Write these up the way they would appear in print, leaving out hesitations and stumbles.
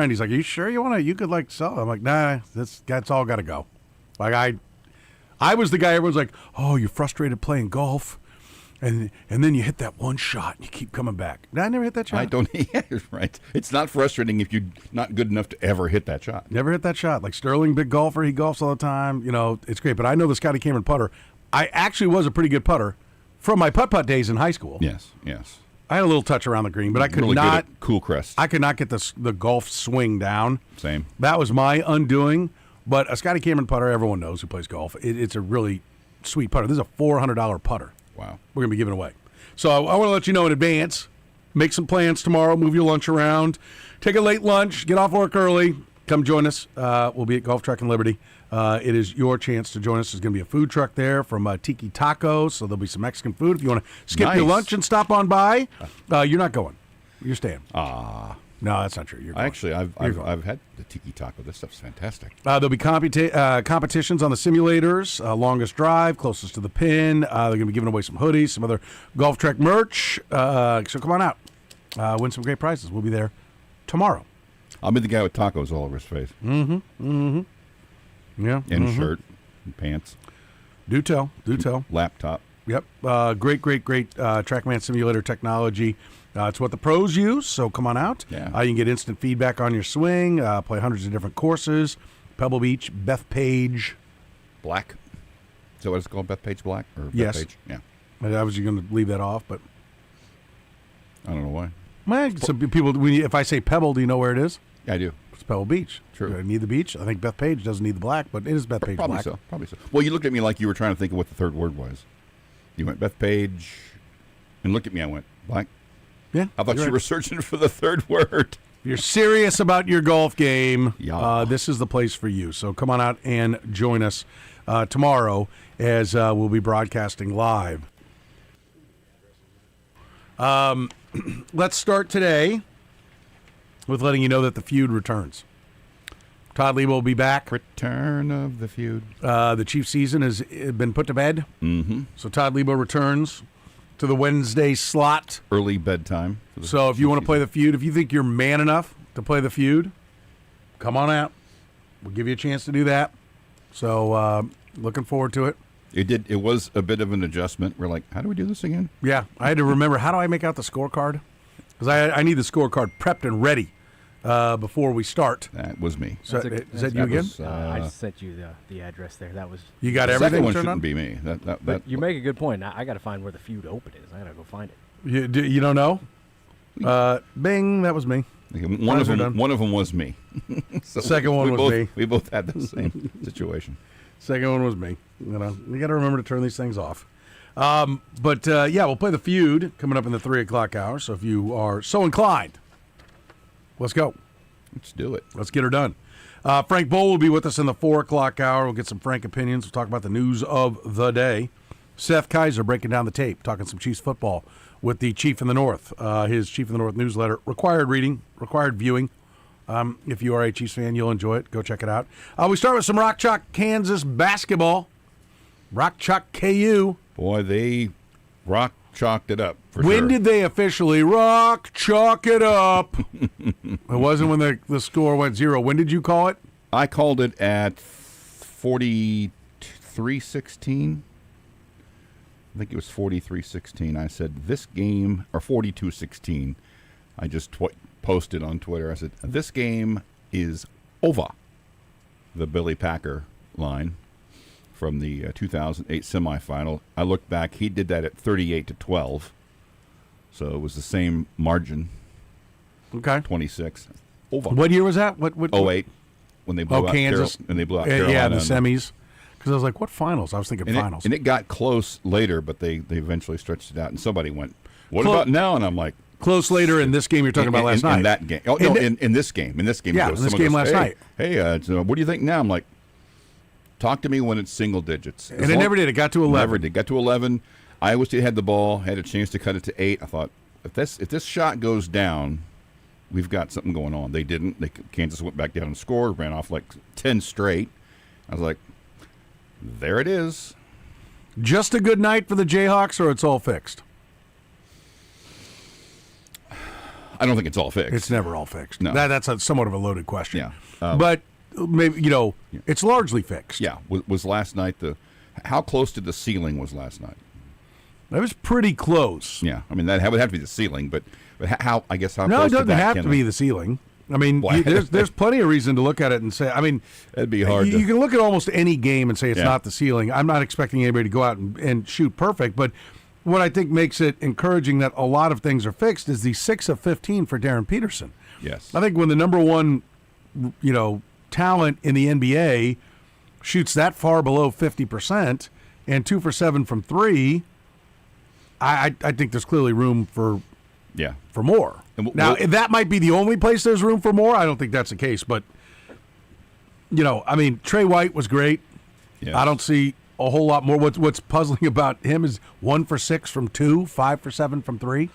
friend. He's like, "Are you sure you want to? You could like sell." I'm like, "Nah, that's all got to go." Like I was the guy. Everyone's like, "Oh, you're frustrated playing golf." And then you hit that one shot and you keep coming back. I never hit that shot. I don't. Yeah, right. It's not frustrating if you're not good enough to ever hit that shot. Never hit that shot. Like Sterling, big golfer. He golfs all the time. It's great. But I know the Scotty Cameron putter. I actually was a pretty good putter from my putt-putt days in high school. Yes. I had a little touch around the green, but I could really not. Good at cool crest. I could not get the golf swing down. Same. That was my undoing. But a Scotty Cameron putter, everyone knows who plays golf. It's a really sweet putter. This is a $400 putter. Wow. We're going to be giving away. So I want to let you know in advance. Make some plans tomorrow. Move your lunch around. Take a late lunch. Get off work early. Come join us. We'll be at Golf Truck in Liberty. It is your chance to join us. There's going to be a food truck there from Tiki Tacos, so there'll be some Mexican food. If you want to skip your lunch and stop on by, you're not going. You're staying. No, that's not true. You're going. Actually, I've had the Tiki Taco. This stuff's fantastic. There'll be competitions on the simulators, longest drive, closest to the pin. They're going to be giving away some hoodies, some other Golf Trek merch. So come on out. Win some great prizes. We'll be there tomorrow. I'll be the guy with tacos all over his face. Yeah. And shirt and pants. Do tell. Laptop. Yep. Great TrackMan simulator technology. It's what the pros use, so come on out. Yeah. You can get instant feedback on your swing, play hundreds of different courses. Pebble Beach, Bethpage. Black. Is that what it's called? Bethpage Black? Or Yes. Bethpage? Yeah. I was going to leave that off, but... I don't know why. Well, some people, if I say Pebble, do you know where it is? Yeah, I do. It's Pebble Beach. True. Do I need the beach? I think Bethpage doesn't need the black, but it is Bethpage Probably Black. Probably so. Well, you looked at me like you were trying to think of what the third word was. You went Bethpage and looked at me. I went, black? Yeah. I thought you were searching for the third word. If you're serious about your golf game, Yeah. this is the place for you. So come on out and join us tomorrow as we'll be broadcasting live. Let's start today with letting you know that the feud returns. Todd Lee will be back. Return of the feud. The Chiefs season has been put to bed. Mm-hmm. So Todd Lebo returns to the Wednesday slot. Early bedtime. So if you want to play the feud, if you think you're man enough to play the feud, come on out. We'll give you a chance to do that. So looking forward to it. It was a bit of an adjustment. We're like, how do we do this again? Yeah, I had to remember, how do I make out the scorecard? Because I need the scorecard prepped and ready before we start. That was me. So, is that you again? I just sent you the address there. That was You got The everything second one turned shouldn't on? be me. But you make a good point. I got to find where the feud open is. I got to go find it. You don't know? Bing, that was me. One of them was me. So Second one was me. We both had the same situation. Second one was me. You got to remember to turn these things off. But we'll play the feud coming up in the 3 o'clock hour. So if you are so inclined, let's go. Let's do it. Let's get her done. Frank Bowl will be with us in the 4 o'clock hour. We'll get some Frank opinions. We'll talk about the news of the day. Seth Kaiser breaking down the tape, talking some Chiefs football with the Chief in the North. His Chief in the North newsletter, required reading, required viewing. If you are a Chiefs fan, you'll enjoy it. Go check it out. We start with some Rock Chalk, Kansas basketball. Rock Chalk KU. Boy, they rock chalked it up. When did they officially rock chalk it up? It wasn't when the score went 0. When did you call it? I called it at 43-16. I think it was 43-16. I said this game, or 42-16. I just posted on Twitter. I said, this game is over. The Billy Packer line from the 2008 semifinal. I looked back. He did that at 38-12. So it was the same margin. Okay. 26. Over. What year was that? What 08. When they blew out Kansas. When they blew out Carolina. Yeah, the semis. Because I was like, what finals? I was thinking finals. It got close later, but they eventually stretched it out. And somebody went, what about now? And I'm like, close later in this game you're talking about last night. In that game. Oh, no, in this game. In this game. Yeah, in this game last night. Hey, so what do you think now? I'm like, talk to me when it's single digits. And it never did. It got to 11. Never did. Got to 11. Iowa State had the ball, had a chance to cut it to 8. I thought, if this shot goes down, we've got something going on. They didn't. Kansas went back down and scored, ran off like 10 straight. I was like, there it is. Just a good night for the Jayhawks, or it's all fixed? I don't think it's all fixed. It's never all fixed. No. That's somewhat of a loaded question. Yeah. But maybe, it's largely fixed. Yeah. Was last night how close to the ceiling was last night? It was pretty close. Yeah. I mean, that would have to be the ceiling, but how No, close it to doesn't that have can to be the ceiling. I mean, Why? there's plenty of reason to look at it and say, I mean, That'd be hard You to- can look at almost any game and say it's Yeah. not the ceiling. I'm not expecting anybody to go out and shoot perfect, but what I think makes it encouraging that a lot of things are fixed is the 6 of 15 for Darren Peterson. Yes. I think when the number one, talent in the NBA shoots that far below 50% and 2 for 7 from 3, I think there's clearly room for more. And Now, that might be the only place there's room for more. I don't think that's the case, but I mean, Trey White was great. Yes. I don't see a whole lot more. What's puzzling about him is 1 for 6 from 2, 5 for 7 from 3.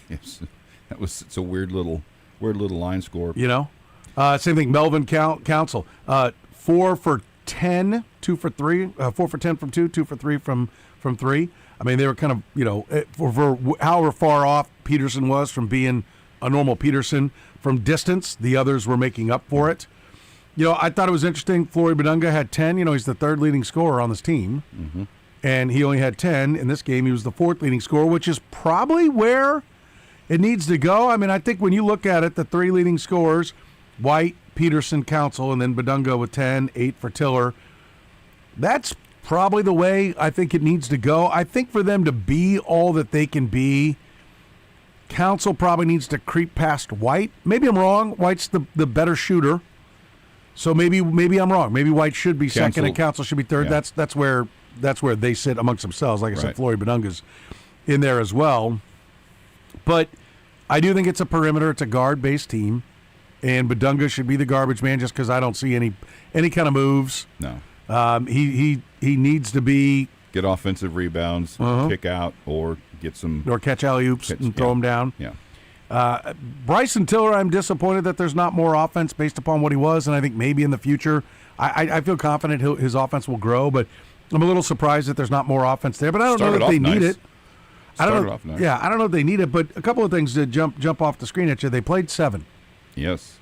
Yes. It's a weird little line score. Same thing. Melvin Council, 4 for 10, 2 for 3, 4 for 10 from 2, 2 for 3 from 3. I mean, they were kind of, for however far off Peterson was from being a normal Peterson from distance, the others were making up for it. I thought it was interesting. Flory Badunga had 10. He's the third leading scorer on this team. Mm-hmm. And he only had 10. In this game, he was the fourth leading scorer, which is probably where it needs to go. I mean, I think when you look at it, the three leading scorers, White, Peterson, Council, and then Badunga with 10, 8 for Tiller. That's probably the way I think it needs to go. I think for them to be all that they can be, Council probably needs to creep past White. Maybe I'm wrong. White's the better shooter. So maybe I'm wrong. Maybe White should be second and Council should be third. Yeah. That's where they sit amongst themselves. Like I said, Right. Flory Badunga's in there as well. But I do think it's a perimeter. It's a guard-based team. And Badunga should be the garbage man just because I don't see any kind of moves. No. He needs to be Get offensive rebounds, kick out, or get some. or catch alley-oops and throw him down. Yeah. Bryson Tiller, I'm disappointed that there's not more offense based upon what he was, and I think maybe in the future, I feel confident his offense will grow, but I'm a little surprised that there's not more offense there. But I don't know if they need it. I don't know. Off nice. Yeah, I don't know if they need it, but a couple of things to jump off the screen at you. They played 7. Yes.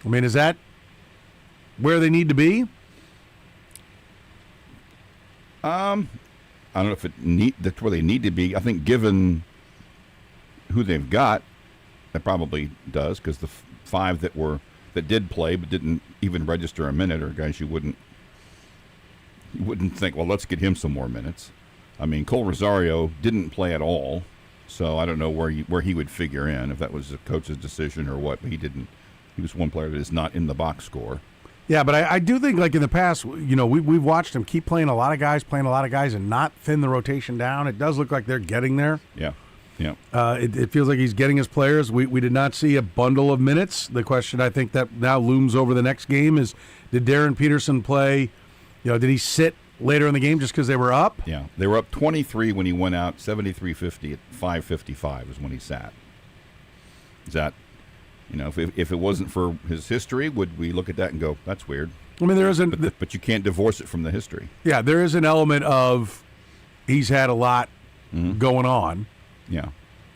I mean, is that where they need to be? I don't know if that's where they need to be. I think given who they've got, that probably does, because the 5 that did play but didn't even register a minute are guys you wouldn't think, well, let's get him some more minutes. I mean, Cole Rosario didn't play at all, so I don't know where he would figure in, if that was a coach's decision or what. But he didn't. He was one player that is not in the box score. Yeah, but I do think, like in the past, we've watched him keep playing a lot of guys, and not thin the rotation down. It does look like they're getting there. Yeah. Yeah. It feels like he's getting his players. We did not see a bundle of minutes. The question I think that now looms over the next game is, did Darren Peterson play? Did he sit later in the game just because they were up? Yeah. They were up 23 when he went out. 73-50 at 5:55 is when he sat. Is that, if it wasn't for his history, would we look at that and go, that's weird? I mean, there isn't. But you can't divorce it from the history. Yeah, there is an element of he's had a lot going on. Yeah.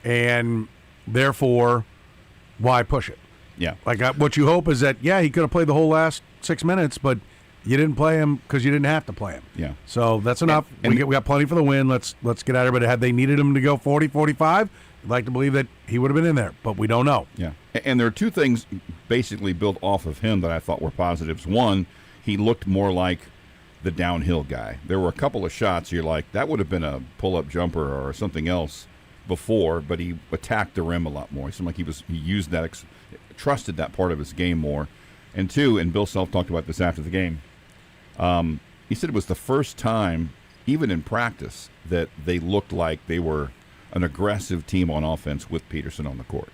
And therefore, why push it? Yeah. Like what you hope is that, he could have played the whole last 6 minutes, but you didn't play him because you didn't have to play him. Yeah. So that's enough. We got plenty for the win. Let's get out of it. But had they needed him to go 40, 45, I'd like to believe that he would have been in there, but we don't know. Yeah. And there are 2 things basically built off of him that I thought were positives. One, he looked more like the downhill guy. There were a couple of shots you're like, that would have been a pull-up jumper or something else before, but he attacked the rim a lot more. It seemed like he used that, trusted that part of his game more. And 2, and Bill Self talked about this after the game, he said it was the first time, even in practice, that they looked like they were an aggressive team on offense with Peterson on the court.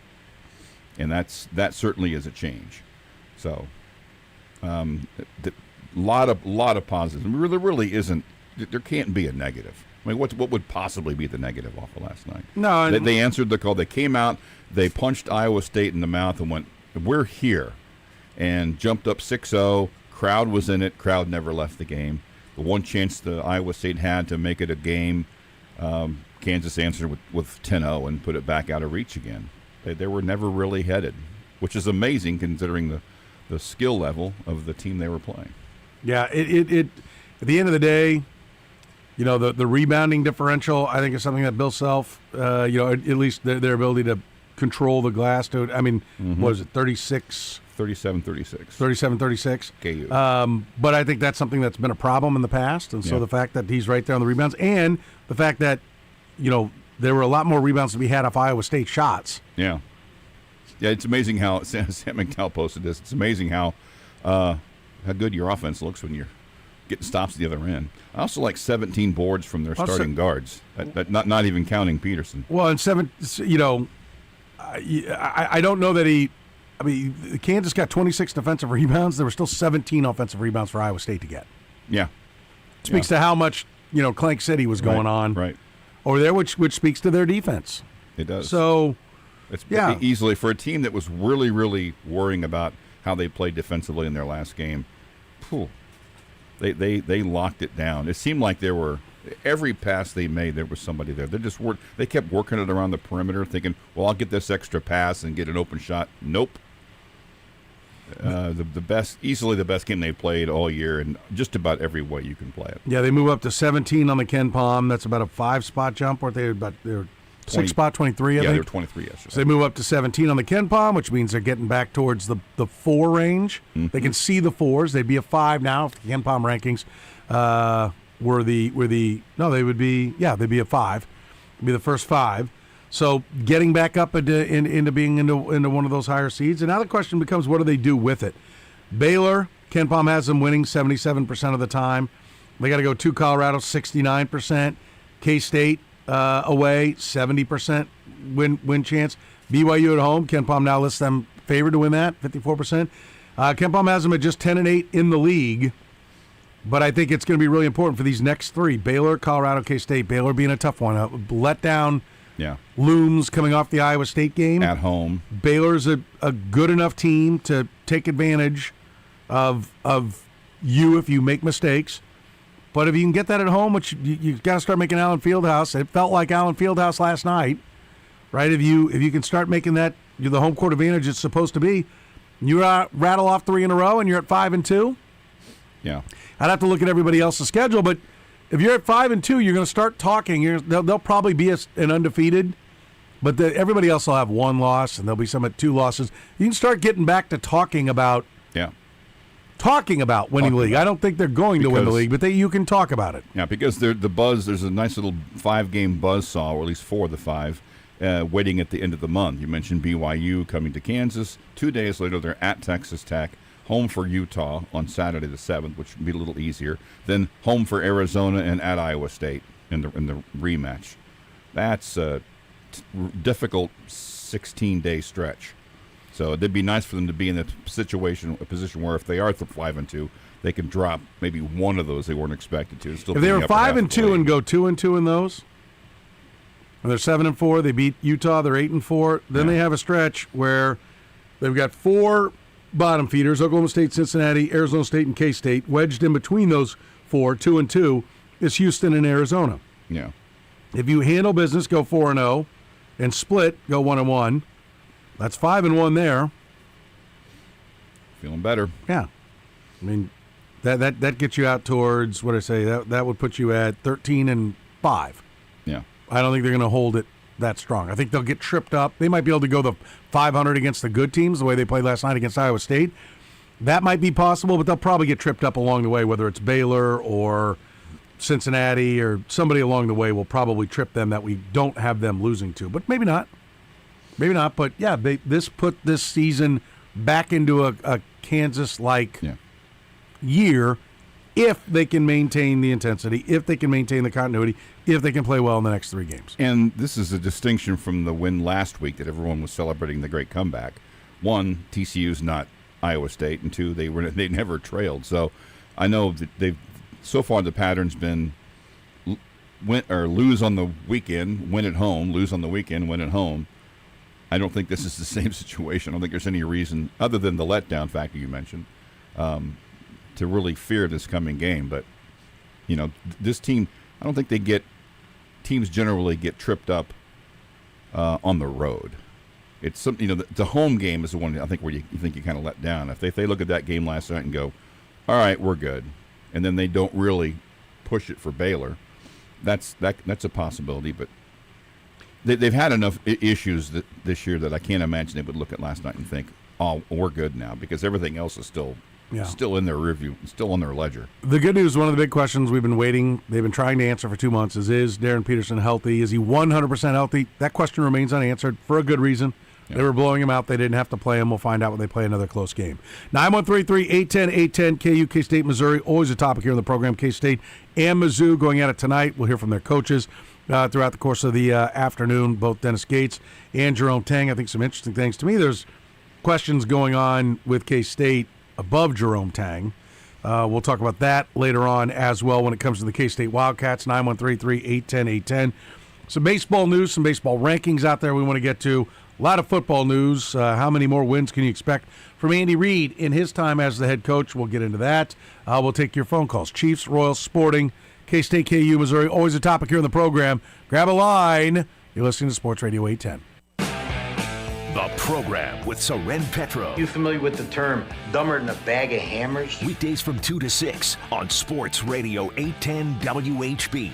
And that certainly is a change. So, a lot of positives. There really isn't. There can't be a negative. I mean, what would possibly be the negative off of last night? No, they answered the call. They came out. They punched Iowa State in the mouth and went, "We're here," and jumped up 6-0. Crowd was in it. Crowd never left the game. The one chance the Iowa State had to make it a game, Kansas answered with 10-0 and put it back out of reach again. They were never really headed, which is amazing considering the skill level of the team they were playing. Yeah, it at the end of the day, you know, the rebounding differential, I think, is something that Bill Self, you know, at least their ability to control the glass. I mean, what was it, 36? 37-36. 37-36. KU. But I think that's something that's been a problem in the past. And so the fact that he's right there on the rebounds and the fact that, you know, there were a lot more rebounds to be had off Iowa State shots. Yeah. Yeah, it's amazing how Sam McDowell posted this. It's amazing how good your offense looks when you're getting stops at the other end. I also like 17 boards from their starting guards, not even counting Peterson. Well, and you know, I don't know that I mean, Kansas got 26 defensive rebounds. There were still 17 offensive rebounds for Iowa State to get. Yeah. Speaks to how much, you know, Clank City was going on over there, which speaks to their defense. It does. So, it's easily for a team that was really, really worrying about how they played defensively in their last game. They locked it down. It seemed like there were every pass they made, there was somebody there. They kept working it around the perimeter, thinking, "Well, I'll get this extra pass and get an open shot." Nope. Easily the best game they played all year, in just about every way you can play it. Yeah, they move up to 17 on the Ken Palm. That's about a 5-spot jump. Weren't they about their 6-spot 23? I think. They were 23 yesterday. So they move up to 17 on the Ken Palm, which means they're getting back towards the 4 range. They can see the 4s. They'd be a 5 now if the Ken Palm rankings they'd be a 5. It'd be the first 5. So getting back up into being into one of those higher seeds. And now the question becomes, what do they do with it? Baylor, Ken Palm has them winning 77% of the time. They got to go to Colorado, 69%. K-State away, 70% win chance. BYU at home, Ken Palm now lists them favored to win that, 54%. Ken Palm has them at just 10-8 in the league. But I think it's going to be really important for these next 3, Baylor, Colorado, K-State. Baylor being a tough one. Let down looms coming off the Iowa State game. At home. Baylor's a good enough team to take advantage of you if you make mistakes. But if you can get that at home, which you've got to start making Allen Fieldhouse. It felt like Allen Fieldhouse last night, right? If you can start making that the home court advantage it's supposed to be, you rattle off 3 in a row and you're at 5-2. Yeah. I'd have to look at everybody else's schedule, but if you're at 5-2, you're going to start talking. They'll probably be an undefeated, but everybody else will have 1 loss, and there'll be some at 2 losses. You can start getting back to talking about winning the league. I don't think they're going to win the league, but you can talk about it. Yeah, because the buzz. There's a nice little 5-game buzz saw, or at least 4 of the 5, waiting at the end of the month. You mentioned BYU coming to Kansas. 2 days later, they're at Texas Tech. Home for Utah on Saturday the 7th, which would be a little easier. Then home for Arizona and at Iowa State in the rematch. That's a difficult 16-day stretch. So it'd be nice for them to be in a position where if they are 5-2, they can drop maybe one of those they weren't expected to. Still if they were 5-2 and go 2-2 in those, and they're 7-4, they beat Utah, they're 8-4. Then they have a stretch where they've got 4 bottom feeders, Oklahoma State, Cincinnati, Arizona State, and K-State. Wedged in between those 4, 2-2, is Houston and Arizona. Yeah. If you handle business, go 4-0, and split, go 1-1. That's 5-1 there. Feeling better. Yeah. I mean, that gets you out towards, what I say, that would put you at 13-5. Yeah. I don't think they're going to hold it that strong. I think they'll get tripped up. They might be able to go the 500 against the good teams the way they played last night against Iowa State. That might be possible, but they'll probably get tripped up along the way, whether it's Baylor or Cincinnati or somebody along the way will probably trip them that we don't have them losing to. But maybe not. Maybe not. But, yeah, this put this season back into a Kansas-like year if they can maintain the intensity, if they can maintain the continuity, if they can play well in the next 3 games. And this is a distinction from the win last week that everyone was celebrating the great comeback. 1, TCU's not Iowa State, and 2, they never trailed. So I know that so far the pattern's been lose on the weekend, win at home, lose on the weekend, win at home. I don't think this is the same situation. I don't think there's any reason, other than the letdown factor you mentioned, to really fear this coming game. But, this team, I don't think teams generally get tripped up on the road. it's some, the home game is the one I think where you think you kind of let down. If they look at that game last night and go, all right, we're good, and then they don't really push it for Baylor, that's a possibility. But they've had enough issues this year that I can't imagine they would look at last night and think, oh, we're good now, because everything else is still in their review, still on their ledger. The good news, one of the big questions they've been trying to answer for 2 months is Darren Peterson healthy? Is he 100% healthy? That question remains unanswered for a good reason. Yeah. They were blowing him out. They didn't have to play him. We'll find out when they play another close game. 913-810-810, KU, K-State, Missouri. Always a topic here on the program. K-State and Mizzou going at it tonight. We'll hear from their coaches throughout the course of the afternoon, both Dennis Gates and Jerome Tang. I think some interesting things. To me, there's questions going on with K-State above Jerome Tang. We'll talk about that later on as well when it comes to the K-State Wildcats. 913-810-810. Some baseball news, some baseball rankings out there we want to get to. A lot of football news. How many more wins can you expect from Andy Reid in his time as the head coach? We'll get into that. We'll take your phone calls. Chiefs, Royals, Sporting, K-State, KU, Missouri. Always a topic here in the program. Grab a line. You're listening to Sports Radio 810. The program with Soren Petro. You familiar with the term dumber than a bag of hammers? Weekdays from 2 to 6 on Sports Radio 810 WHB.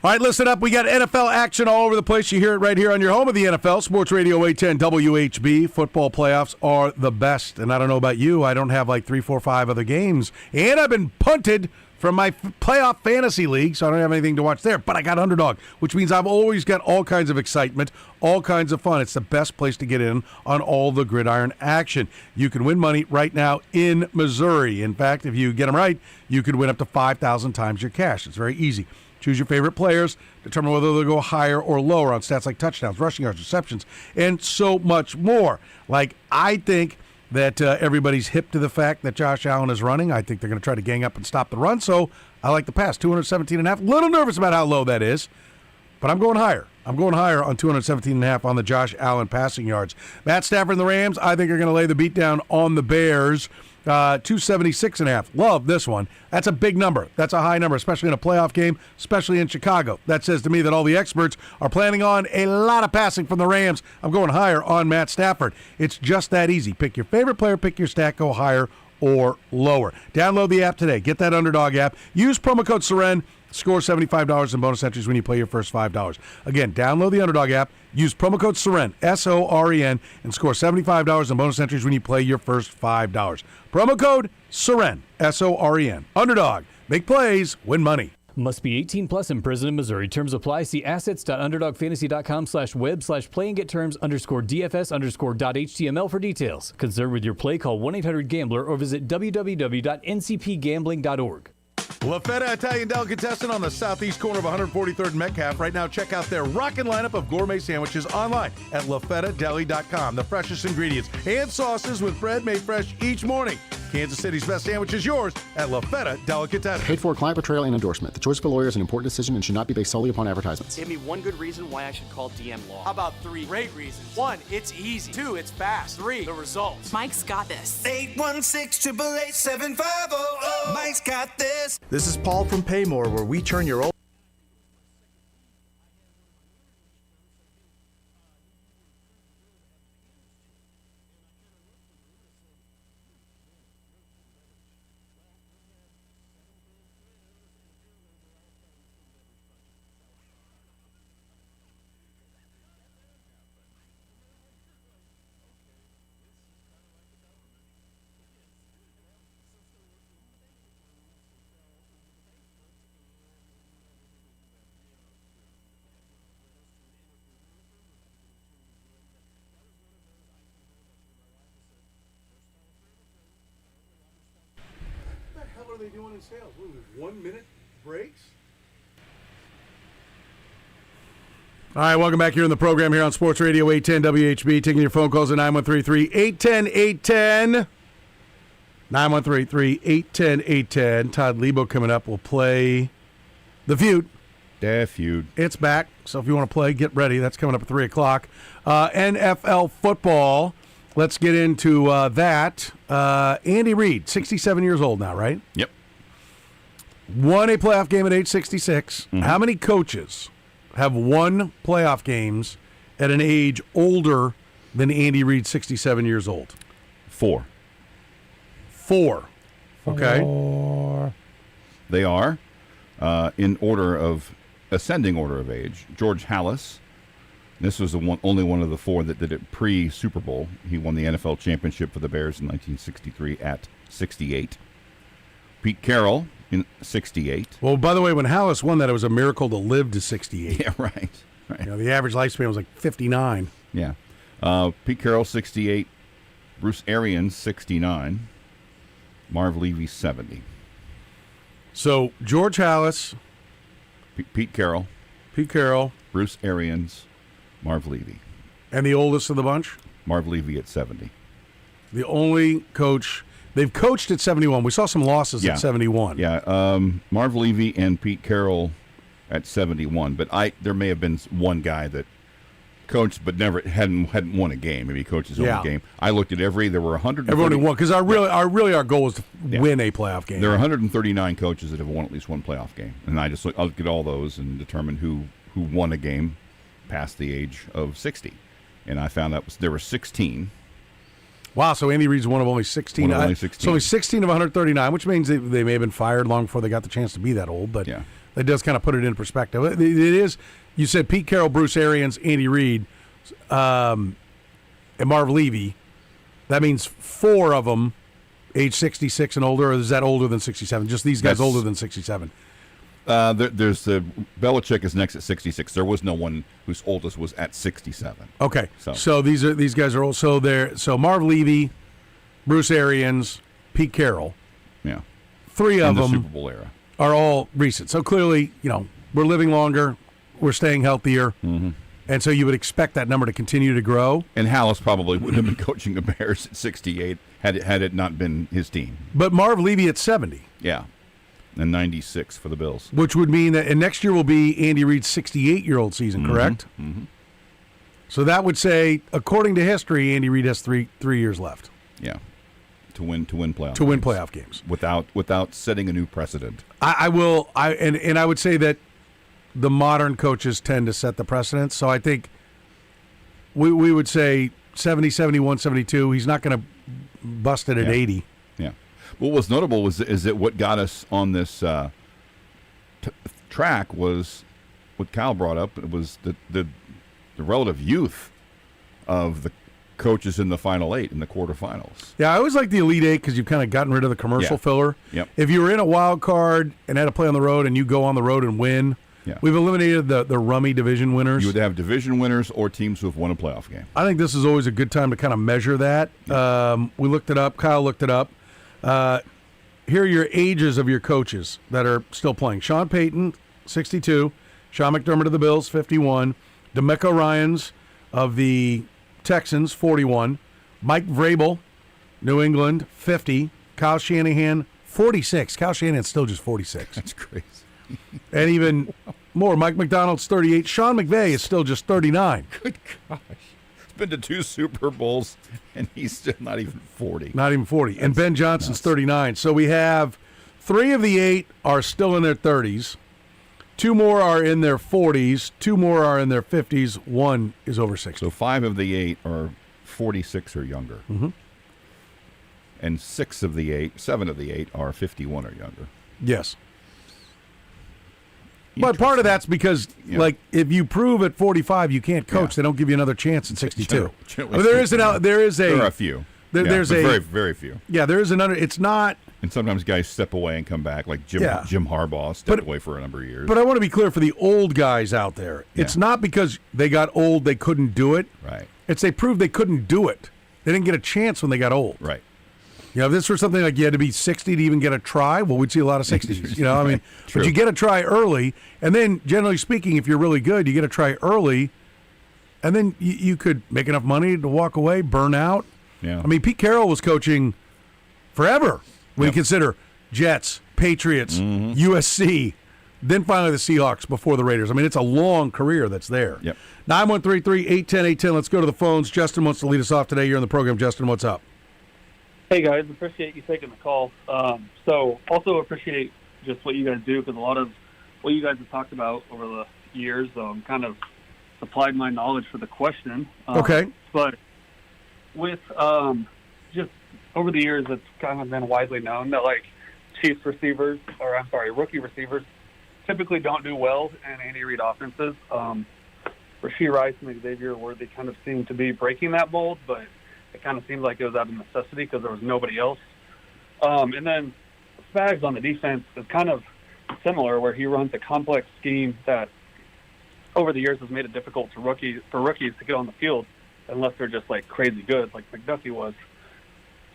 All right, listen up. We got NFL action all over the place. You hear it right here on your home of the NFL, Sports Radio 810 WHB. Football playoffs are the best. And I don't know about you. I don't have like 3, 4, 5 other games. And I've been punted from my playoff fantasy league, so I don't have anything to watch there. But I got Underdog, which means I've always got all kinds of excitement, all kinds of fun. It's the best place to get in on all the gridiron action. You can win money right now in Missouri. In fact, if you get them right, you could win up to 5,000 times your cash. It's very easy. Choose your favorite players, determine whether they'll go higher or lower on stats like touchdowns, rushing yards, receptions, and so much more. Like, I think that everybody's hip to the fact that Josh Allen is running. I think they're going to try to gang up and stop the run, so I like the pass. 217.5. Little nervous about how low that is, but I'm going higher. I'm going higher on 217.5 on the Josh Allen passing yards. Matt Stafford and the Rams, I think, are going to lay the beat down on the Bears. 276.5. Love this one. That's a big number. That's a high number, especially in a playoff game, especially in Chicago. That says to me that all the experts are planning on a lot of passing from the Rams. I'm going higher on Matt Stafford. It's just that easy. Pick your favorite player, pick your stack, go higher or lower. Download the app today. Get that Underdog app. Use promo code Soren. Score $75 in bonus entries when you play your first $5. Again, download the Underdog app, use promo code Soren, S-O-R-E-N, and score $75 in bonus entries when you play your first $5. Promo code Soren, S-O-R-E-N. Underdog. Make plays, win money. Must be 18 plus and present in Missouri. Terms apply. See assets.underdogfantasy.com/web/play and get terms _DFS_.html for details. Concerned with your play, call 1-800-GAMBLER or visit www.ncpgambling.org. La Feta Italian Delicatessen on the southeast corner of 143rd and Metcalf. Right now, check out their rockin' lineup of gourmet sandwiches online at lafetadeli.com. The freshest ingredients and sauces with bread made fresh each morning. Kansas City's best sandwich is yours at La Feta Delicatessen. Paid for client portrayal and endorsement. The choice of a lawyer is an important decision and should not be based solely upon advertisements. Give me one good reason why I should call DM Law. How about 3 great reasons? 1, it's easy. 2, it's fast. 3, the results. Mike's got this. 816-888-7500. Mike's got this. This is Paul from Paymore, where we turn your old... What are they doing in sales? 1 minute breaks? All right, welcome back here in the program here on Sports Radio 810 WHB. Taking your phone calls at 913-810-810. 913-810-810. Todd Lebo coming up. We'll play The Feud. Da Feud. It's back, so if you want to play, get ready. That's coming up at 3 o'clock. NFL football. Let's get into that. Andy Reid, 67 years old now, right? Yep. Won a playoff game at age 66. Mm-hmm. How many coaches have won playoff games at an age older than Andy Reid, 67 years old? 4. 4. Okay. They are, in ascending order of age, George Halas. This was only one of the 4 that did it pre-Super Bowl. He won the NFL championship for the Bears in 1963 at 68. Pete Carroll in 68. Well, by the way, when Halas won that, it was a miracle to live to 68. Yeah, right. The average lifespan was like 59. Yeah. Pete Carroll, 68. Bruce Arians, 69. Marv Levy, 70. So George Halas, Pete Carroll, Bruce Arians, Marv Levy. And the oldest of the bunch? Marv Levy at 70. The only coach. They've coached at 71. We saw some losses at 71. Yeah. Marv Levy and Pete Carroll at 71. But there may have been one guy that coached but never hadn't won a game. Maybe he coached his own game. I looked at there were 100. Everyone who won, because our goal is to win a playoff game. There are 139 coaches that have won at least one playoff game, and I'll look at all those and determine who won a game past the age of 60, and I found out there were 16. Wow, so Andy Reid's one of only 16. So only 16 of 139, which means they may have been fired long before they got the chance to be that old, but that does kind of put it in perspective. It is. You said Pete Carroll, Bruce Arians, Andy Reid, and Marv Levy. That means 4 of them age 66 and older, or is that older than 67? Just these guys older than 67? There's Belichick is next at 66. There was no one whose oldest was at 67. Okay, so these guys are old. So Marv Levy, Bruce Arians, Pete Carroll. Yeah, 3 of them Super Bowl era are all recent. So clearly, we're living longer, we're staying healthier, and so you would expect that number to continue to grow. And Halas probably wouldn't have been coaching the Bears at 68 had it not been his team. But Marv Levy at 70. Yeah. And 96 for the Bills. Which would mean that next year will be Andy Reid's 68-year-old season, correct? Mm-hmm. So that would say, according to history, Andy Reid has three years left. Yeah, to win playoff to win playoff games without setting a new precedent. I would say that the modern coaches tend to set the precedent. So I think we would say 70, 71, 72. He's not going to bust it at 80. Yeah. What was notable is that what got us on this track was what Kyle brought up. It was the relative youth of the coaches in the final 8 in the quarterfinals. Yeah, I always like the Elite 8 because you've kind of gotten rid of the commercial filler. Yep. If you were in a wild card and had to play on the road and you go on the road and win, we've eliminated the rummy division winners. You would have division winners or teams who have won a playoff game. I think this is always a good time to kind of measure that. We looked it up. Kyle looked it up. Here are your ages of your coaches that are still playing. Sean Payton, 62. Sean McDermott of the Bills, 51. DeMeco Ryans of the Texans, 41. Mike Vrabel, New England, 50. Kyle Shanahan, 46. Kyle Shanahan's still just 46. That's crazy. And even more, Mike McDonald's 38. Sean McVay is still just 39. Good gosh. He's been to 2 Super Bowls, and he's still not even 40. Not even 40. And Ben Johnson's 39. So we have 3 of the 8 are still in their 30s. 2 more are in their 40s. 2 more are in their 50s. 1 is over 60. So 5 of the 8 are 46 or younger. Mm-hmm. And 7 of the 8 are 51 or younger. Yes. But part of that's because, like, if you prove at 45 you can't coach, they don't give you another chance at 62. There are a few. There's very, very few. Yeah, there is another. It's not. And sometimes guys step away and come back, like Jim Harbaugh stepped away for a number of years. But I want to be clear for the old guys out there. It's not because they got old they couldn't do it. Right. It's they proved they couldn't do it. They didn't get a chance when they got old. Right. If this were something like you had to be 60 to even get a try, well, we'd see a lot of 60s. But you get a try early, and then generally speaking, if you're really good, you get a try early, and then you could make enough money to walk away, burn out. Yeah. I mean, Pete Carroll was coaching forever when you consider Jets, Patriots, USC, then finally the Seahawks before the Raiders. I mean, it's a long career that's there. Yep. 9133-810-810. Let's go to the phones. Justin wants to lead us off today. You're on the program. Justin, what's up? Hey, guys. Appreciate you taking the call. So also appreciate just what you guys do, because a lot of what you guys have talked about over the years kind of supplied my knowledge for the question. Okay. But with just over the years, it's kind of been widely known that like rookie receivers typically don't do well in Andy Reid offenses. Rashee Rice and Xavier Worthy kind of seem to be breaking that mold, but it kind of seemed like it was out of necessity because there was nobody else. And then Spags on the defense is kind of similar, where he runs a complex scheme that over the years has made it difficult for rookies to get on the field unless they're just like crazy good, like McDuffie was.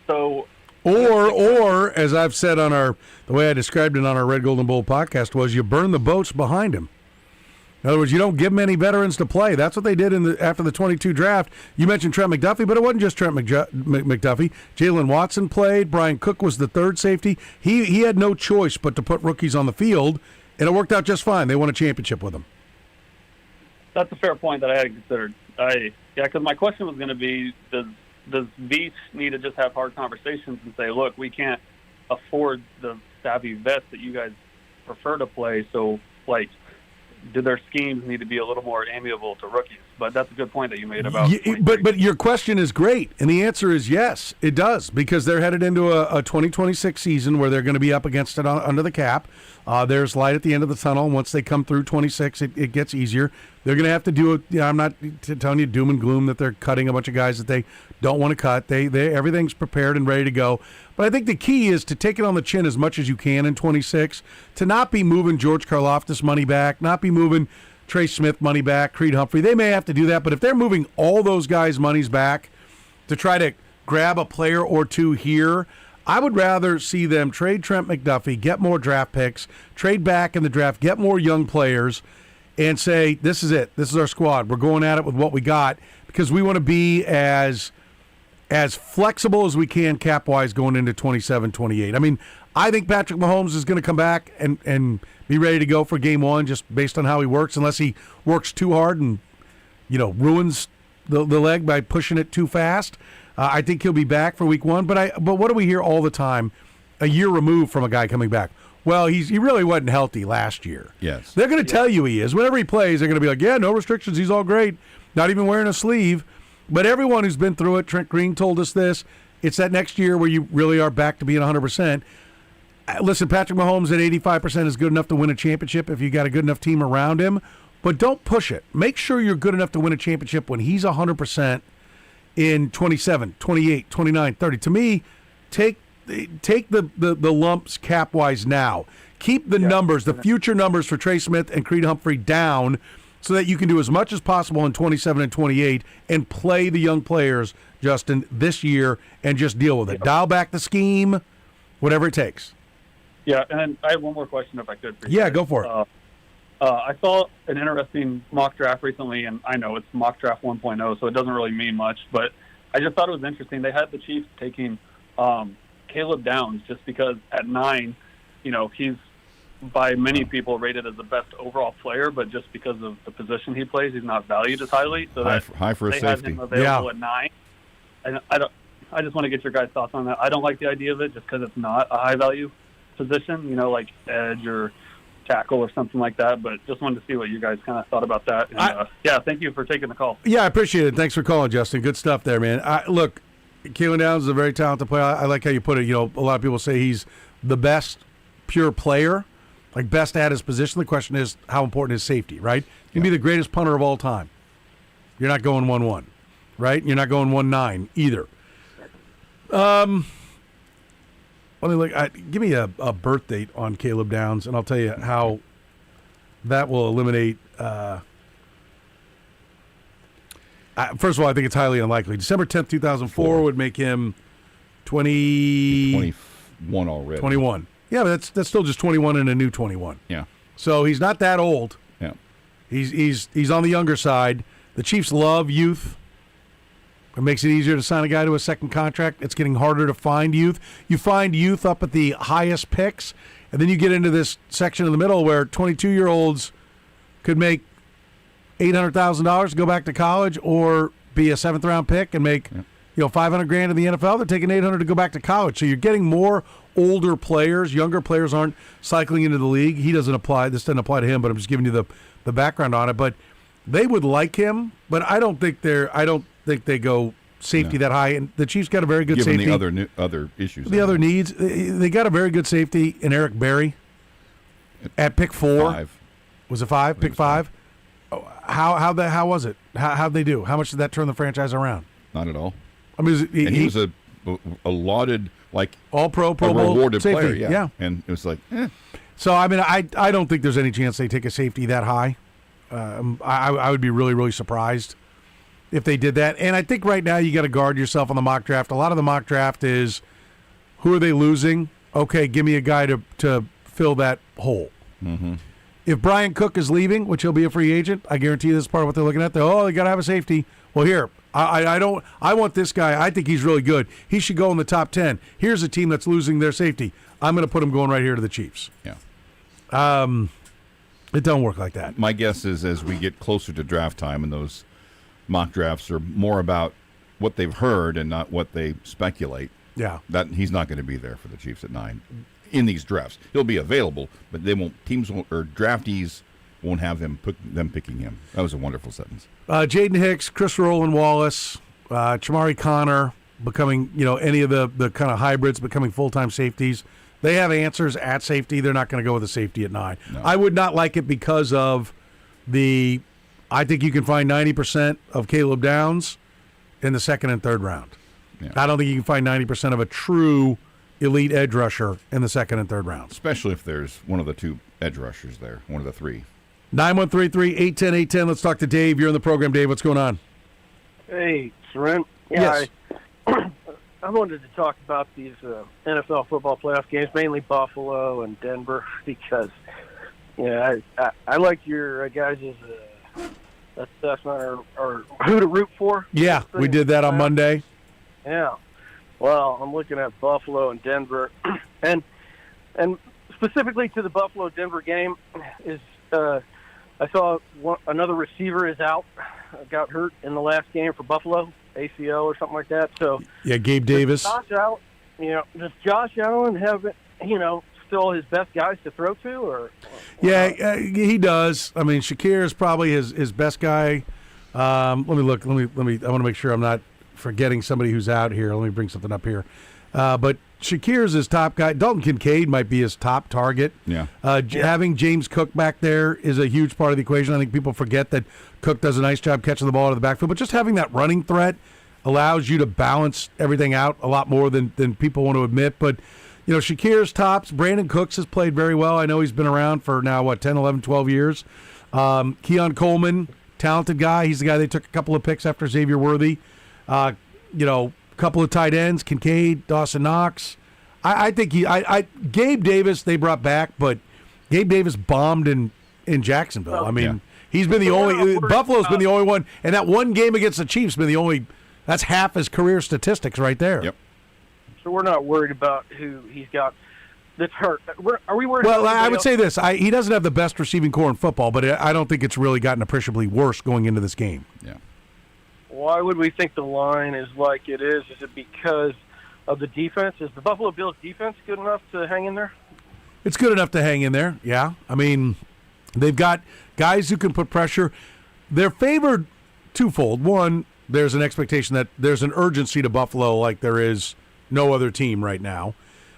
So, or as I've said the way I described it on our Red Golden Bowl podcast was, you burn the boats behind him. In other words, you don't give them any veterans to play. That's what they did after the 22 draft. You mentioned Trent McDuffie, but it wasn't just Trent McDuffie. Jalen Watson played. Brian Cook was the third safety. He had no choice but to put rookies on the field, and it worked out just fine. They won a championship with them. That's a fair point that I hadn't considered. Because my question was going to be, does Beach need to just have hard conversations and say, look, we can't afford the savvy vets that you guys prefer to play, so, like, do their schemes need to be a little more amiable to rookies? But that's a good point that you made about. But your question is great, and the answer is yes, it does, because they're headed into a 2026 season where they're going to be up against it under the cap. There's light at the end of the tunnel, and once they come through 26, it gets easier. They're going to have to do it. I'm not telling you doom and gloom that they're cutting a bunch of guys that they don't want to cut. They everything's prepared and ready to go. But I think the key is to take it on the chin as much as you can in 26, to not be moving George Karlaftis money back, not be moving Trey Smith money back, Creed Humphrey. They may have to do that, but if they're moving all those guys' monies back to try to grab a player or two here, I would rather see them trade Trent McDuffie, get more draft picks, trade back in the draft, get more young players, and say, this is it. This is our squad. We're going at it with what we got, because we want to be as flexible as we can cap-wise going into 27, 28. I mean, I think Patrick Mahomes is going to come back and be ready to go for game one just based on how he works, unless he works too hard and, ruins the leg by pushing it too fast. I think he'll be back for week one. But what do we hear all the time, a year removed from a guy coming back? Well, he really wasn't healthy last year. Yes. They're going to tell you he is. Whenever he plays, they're going to be like, yeah, no restrictions. He's all great. Not even wearing a sleeve. But everyone who's been through it, Trent Green told us this, it's that next year where you really are back to being 100%. Listen, Patrick Mahomes at 85% is good enough to win a championship if you got a good enough team around him. But don't push it. Make sure you're good enough to win a championship when he's 100% in 27, 28, 29, 30. To me, take the lumps cap-wise now. Keep the numbers, the future numbers for Trey Smith and Creed Humphrey down so that you can do as much as possible in 27 and 28 and play the young players, Justin, this year and just deal with it. Dial back the scheme, whatever it takes. Yeah, and I have one more question if I could. Yeah, go for it. I saw an interesting mock draft recently, and I know it's mock draft 1.0, so it doesn't really mean much, but I just thought it was interesting. They had the Chiefs taking Caleb Downs just because at 9, he's by many people rated as the best overall player, but just because of the position he plays, he's not valued as highly. So high for a they safety. had him available at 9. And I just want to get your guys' thoughts on that. I don't like the idea of it just because it's not a high-value position, like edge or tackle or something like that, but just wanted to see what you guys kind of thought about that. And, thank you for taking the call. Yeah, I appreciate it. Thanks for calling, Justin. Good stuff there, man. Look, Caleb Downs is a very talented player. I like how you put it. A lot of people say he's the best pure player, like best at his position. The question is how important is safety, right? You can be the greatest punter of all time. You're not going 1-1, right? You're not going 1-9 either. Let me look. Give me a birth date on Caleb Downs, and I'll tell you how that will eliminate. First of all, I think it's highly unlikely. December 10th, 2004 would make him 21 already. 21. Yeah, but that's still just 21 and a new 21. Yeah. So he's not that old. Yeah. He's on the younger side. The Chiefs love youth. It makes it easier to sign a guy to a second contract. It's getting harder to find youth. You find youth up at the highest picks, and then you get into this section in the middle where 22-year-olds could make $800,000 to go back to college, or be a seventh-round pick and make $500,000 in the NFL. They're taking $800 to go back to college. So you're getting more older players. Younger players aren't cycling into the league. He doesn't apply. This doesn't apply to him, but I'm just giving you the background on it. But they would like him, but I don't think they go safety that high, and the Chiefs got a very good Given safety. the other issues. The other needs, they got a very good safety in Eric Berry at pick 4. 5. Was it 5? Pick 5? Oh, how was it? How'd they do? How much did that turn the franchise around? Not at all. I mean, he was a lauded, like, All-Pro, Pro Bowl rewarded safety. player. Yeah. And it was like, So, I mean, I don't think there's any chance they take a safety that high. I would be really, really surprised if they did that. And I think right now you got to guard yourself on the mock draft. A lot of the mock draft is, who are they losing? Okay, give me a guy to fill that hole. Mm-hmm. If Brian Cook is leaving, which he'll be a free agent, I guarantee this is part of what they're looking at. They got to have a safety. Well, here, I want this guy. I think he's really good. He should go in the top 10. Here's a team that's losing their safety. I'm going to put him going right here to the Chiefs. Yeah. It don't work like that. My guess is as we get closer to draft time, and those mock drafts are more about what they've heard and not what they speculate. Yeah. That he's not going to be there for the Chiefs at 9 in these drafts. He'll be available, but teams won't, or draftees won't have them picking him. That was a wonderful sentence. Jaden Hicks, Chris Rowland-Wallace, Chamari Connor becoming, any of the kind of hybrids becoming full-time safeties. They have answers at safety. They're not going to go with a safety at 9. No. I would not like it because of I think you can find 90% of Caleb Downs in the second and third round. Yeah. I don't think you can find 90% of a true elite edge rusher in the second and third rounds. Especially if there's one of the 2 edge rushers there, one of the 3. 913-810-810. Let's talk to Dave. You're in the program, Dave. What's going on? Hey, Soren. Yes. I wanted to talk about these NFL football playoff games, mainly Buffalo and Denver, because I like your guys' assessment or who to root for. Yeah, we did that on Monday. Yeah. Well, I'm looking at Buffalo and Denver, and specifically to the Buffalo-Denver game is I saw another receiver is out, got hurt in the last game for Buffalo, ACL or something like that. So yeah, Gabe Davis. Does Josh Allen have still his best guys to throw to, or? Yeah, he does. I mean, Shakir is probably his best guy. Let me look. Let me. I want to make sure I'm not forgetting somebody who's out here. Let me bring something up here. But Shakir's his top guy. Dalton Kincaid might be his top target. Yeah. Having James Cook back there is a huge part of the equation. I think people forget that Cook does a nice job catching the ball out of the backfield, but just having that running threat allows you to balance everything out a lot more than people want to admit. But, Shakir's tops. Brandon Cooks has played very well. I know he's been around for now, 10, 11, 12 years. Keon Coleman, talented guy. He's the guy they took a couple of picks after Xavier Worthy. Couple of tight ends, Kincaid, Dawson Knox. I think Gabe Davis they brought back, but Gabe Davis bombed in Jacksonville. I mean, he's been the only. Buffalo's been the only one, and that one game against the Chiefs been the only. That's half his career statistics right there. Yep. So we're not worried about who he's got that's hurt. Are we worried? Well, about I would say this: he doesn't have the best receiving core in football, but I don't think it's really gotten appreciably worse going into this game. Yeah. Why would we think the line is like it is? Is it because of the defense? Is the Buffalo Bills defense good enough to hang in there? It's good enough to hang in there, yeah. I mean, they've got guys who can put pressure. They're favored twofold. One, there's an expectation that there's an urgency to Buffalo like there is no other team right now.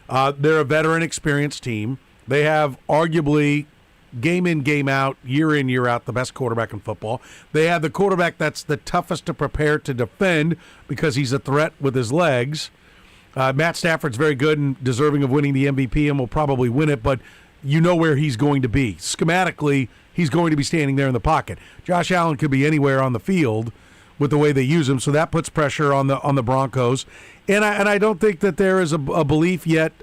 They're a veteran, experienced team. They have arguably game in, game out, year in, year out, the best quarterback in football. They have the quarterback that's the toughest to prepare to defend because he's a threat with his legs. Matt Stafford's very good and deserving of winning the MVP and will probably win it, but you know where he's going to be. Schematically, he's going to be standing there in the pocket. Josh Allen could be anywhere on the field with the way they use him, so that puts pressure on the Broncos. And I don't think that there is a belief yet.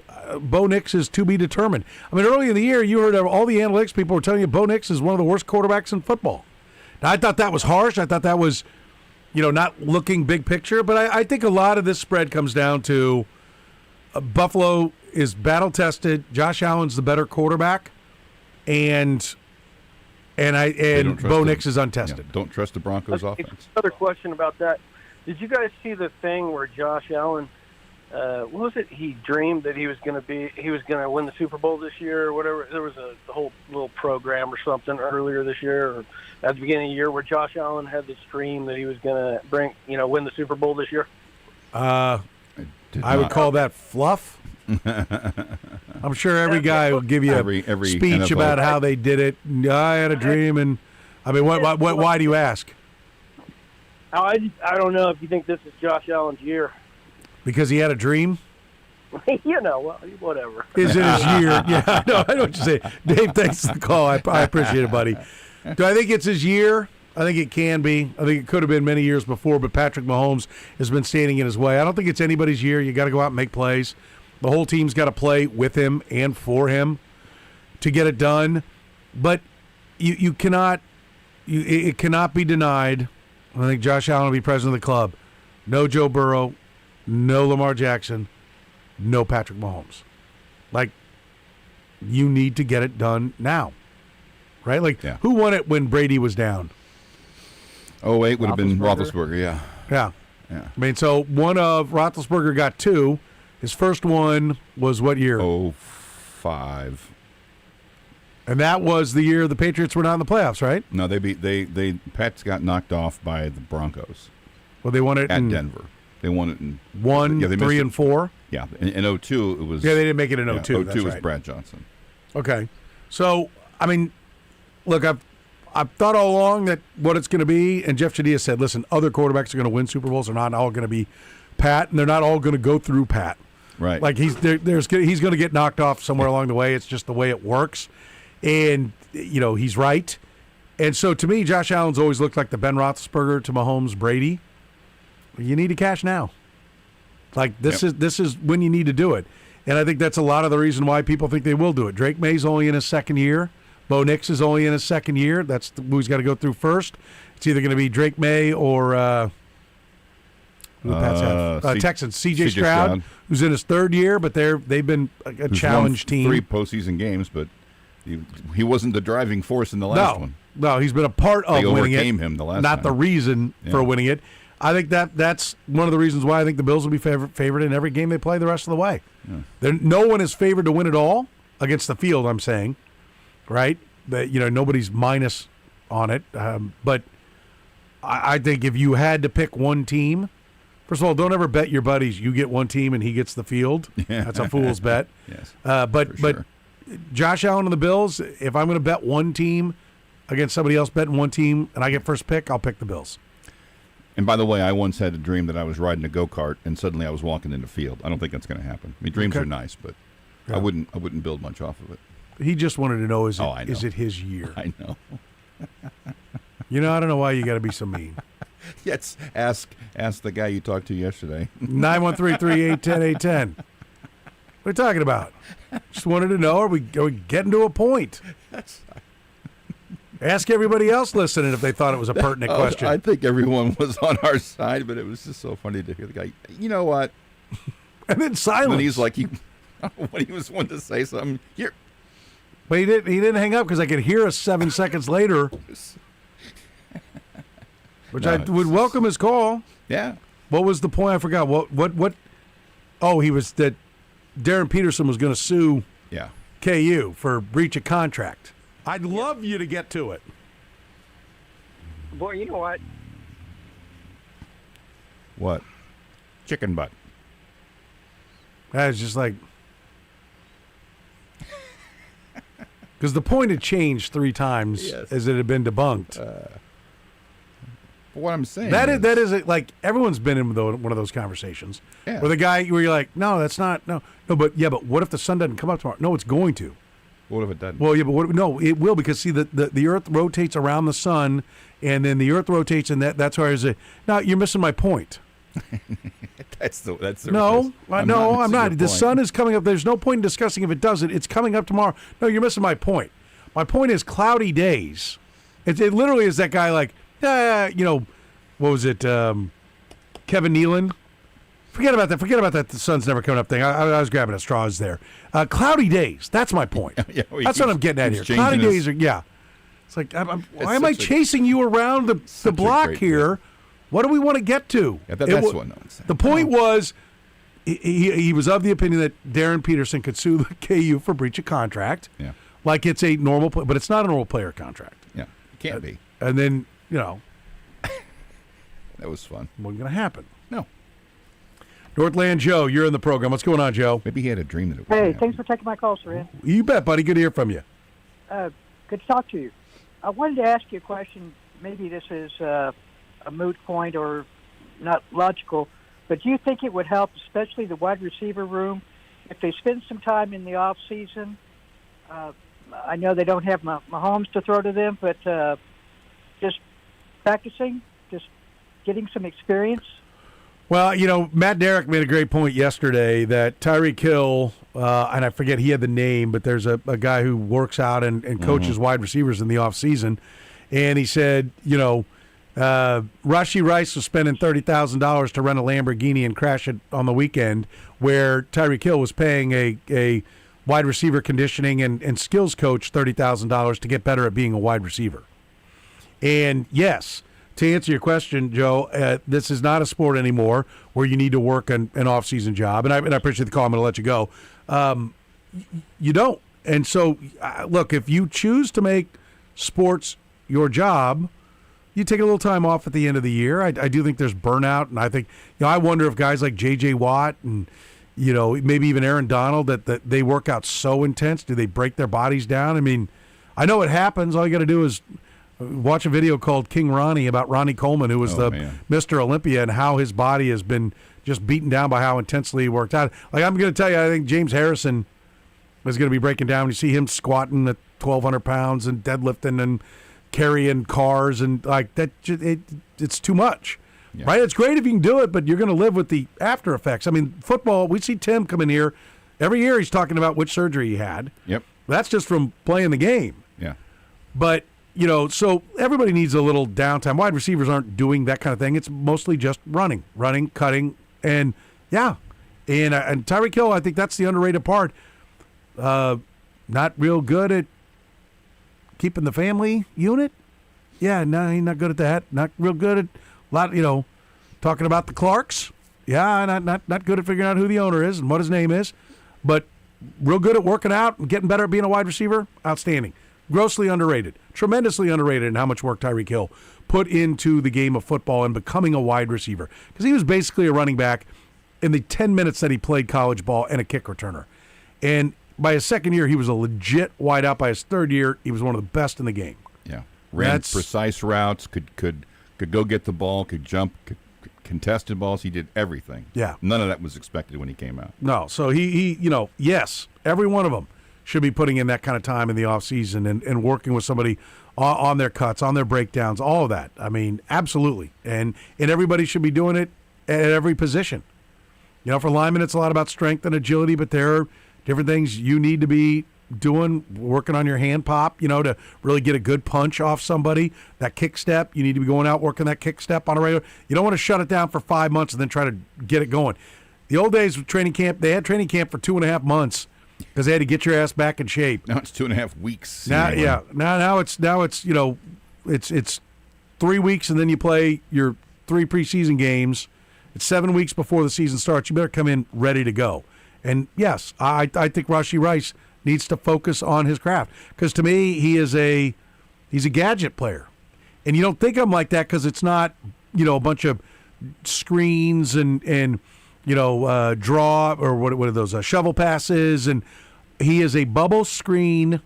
Bo Nix is to be determined. I mean, early in the year, you heard all the analytics people were telling you Bo Nix is one of the worst quarterbacks in football. Now, I thought that was harsh. I thought that was, not looking big picture. But I think a lot of this spread comes down to Buffalo is battle-tested. Josh Allen's the better quarterback. And Bo Nix is untested. Yeah, don't trust the Broncos offense. Another question about that. Did you guys see the thing where Josh Allen what was it? He dreamed that he was going to win the Super Bowl this year or whatever. There was a whole little program or something earlier this year or at the beginning of the year where Josh Allen had this dream that he was going to win the Super Bowl this year. I would call that fluff. I'm sure every guy will give you every a speech NFL. about how they did it. I had a dream, and I mean, why do you ask? I don't know if you think this is Josh Allen's year. Because he had a dream? Whatever. Is it his year? Yeah, no, I know what you're saying. Dave, thanks for the call. I appreciate it, buddy. Do I think it's his year? I think it can be. I think it could have been many years before, but Patrick Mahomes has been standing in his way. I don't think it's anybody's year. You got to go out and make plays. The whole team's got to play with him and for him to get it done. But you cannot. It cannot be denied. I think Josh Allen will be president of the club. No Joe Burrow, no Lamar Jackson, no Patrick Mahomes. Like, you need to get it done now. Right? Like, Who won it when Brady was down? 08 would have been Roethlisberger, yeah. Yeah. I mean, so Roethlisberger got 2. His first one was what year? 05. And that was the year the Patriots were not in the playoffs, right? No, Pats got knocked off by the Broncos. Well, they won it at Denver. They won it in 1, 3, and 4. Yeah, in 02 it was. Yeah, they didn't make it in 02. 02 was right. Brad Johnson. Okay, so I mean, look, I've thought all along that what it's going to be, and Jeff Chadiha said, listen, other quarterbacks are going to win Super Bowls. They're not all going to be Pat, and they're not all going to go through Pat. Right. Like he's going to get knocked off somewhere along the way. It's just the way it works. And, he's right. And so, to me, Josh Allen's always looked like the Ben Roethlisberger to Mahomes Brady. You need to cash now. Like, this is when you need to do it. And I think that's a lot of the reason why people think they will do it. Drake May's only in his second year. Bo Nix is only in his second year. That's who he's got to go through first. It's either going to be Drake May or Texans. C.J. Stroud, who's in his third year, but they've been a challenge team. 3 postseason games, but he wasn't the driving force in the last one. No, he's been a part of winning it. They overcame him the last not time. The reason for winning it. I think that's one of the reasons why I think the Bills will be favored in every game they play the rest of the way. Yeah. No one is favored to win it all against the field, I'm saying, right? But, nobody's minus on it. But I think if you had to pick one team, first of all, don't ever bet your buddies you get one team and he gets the field. That's a fool's bet. Yes, but Josh Allen and the Bills, if I'm going to bet one team against somebody else betting one team and I get first pick, I'll pick the Bills. And by the way, I once had a dream that I was riding a go-kart and suddenly I was walking in the field. I don't think that's going to happen. I mean, dreams are nice, but I wouldn't build much off of it. He just wanted to know, is it his year? I know. I don't know why you got to be so mean. Yes, ask the guy you talked to yesterday. 913-381-1010. What are you talking about? Just wanted to know, are we getting to a point? Ask everybody else listening if they thought it was a pertinent question. I think everyone was on our side, but it was just so funny to hear the guy, you know what? And then silence. And he's like, when he was wanting to say something, here. But he didn't hang up because I could hear us 7 seconds later. Which I would welcome his call. Yeah. What was the point? I forgot. What? Oh, he was that Darren Peterson was going to sue KU for breach of contract. I'd love you to get to it. Boy, you know what? What? Chicken butt. I was just like... Because the point had changed 3 times as it had been debunked. What I'm saying that is like everyone's been in one of those conversations where the guy where you're like, no, that's not no, but what if the sun doesn't come up tomorrow? No, it's going to. What if it doesn't? Well, yeah, but no, it will because see the Earth rotates around the sun, and then the Earth rotates, and that's why there's now you're missing my point. That's the no, I'm not. The sun is coming up. There's no point in discussing if it doesn't. It's coming up tomorrow. No, you're missing my point. My point is cloudy days. It literally is that guy like, what was it? Kevin Nealon. Forget about that. The sun's never coming up thing. I was grabbing at straws there. Cloudy days. That's my point. That's what I'm getting at here. Cloudy days are It's like why am I chasing you around the block here? What do we want to get to? Yeah, that's what I'm saying. The point was, he was of the opinion that Darren Peterson could sue the KU for breach of contract. Yeah. Like it's a normal but it's not a normal player contract. Yeah, it can't be. And then, That was fun. Wasn't going to happen. No. Northland Joe, you're in the program. What's going on, Joe? Maybe he had a dream that it was Hey, happen. thanks for taking my call, Soren. You bet, buddy. Good to hear from you. Good to talk to you. I wanted to ask you a question. Maybe this is a moot point or not logical, but do you think it would help, especially the wide receiver room, if they spend some time in the off season? I know they don't have Mahomes to throw to them, but just practicing, just getting some experience. Well, Matt Derrick made a great point yesterday that Tyreek Hill, and I forget he had the name, but there's a guy who works out and coaches wide receivers in the offseason, and he said, Rashee Rice was spending $30,000 to rent a Lamborghini and crash it on the weekend, where Tyreek Hill was paying a wide receiver conditioning and skills coach $30,000 to get better at being a wide receiver. And yes, to answer your question, Joe, this is not a sport anymore where you need to work an off-season job. And I appreciate the call. I'm going to let you go. You don't. And so, look, if you choose to make sports your job, you take a little time off at the end of the year. I do think there's burnout. And I think, I wonder if guys like J.J. Watt and, maybe even Aaron Donald, that they work out so intense. Do they break their bodies down? I mean, I know it happens. All you got to do is watch a video called King Ronnie about Ronnie Coleman, who was Mr. Olympia, and how his body has been just beaten down by how intensely he worked out. Like, I'm going to tell you, I think James Harrison is going to be breaking down. You see him squatting at 1,200 pounds and deadlifting and carrying cars and like that. It's too much, right? It's great if you can do it, but you're going to live with the after effects. I mean, football, we see Tim come in here. Every year he's talking about which surgery he had. Yep. That's just from playing the game. Yeah. But so everybody needs a little downtime. Wide receivers aren't doing that kind of thing. It's mostly just running, cutting, and and Tyreek Hill, I think that's the underrated part. Not real good at keeping the family unit. Yeah, no, he's not good at that. Not real good at talking about the Clarks. Yeah, not good at figuring out who the owner is and what his name is, but real good at working out and getting better at being a wide receiver. Outstanding. Grossly underrated, tremendously underrated in how much work Tyreek Hill put into the game of football and becoming a wide receiver. Because he was basically a running back in the 10 minutes that he played college ball and a kick returner. And by his second year, he was a legit wideout. By his third year, he was one of the best in the game. Yeah, ran precise routes, could go get the ball, could jump, could contested balls. He did everything. Yeah. None of that was expected when he came out. No, so he yes, every one of them should be putting in that kind of time in the offseason and working with somebody on their cuts, on their breakdowns, all of that. I mean, absolutely. And everybody should be doing it at every position. For linemen, it's a lot about strength and agility, but there are different things you need to be doing, working on your hand pop, to really get a good punch off somebody. That kick step, you need to be going out working that kick step on a regular. You don't want to shut it down for 5 months and then try to get it going. The old days with training camp, they had training camp for 2.5 months. Because they had to get your ass back in shape. Now it's 2.5 weeks. Now it's 3 weeks and then you play your 3 preseason games. It's 7 weeks before the season starts. You better come in ready to go. And yes, I think Rashee Rice needs to focus on his craft. Because to me, he's a gadget player, and you don't think of him like that because it's not a bunch of screens and draw or what are those shovel passes, and he is a bubble screen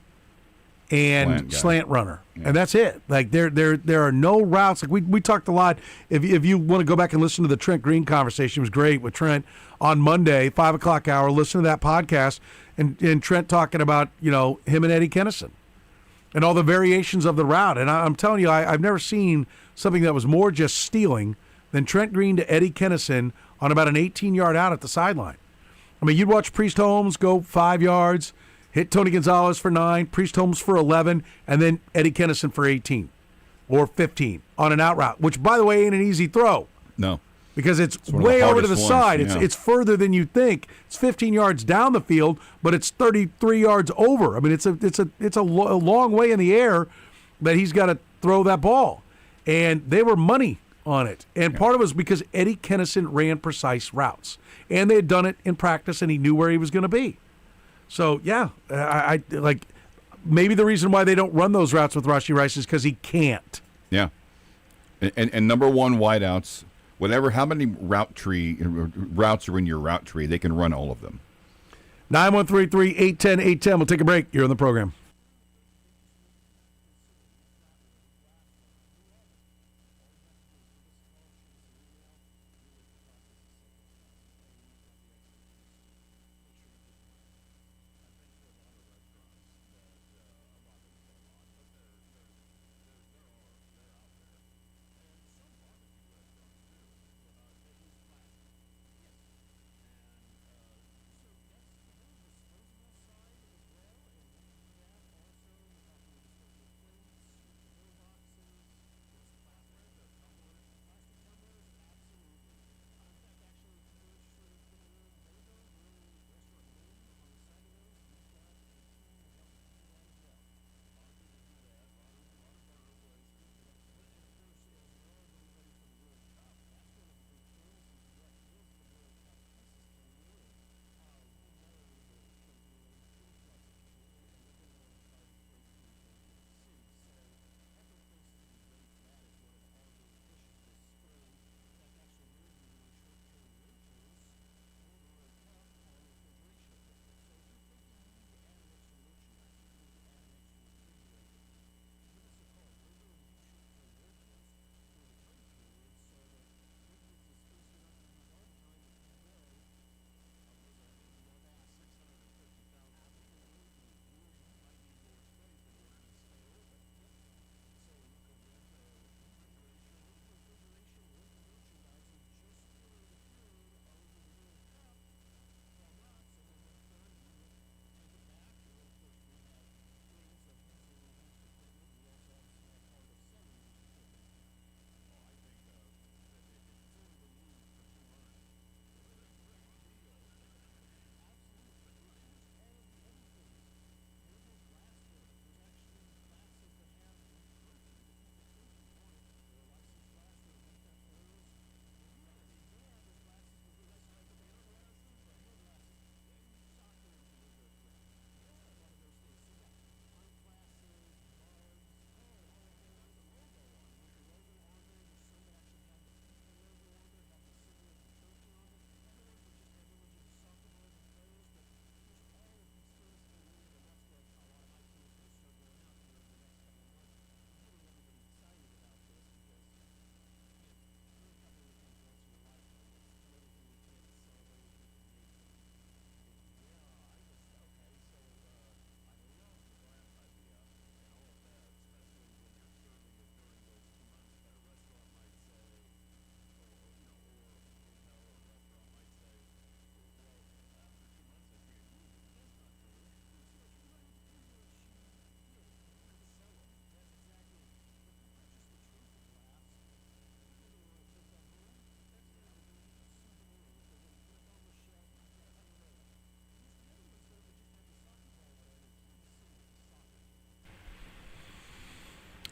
and slant runner, and that's it. Like there are no routes. Like we talked a lot. If you want to go back and listen to the Trent Green conversation, it was great with Trent on Monday, 5:00 hour. Listen to that podcast, and Trent talking about him and Eddie Kennison and all the variations of the route. And I'm telling you, I've never seen something that was more just stealing than Trent Green to Eddie Kennison on about an 18-yard out at the sideline. I mean, you'd watch Priest Holmes go 5 yards, hit Tony Gonzalez for 9, Priest Holmes for 11, and then Eddie Kennison for 18 or 15 on an out route, which, by the way, ain't an easy throw. No. Because it's way over to the side. Yeah. It's further than you think. It's 15 yards down the field, but it's 33 yards over. I mean, it's a long way in the air that he's got to throw that ball. And they were money on it. And part of it was because Eddie Kennison ran precise routes. And they had done it in practice, and he knew where he was going to be. So, yeah, I like maybe the reason why they don't run those routes with Rashee Rice is because he can't. Yeah. And number one wideouts, how many routes are in your route tree, they can run all of them. 913-3-810-810. We'll take a break. You're on the program.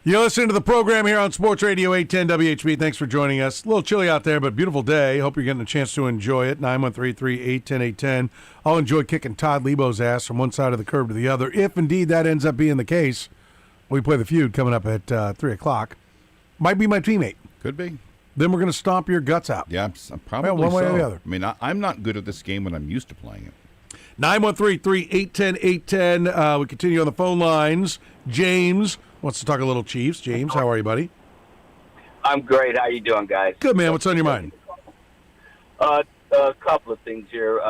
You're listening to the program here on Sports Radio 810 WHB. Thanks for joining us. A little chilly out there, but beautiful day. Hope you're getting a chance to enjoy it. 913-3-810-810. I'll enjoy kicking Todd Lebo's ass from one side of the curb to the other. If indeed that ends up being the case, we play the feud coming up at 3 o'clock. Might be my teammate. Could be. Then we're going to stomp your guts out. Yeah, probably one way so. or the other. I mean, I'm not good at this game when I'm used to playing it. 913-3-810-810. We continue on the phone lines. James wants to talk a little Chiefs. James, how are you, buddy? I'm great. How you doing, guys? Good, man. What's on your mind? A couple of things here.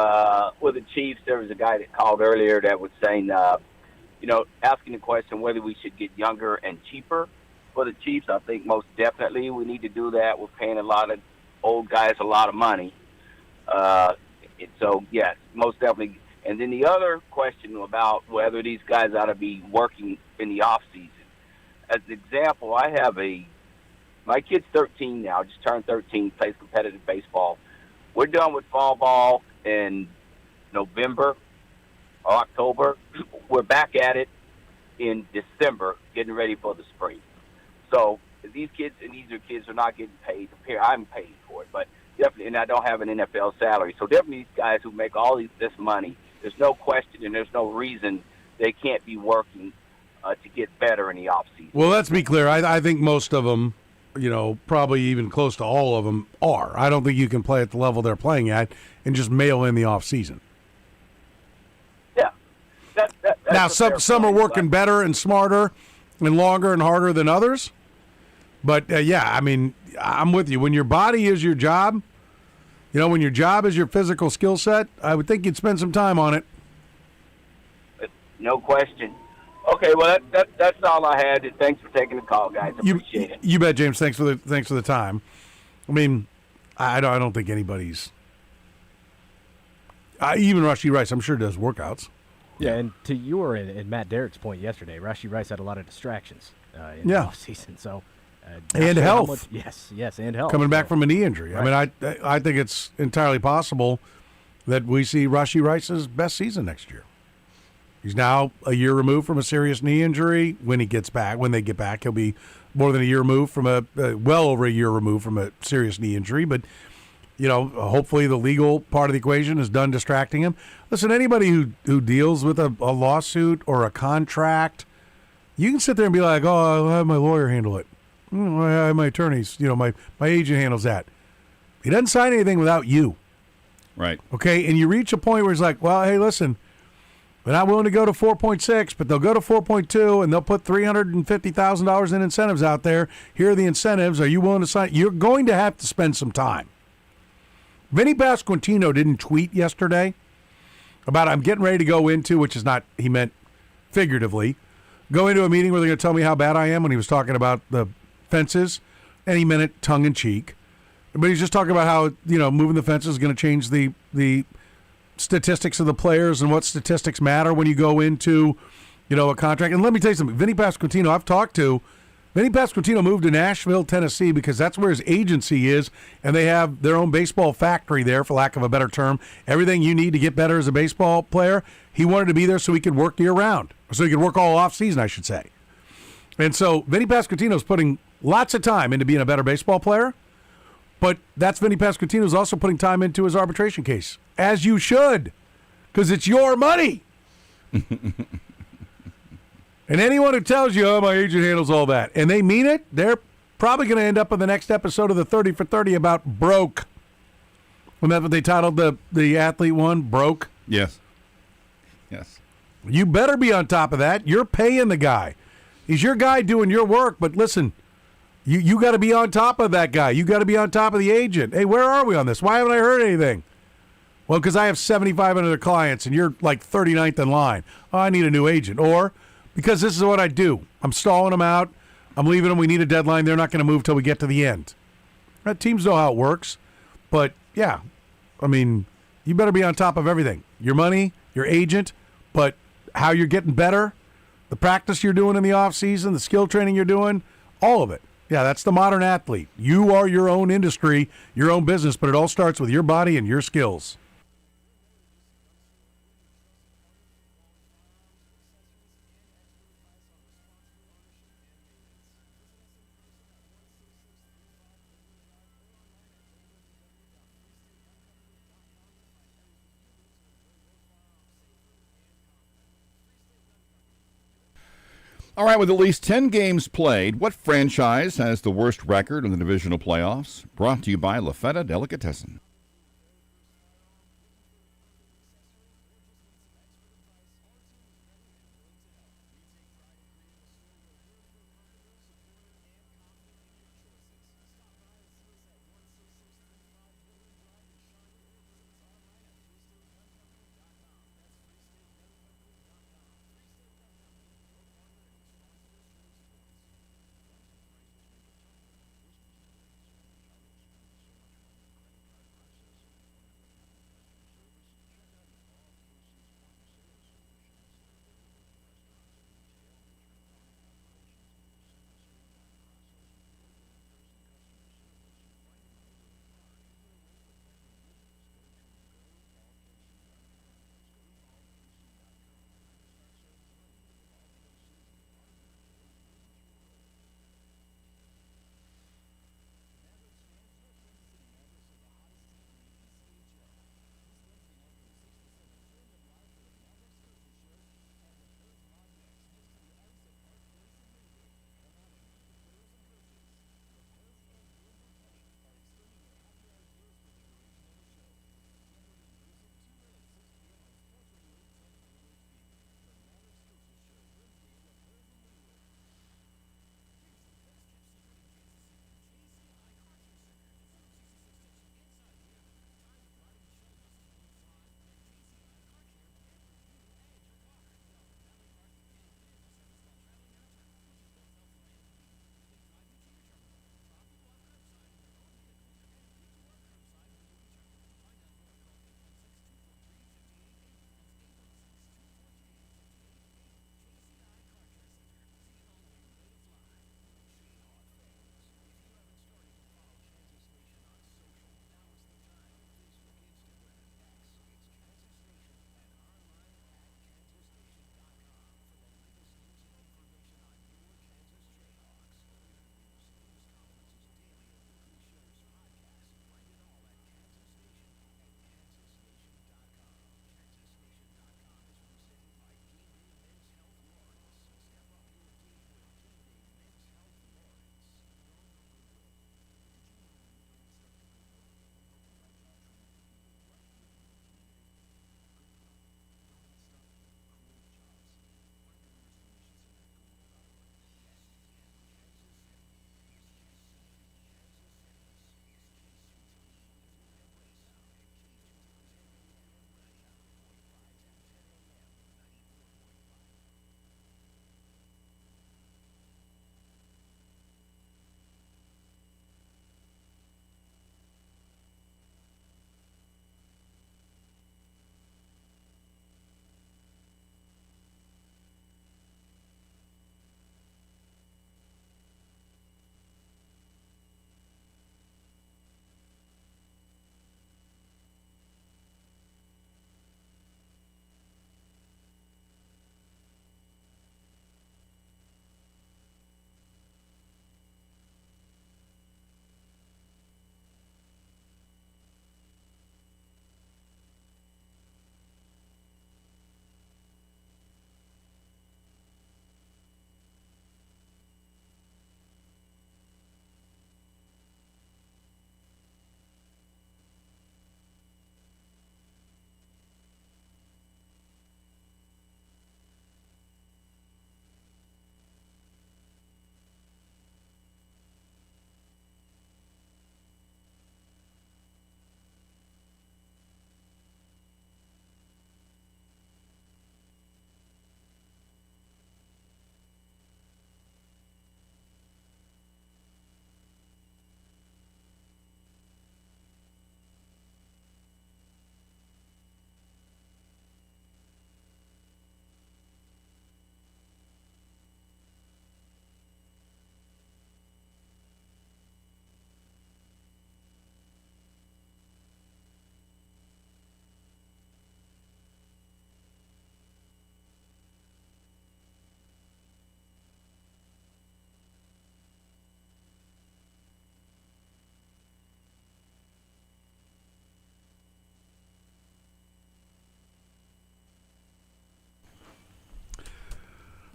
With the Chiefs, there was a guy that called earlier that was saying, asking the question whether we should get younger and cheaper for the Chiefs. I think most definitely we need to do that. We're paying a lot of old guys a lot of money. So, yes, most definitely. And then the other question about whether these guys ought to be working in the off season. As an example, I have my kid's 13 now, just turned 13, plays competitive baseball. We're done with fall ball in November or October. We're back at it in December, getting ready for the spring. So these kids and these are kids are not getting paid. I'm paid for it, but definitely, and I don't have an NFL salary. So definitely these guys who make all this money, there's no question and there's no reason they can't be working to get better in the offseason. Well, let's be clear. I think most of them, probably even close to all of them are. I don't think you can play at the level they're playing at and just mail in the offseason. Yeah. That's now, some are working better and smarter and longer and harder than others. But, I'm with you. When your body is your job, when your job is your physical skill set, I would think you'd spend some time on it. No question. Okay, well that's all I had. Thanks for taking the call, guys. Appreciate it. You bet, James. Thanks for the time. I mean, I don't think anybody's even Rashee Rice. I'm sure does workouts. Yeah, and to your and Matt Derrick's point yesterday, Rashee Rice had a lot of distractions in the offseason. So and health. Yes, and health. Coming back from a knee injury. Right. I mean, I think it's entirely possible that we see Rashee Rice's best season next year. He's now a year removed from a serious knee injury. When they get back, he'll be more than a year removed from well over a year removed from a serious knee injury. But, hopefully the legal part of the equation is done distracting him. Listen, anybody who deals with a lawsuit or a contract, you can sit there and be like, oh, I'll have my lawyer handle it. I have my attorneys, my agent handles that. He doesn't sign anything without you. Right. Okay, and you reach a point where he's like, well, hey, listen, they're not willing to go to 4.6, but they'll go to 4.2, and they'll put $350,000 in incentives out there. Here are the incentives. Are you willing to sign? You're going to have to spend some time. Vinny Pasquantino didn't tweet yesterday about I'm getting ready to go into, which is not, he meant figuratively, go into a meeting where they're going to tell me how bad I am when he was talking about the fences, and he meant it tongue-in-cheek. But he's just talking about how, moving the fences is going to change the statistics of the players and what statistics matter when you go into, a contract. And let me tell you something. Vinny Pasquantino, Vinny Pasquantino moved to Nashville, Tennessee, because that's where his agency is, and they have their own baseball factory there, for lack of a better term. Everything you need to get better as a baseball player, he wanted to be there so he could work year-round, so he could work all off-season, I should say. And so Vinny Pasquantino's putting lots of time into being a better baseball player, but that's Vinny Pasquantino's also putting time into his arbitration case, as you should, because it's your money. And anyone who tells you, oh, my agent handles all that, and they mean it, they're probably going to end up in the next episode of the 30 for 30 about broke. Wasn't that what they titled the athlete one, broke? Yes. You better be on top of that. You're paying the guy. He's your guy doing your work, but listen, you got to be on top of that guy. You got to be on top of the agent. Hey, where are we on this? Why haven't I heard anything? Well, because I have 7,500 clients, and you're like 39th in line. Oh, I need a new agent. Or because this is what I do. I'm stalling them out. I'm leaving them. We need a deadline. They're not going to move till we get to the end. Teams know how it works. But, yeah, I mean, you better be on top of everything. Your money, your agent, but how you're getting better, the practice you're doing in the offseason, the skill training you're doing, all of it. Yeah, that's the modern athlete. You are your own industry, your own business, but it all starts with your body and your skills. All right, with at least 10 games played, what franchise has the worst record in the divisional playoffs? Brought to you by La Feta Delicatessen.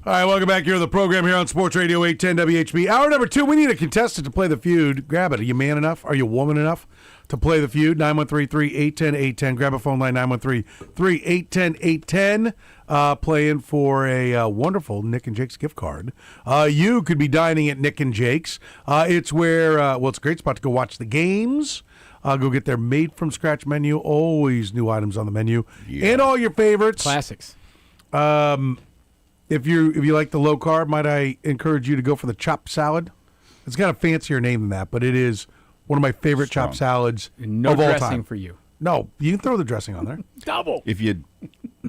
All right, welcome back here to the program here on Sports Radio 810 WHB. Hour number 2, we need a contestant to play the feud. Grab it. Are you man enough? Are you woman enough to play the feud? 913-3-810-810. Grab a phone line, 913-3-810-810. Playing for a wonderful Nick and Jake's gift card. You could be dining at Nick and Jake's. It's where, it's a great spot to go watch the games. Go get their made-from-scratch menu. Always new items on the menu. Yeah. And all your favorites. Classics. If you like the low carb, might I encourage you to go for the chopped salad? It's got a fancier name than that, but it is one of my favorite chopped salads no of all dressing time. for you. No, you can throw the dressing on there. Double. If you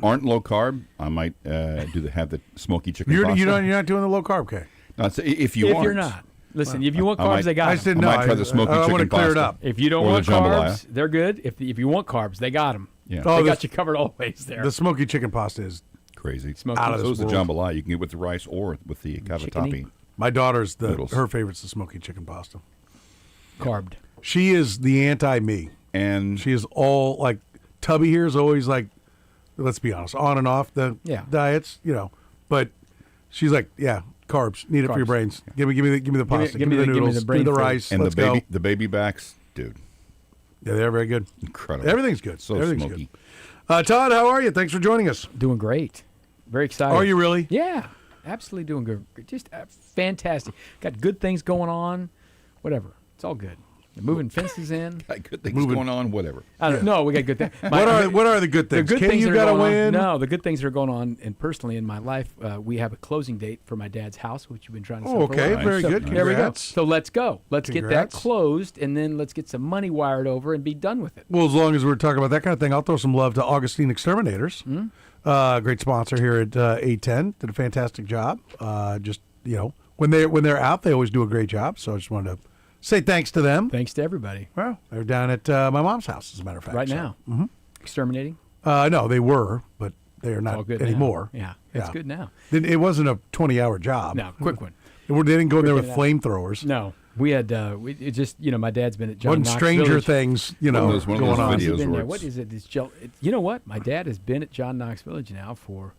aren't low carb, I might have the smoky chicken You're pasta. not doing the low carb, okay? No, if you if aren't. you're not. Listen, if you want carbs, they got them. I might try the smoky chicken want to clear it pasta. up. If you don't or want the carbs, jambalaya. they're good. If you want carbs, they got them. Yeah. They got you covered always there. The smoky chicken pasta is crazy. Smoky. out of So this is the world. jambalaya. You can get with the rice or with the cavatappi. My daughter's Noodles. her favorite's the smoky chicken pasta. Carbed. She is the anti-me. And she is all like Tubby here is always like, let's be honest, on and off the diets, but she's like, yeah, carbs, need it for your brains. Give me the pasta, give me the noodles, give me the rice, and let's go. The baby backs, dude. Yeah, they're very good. Incredible. Everything's good. So Everything's smoky. good. Todd, how are you? Thanks for joining us. Doing great. Very excited. Are you really? Yeah, absolutely doing good. Just fantastic. Got good things going on. Whatever. It's all good. They're moving fences in. Got good things going on. Whatever. I don't know. We got good things. What are the good things? The good things you that are got to going win. on, no, the good things that are going on, and personally in my life, we have a closing date for my dad's house, which you've been trying to sell for a okay, while. very So good. There we go. Congrats. So let's go. Let's get that Congrats. closed, and then let's get some money wired over and be done with it. Well, as long as we're talking about that kind of thing, I'll throw some love to Augustine Exterminators. Great sponsor here at 810. Did a fantastic job. When they're out, they always do a great job. So I just wanted to say thanks to them. Thanks to everybody. Well, they're down at my mom's house, as a matter of fact. Right now. Mm-hmm. Exterminating? No, they were, but they are All not good anymore. now. Yeah, it's good now. It wasn't a 20-hour job. No, quick one. They didn't go in there with Quick in and out. flamethrowers. No, we had it just my dad's been at John Wasn't Knox Stranger Village. Things, One of those going on. videos Been where there. What is it? It's you know what? My dad has been at John Knox Village now for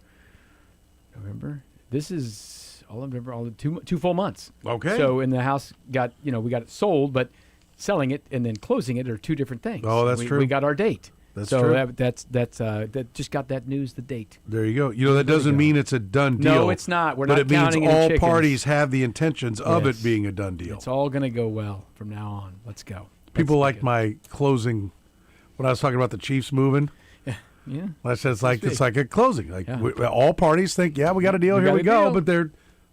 November. This is all November, all the two full months. Okay. So in the house got we got it sold, but selling it and then closing it are two different things. Oh, that's true. We got our date. That's so true. that just got that news. The date. There you go. That doesn't mean it's a done deal. No, it's not. We're but not it means counting any all chickens. parties have the intentions of Yes. it being a done deal. It's all going to go well from now on. Let's go. People like my closing when I was talking about the Chiefs moving. Yeah. I said it's like a closing. Like Yeah. all parties think, yeah, we got a deal. You Here got we a go. deal. But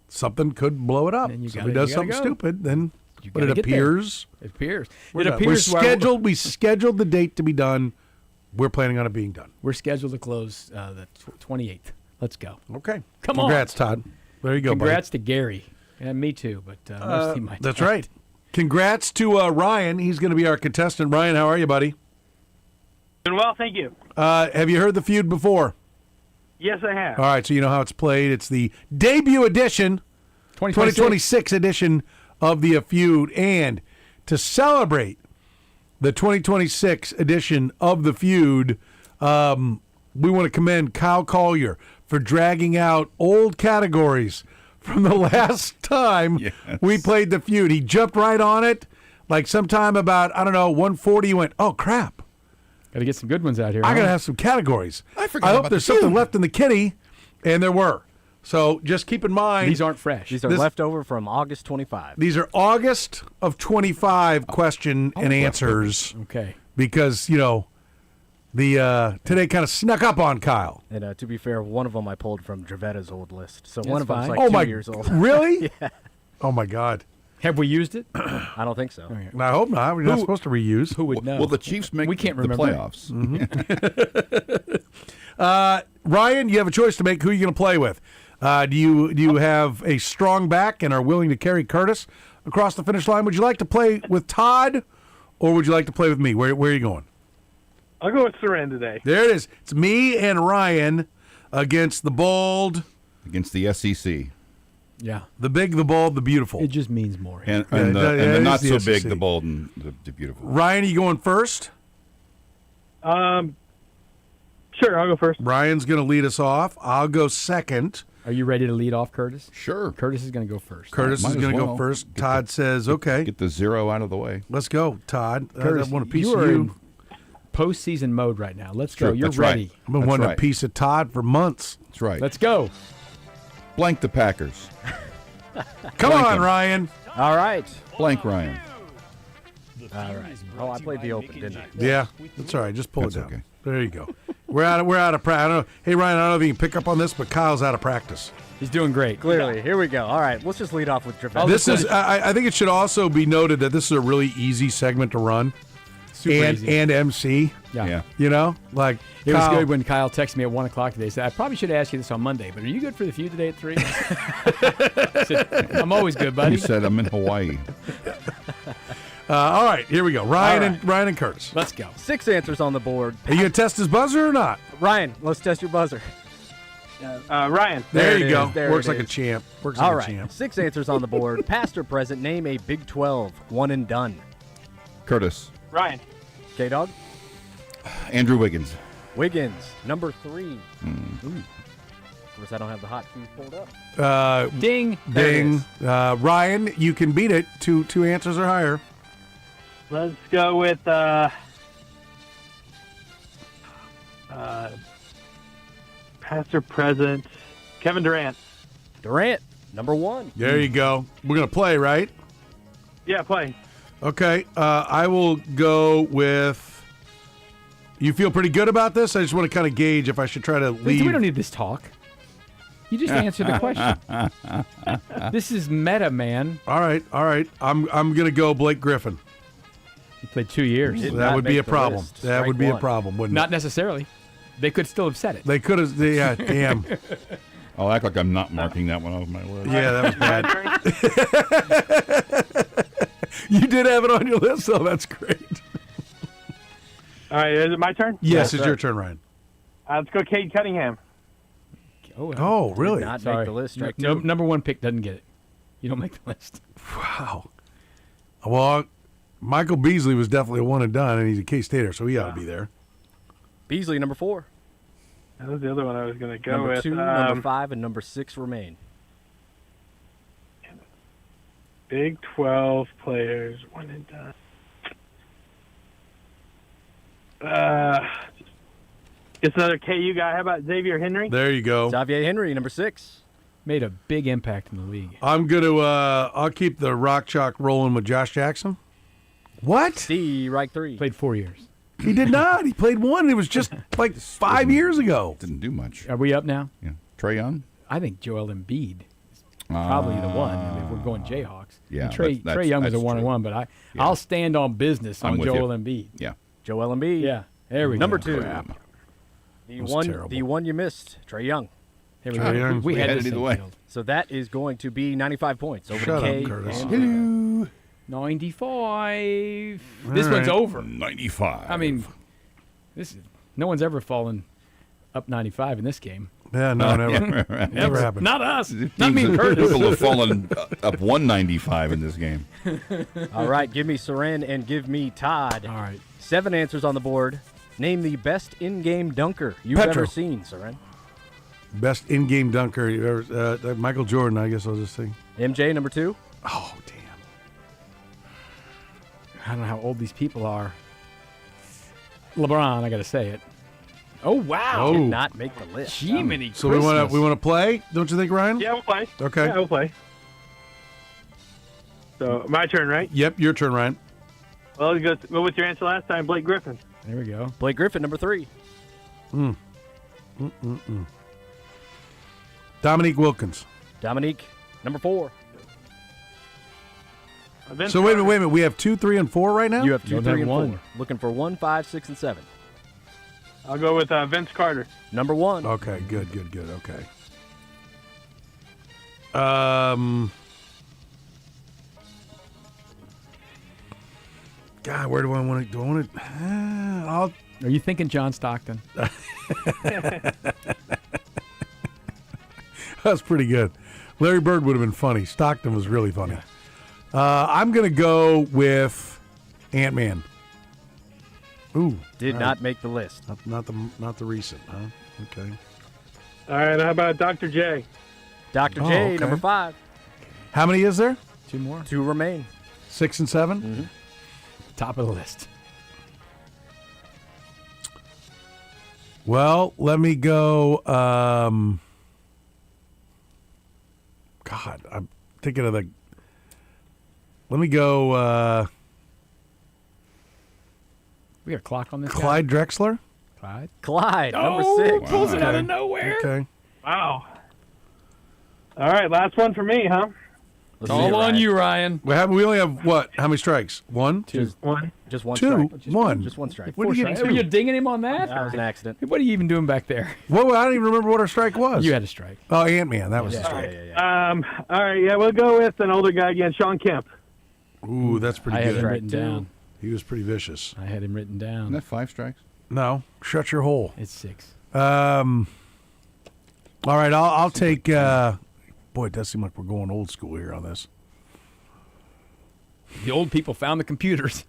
something could blow it up. And you Somebody gotta- does you something gotta go. stupid, then. You But gotta it get there. appears. It appears. We're It done. appears. We scheduled the date to be done. We're planning on it being done. We're scheduled to close the 28th. Let's go. Okay. Come Congrats, Todd. There you go, Congrats to Gary. And me too, but mostly my That's dad. right. Congrats to Ryan. He's going to be our contestant. Ryan, how are you, buddy? Doing well, thank you. Have you heard the feud before? Yes, I have. All right, so you know how it's played. It's the debut edition, 2026 edition of the feud. And to celebrate the 2026 edition of the feud, we want to commend Kyle Collier for dragging out old categories from the last time we played the feud. He jumped right on it, like sometime about, 140, he went, oh, crap. Got to get some good ones out here. I got to huh? have some categories. I forgot I hope about there's the something feud. left in the kitty, and there were. So just keep in mind. These aren't fresh. These are left over from August 25. These are August of 25 question and answers. Okay. Because, the today kind of snuck up on Kyle. And to be fair, one of them I pulled from Dravetta's old list. So That's one of them's fine. like 2 my, years old. Really? Yeah. Oh, my God. Have we used it? I don't think so. Okay. I hope not. We're not supposed to reuse. Who would know? Well, the Chiefs make We can't the remember. playoffs. Ryan, you have a choice to make. Who are you going to play with? Do you have a strong back and are willing to carry Kurtis across the finish line? Would you like to play with Todd, or would you like to play with me? Where are you going? I'll go with Soren today. There it is. It's me and Ryan against the bald, Against the SEC. Yeah. the big, the bald, the beautiful. It just means more. And, Yeah, and, the, it and the is not the so big, SEC. the bold, and the beautiful. Ryan, are you going first? Sure, I'll go first. Ryan's going to lead us off. I'll go second. Are you ready to lead off, Curtis? Sure. Curtis is going to go first. Curtis is going to go first. Todd says, okay. Get the 0 out of the way. Let's go, Todd. Curtis, I want a piece you of are you. in postseason mode right now. Let's go. True. You're That's ready. right. I've been That's wanting right. a piece of Todd for months. That's right. Let's go. Blank the Packers. Come Blank on, 'em. Ryan. All right. Blank Ryan. All right. Oh, I played the open, didn't I? Yeah, that's all right. Just pull That's it down. okay. There you go. We're out of practice. Hey, Ryan, I don't know if you can pick up on this, but Kyle's out of practice. He's doing great. Clearly. Here we go. All right. Let's just lead off with Trevor. This is. I think it should also be noted that this is a really easy segment to run. Super easy. And MC. Yeah. You know, like It Kyle, was good when Kyle texted me at 1 o'clock today. He said, I probably should ask you this on Monday, but are you good for the feud today at 3? I said, I'm always good, buddy. He said, I'm in Hawaii. All right, here we go. Ryan All right. Ryan and Curtis. Let's go. 6 answers on the board. Are you gonna test his buzzer or not? Ryan, let's test your buzzer. Ryan. There it you go. is. There Works it like a is. champ. Works All like right. a champ. 6 answers on the board. Past or present, name a Big 12 one and done. Curtis. Ryan. K-Dog. Andrew Wiggins. Wiggins. Number 3. Ooh. Of course, I don't have the hotkeys pulled up. Ding. There it Ding. is. Ryan, you can beat it. Two answers or higher. Let's go with past or present, Kevin Durant. Durant. Number 1. There you go. We're gonna play, right? Yeah, play. Okay. I will go with. You feel pretty good about this? I just want to kind of gauge if I should try to leave. We don't need this talk. You just answer the question. This is meta, man. All right. I'm gonna go Blake Griffin. He played 2 years. Did That not would be make a the problem. list. That Strike would be a one. problem, wouldn't Not it? necessarily. They could still have said it. They could have. Yeah. Damn. I'll act like I'm not marking that one off my list. Yeah, that was bad. You did have it on your list, though. That's great. All right, is it my turn? Yes, it's your turn, Ryan. Let's go Cade Cunningham. Oh, really? Did not Sorry. make the list. Strike No, 2. number 1 pick doesn't get it. You don't make the list. Wow. Well, Michael Beasley was definitely a one and done, and he's a K-Stater, so he ought to be there. Beasley, number 4. That was the other one I was going to go Number with. 2, number 5, and number 6 remain. Big 12 players, one and done. It's another KU guy. How about Xavier Henry? There you go. Xavier Henry, number 6. Made a big impact in the league. I'm going to I'll keep the rock chalk rolling with Josh Jackson. What? C, right 3. Played 4 years. He did not. He played one, and it was just like 5 years ago. Didn't do much. Are we up now? Yeah. Trey Young? I think Joel Embiid is probably the one. I mean, if we're going Jayhawks. Yeah, And Trey Young was a that's one-on-one, but I'll stand on business I'm on with Joel you. Embiid. Yeah. Joel Embiid. Yeah, there we Number go. 2. Crap. The was one, terrible. the one you missed, Trey Young. Here we Trae go. Young. We had had this it either thing way. filled. So that is going to be 95 points over Shut to K. up, Curtis. and Hello. 95. This All one's right. over. 95. I mean, no one's ever fallen up 95 in this game. Yeah, no, never. Never happened. Not us. Not me and Curtis. People have fallen up 195 in this game. All right, give me Soren and give me Todd. All right. 7 answers on the board. Name the best in-game dunker you've Petro. ever seen, Soren. Best in-game dunker you ever. Michael Jordan, I guess I'll just say. MJ, number 2. Oh, damn. I don't know how old these people are. LeBron, I got to say it. Oh, wow. Did not make the list. Jiminy So we want to play, don't you think, Ryan? Yeah, we'll play. Okay. Yeah, we'll play. So, my turn, right? Yep, your turn, Ryan. Well, let's go with your answer last time, Blake Griffin. There we go. Blake Griffin, number 3. Dominique Wilkins. Dominique, number 4. So wait a minute. We have 2, 3, and 4 right now. You have 2, Don't 3, have and one. 4. Looking for 1, 5, 6, and 7. I'll go with Vince Carter. Number 1. Okay, good. Okay. God, where do I want to? Do I want to? I'll. Are you thinking John Stockton? That's pretty good. Larry Bird would have been funny. Stockton was really funny. I'm going to go with Ant-Man. Ooh, Did all not right. make the list. Not the recent, huh? Okay. All right, how about Dr. J? Dr. Oh, J, okay. number 5. How many is there? 2 more. 2 remain. 6 and 7. Mm-hmm. Top of the list. Well, let me go. God, I'm thinking of the. Let me go. We got a clock on this guy? Clyde Drexler. Clyde, number Oh, 6. pulls it out of Okay. nowhere. Okay. Wow. All right, last one for me, huh? It's all on you, Ryan. We only have what? How many strikes? 1, 2, One. Just one 2, strike. 1. Just one strike. What are you Strikes. getting? You're 2? dinging him on that? That was an accident. What are you even doing back there? Well, I don't even remember what our strike was. You had a strike. Oh, Ant-Man. That was the Yeah, strike. yeah. All right, yeah, we'll go with an older guy again, Sean Kemp. Ooh, that's pretty I had good. him written down. He was pretty vicious. I had him written down. Isn't that 5 strikes? No, shut your hole. It's 6. All right, I'll take. Boy, it does seem like we're going old school here on this. The old people found the computers.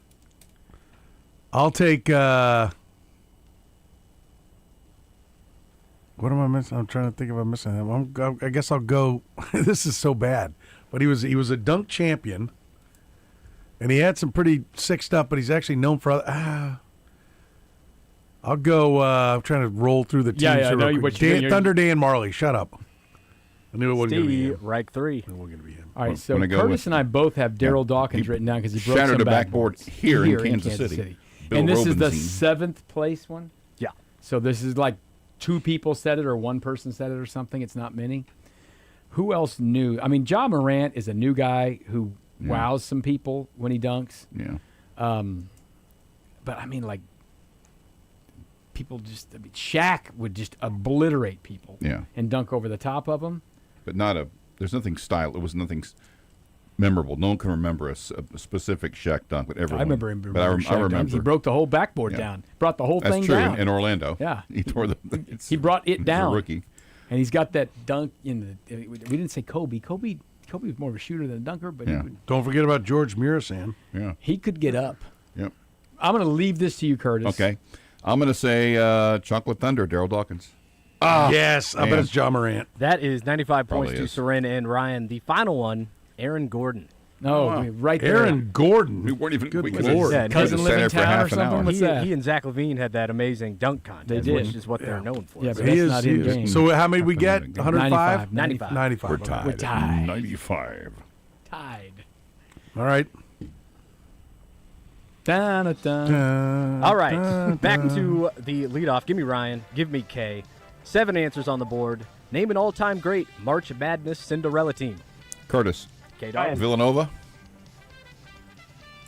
I'll take. What am I missing? I'm trying to think if I'm missing him. I guess I'll go. This is so bad, but he was a dunk champion, and he had some pretty sick stuff. But he's actually known for other. I'll go. I'm trying to roll through the teams. Yeah, here I know real what quick. you're doing. Thunder Dan Marley. Shut up. I knew it wasn't going to be Steve, him. rank 3. It wasn't going to be him. All right, I'm so gonna go Curtis with- and I both have Daryl Yeah. Dawkins He written down because he broke shattered some a backboard backboards here in Kansas City. Bill And this is the Robinson. 7th place one? Yeah. So this is like 2 people said it or 1 person said it or something. It's not many. Who else knew? I mean, Ja Morant is a new guy who wows some people when he dunks. Yeah. But I mean, like, people just, I mean, Shaq would just obliterate people Yeah. and dunk over the top of them. But there's nothing style. It was nothing memorable. No one can remember a specific Shaq dunk, but everyone. I remember him. But I remember. He broke the whole backboard down. Brought the whole That's thing true. down. In Orlando. Yeah. He tore the. He brought it he's down. A rookie. And he's got that dunk in the. We didn't say Kobe. Kobe was more of a shooter than a dunker, but Yeah. Don't forget about George Murasan. Yeah. he could get up. Yep. I'm going to leave this to you, Curtis. Okay. I'm going to say Chocolate Thunder, Daryl Dawkins. Yes, I bet man. it's Ja Morant. That is 95 points Probably to is. Soren and Ryan. The final one, Aaron Gordon. No, wow. right there. Aaron Gordon. We weren't even. Good we Lord. Yeah, Cousin sat there for Livingtown half or an something? hour. What's that? He and Zach Levine had that amazing dunk contest, They did. which is what they're known for. Yeah, So but He that's is. not he in is. game. So how many we get? Nothing in game. 105? 95. 95. We're okay. tied. We're tied. 95. Tied. All right. All right, back to the leadoff. Give me Ryan. Give me K. 7 answers on the board. Name an all-time great March Madness Cinderella team. Curtis. K. Dog. Villanova.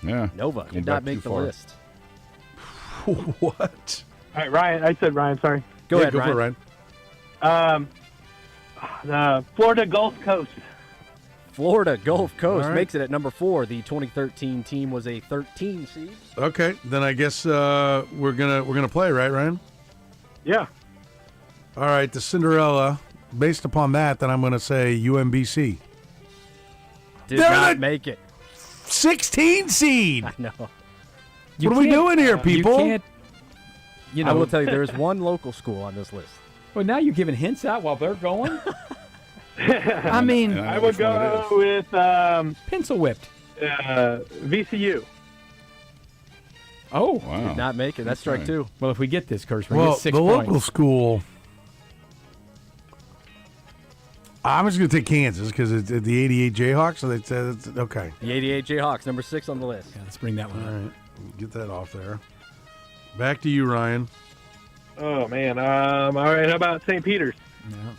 Yeah. Nova Going did back not make too the far. list. What? All right, Ryan. I said Ryan. Sorry. Go ahead, Go Ryan. for it, Ryan. The Florida Gulf Coast. Florida Gulf Coast All right. makes it at number 4. The 2013 team was a 13 seed. Okay, then I guess we're gonna play, right, Ryan? Yeah. All right, the Cinderella. Based upon that, then I'm gonna say UMBC. Did They're not the- make it. 16 seed. I know. What are we doing here, people? You can't. You know, I will tell you, there is one local school on this list. Well, now you're giving hints out while they're going. I mean, And I I know would which one it go is. with pencil whipped. VCU. Oh, Wow. Did not make it. That's strike Okay. 2. well, if we get this, Curtis, we Well, get 6 the points. local school. I'm just gonna take Kansas because it's the '88 Jayhawks. So they said it's okay. The 88 Jayhawks, number 6 on the list. Yeah, let's bring that one All up. right, get that off there. Back to you, Ryan. Oh man. All right. How about St. Peter's?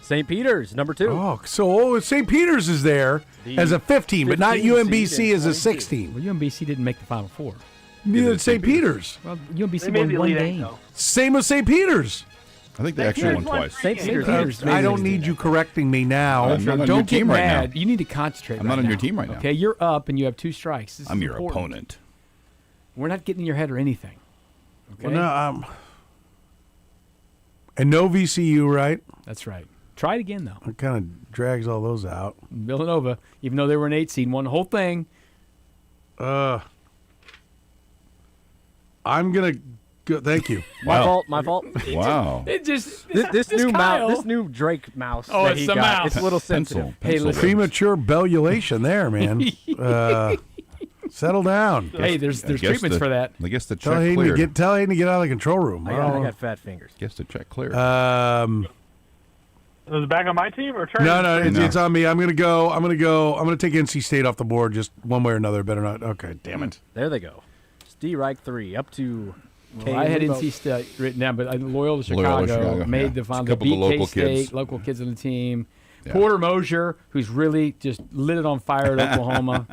St. Peter's, number 2. Oh, so St. Peter's is there The as a 15, but not 15 UMBC seed as a and 16. Well, UMBC didn't make the Final Four. Neither did St. Peter's. Well, UMBC They made won the 1 Elite Eight, game. though. Same as St. Peter's. I think they actually won twice. St. Peter's. I don't need you correcting me now. I'm not on your Don't get team right now. mad. You need to concentrate. I'm right not on your now. team right now. Okay, you're up and you have 2 strikes. This I'm is your important. opponent. We're not getting in your head or anything. Okay, Well, no, and no VCU, right? that's right. Try it again though. It kind of drags all those out. Villanova, even though they were an 8 seed, won the whole thing. I'm gonna Good. Thank you. My fault. Wow. This new Drake mouse. Oh, that it's he the got, mouse. It's a little sensitive. Hey, listen. Premature bellulation there, man. Settle down. Hey, there's treatments for that. I guess the Tell check Hayden cleared. to get out of the control room. I got fat fingers. Guess the check cleared. Was it back on my team or turn? No, it's on me. I'm gonna take NC State off the board just one way or another. Better not. Okay, damn it. There they go. D. Reich 3 up to. Well, I had NC State written down, but Loyola Chicago made the final. Couple of Beat local K-State, kids. local kids on the team. Yeah. Porter Mosier, who's really just lit it on fire at Oklahoma.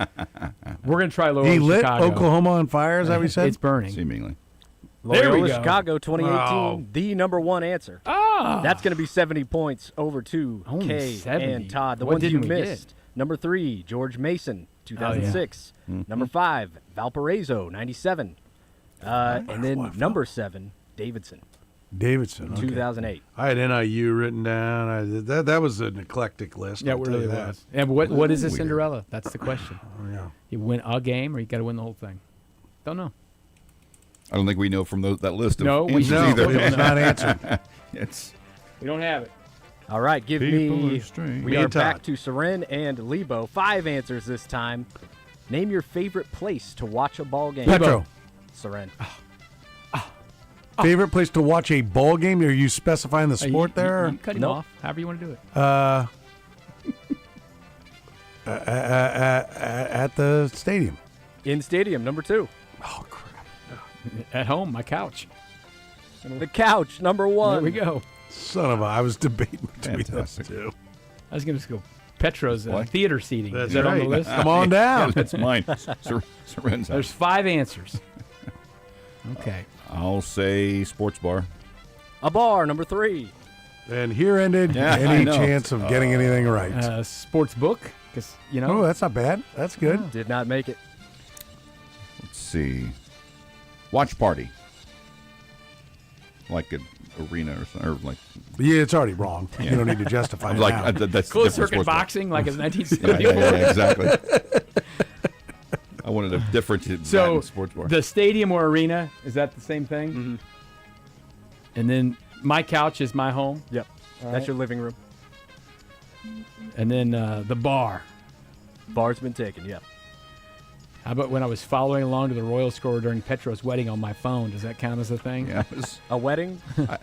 We're going to try Loyola He lit Chicago. Oklahoma on fire, is that what he said? It's burning. Seemingly. There we Loyola go. Chicago 2018, Wow. the number one answer. That's going to be 70 points over to Only Kay 70. and Todd. The What ones you didn't we missed. Number 3, George Mason, 2006. Number 5, Valparaiso, 97. And then number 7, Davidson, 2008. I had NIU written down. That was an eclectic list. Yeah, I'll it tell really you that. was. And what is a Weird. Cinderella? That's the question. Yeah. You win a game, or you got to win the whole thing. Don't know. I don't think we know from that list of No, we answers don't. either. It's not answered. We don't have it. All right, give People me. are strange. We Me are and Todd. back to Soren and Lebo. 5 answers this time. Name your favorite place to watch a ball game. Petro. Soren. Favorite place to watch a ball game? Are you specifying the sport there? You cut him Nope. off. However you want to do it. At the stadium. In stadium, number 2. Oh, crap. At home, my couch. The couch, number 1. There we go. Son of a, I was debating between those Fantastic. two. I was going to go Petro's What? theater seating. That's Is that on the right. list? Come on down. That's mine. Soren's There's 5 answers. Okay. I'll say sports bar. A bar, number 3. And here ended Yeah, I any know. chance of getting anything right. Sports book, because, Oh, that's not bad. That's good. Did not make it. Let's see. Watch party. Like an arena or something. Or like, Yeah, it's already wrong. You don't need to justify it like now. that's Closed different circuit sports bar. boxing, like in Yeah, 1974. exactly. I wanted a different So, sports bar. the stadium or arena, is that the same thing? Mm-hmm. And then my couch is my home. Yep. All That's right. your living room. And then the bar. Bar's been taken, yeah. How about when I was following along to the Royal score during Petro's wedding on my phone? Does that count as a thing? Yeah, it was, A wedding?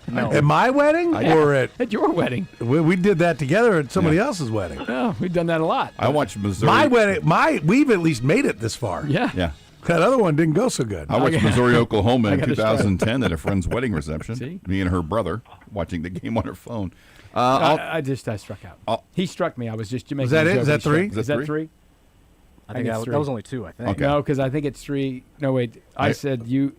no. At my wedding or At your wedding. we did that together at somebody else's wedding. Oh, we've done that a lot. I watched Missouri. My wedding, we've at least made it this far. Yeah. Yeah. That other one didn't go so good. I watched Missouri, Oklahoma in I gotta try. 2010 at a friend's wedding reception. See? Me and her brother watching the game on her phone. I struck out. He struck me. I was just making. Is that a it? joke. Is that He struck 3? me. Is that 3? I think it's that 3. was only 2, I think. Okay. No, because I think it's 3. No, wait. I said you.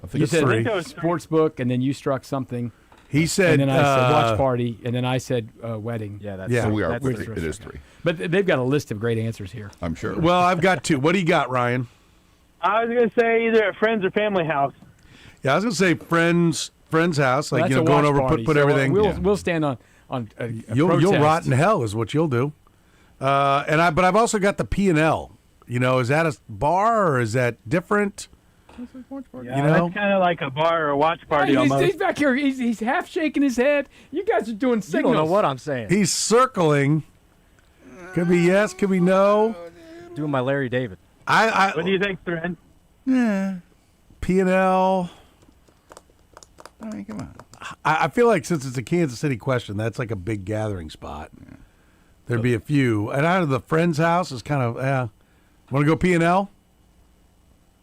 I think You it's said 3. sports book, and then you struck something, He said, and then I said watch party, and then I said wedding. Yeah, that's Yeah. So we are. that's It three. is 3. But they've got a list of great answers here. I'm sure. well, I've got 2. What do you got, Ryan? I was going to say either at friends or family house. Yeah, I was going to say friend's house. Well, Like, that's a going watch over, party, put so everything. We'll stand on a You'll protest. rot in hell is what you'll do. But I've also got the P&L. You know, is that a bar or is that different? Yeah, You know? that's kind of like a bar or a watch party He's almost. back here. He's half shaking his head. You guys are doing You signals. don't know what I'm saying. He's circling. Could be yes, could be no. Doing my Larry David. What do you think, Soren? P&L. I mean, come on. I feel like since it's a Kansas City question, that's like a big gathering spot. There'd be a few. And out of the friend's house is kind of, want to go P&L?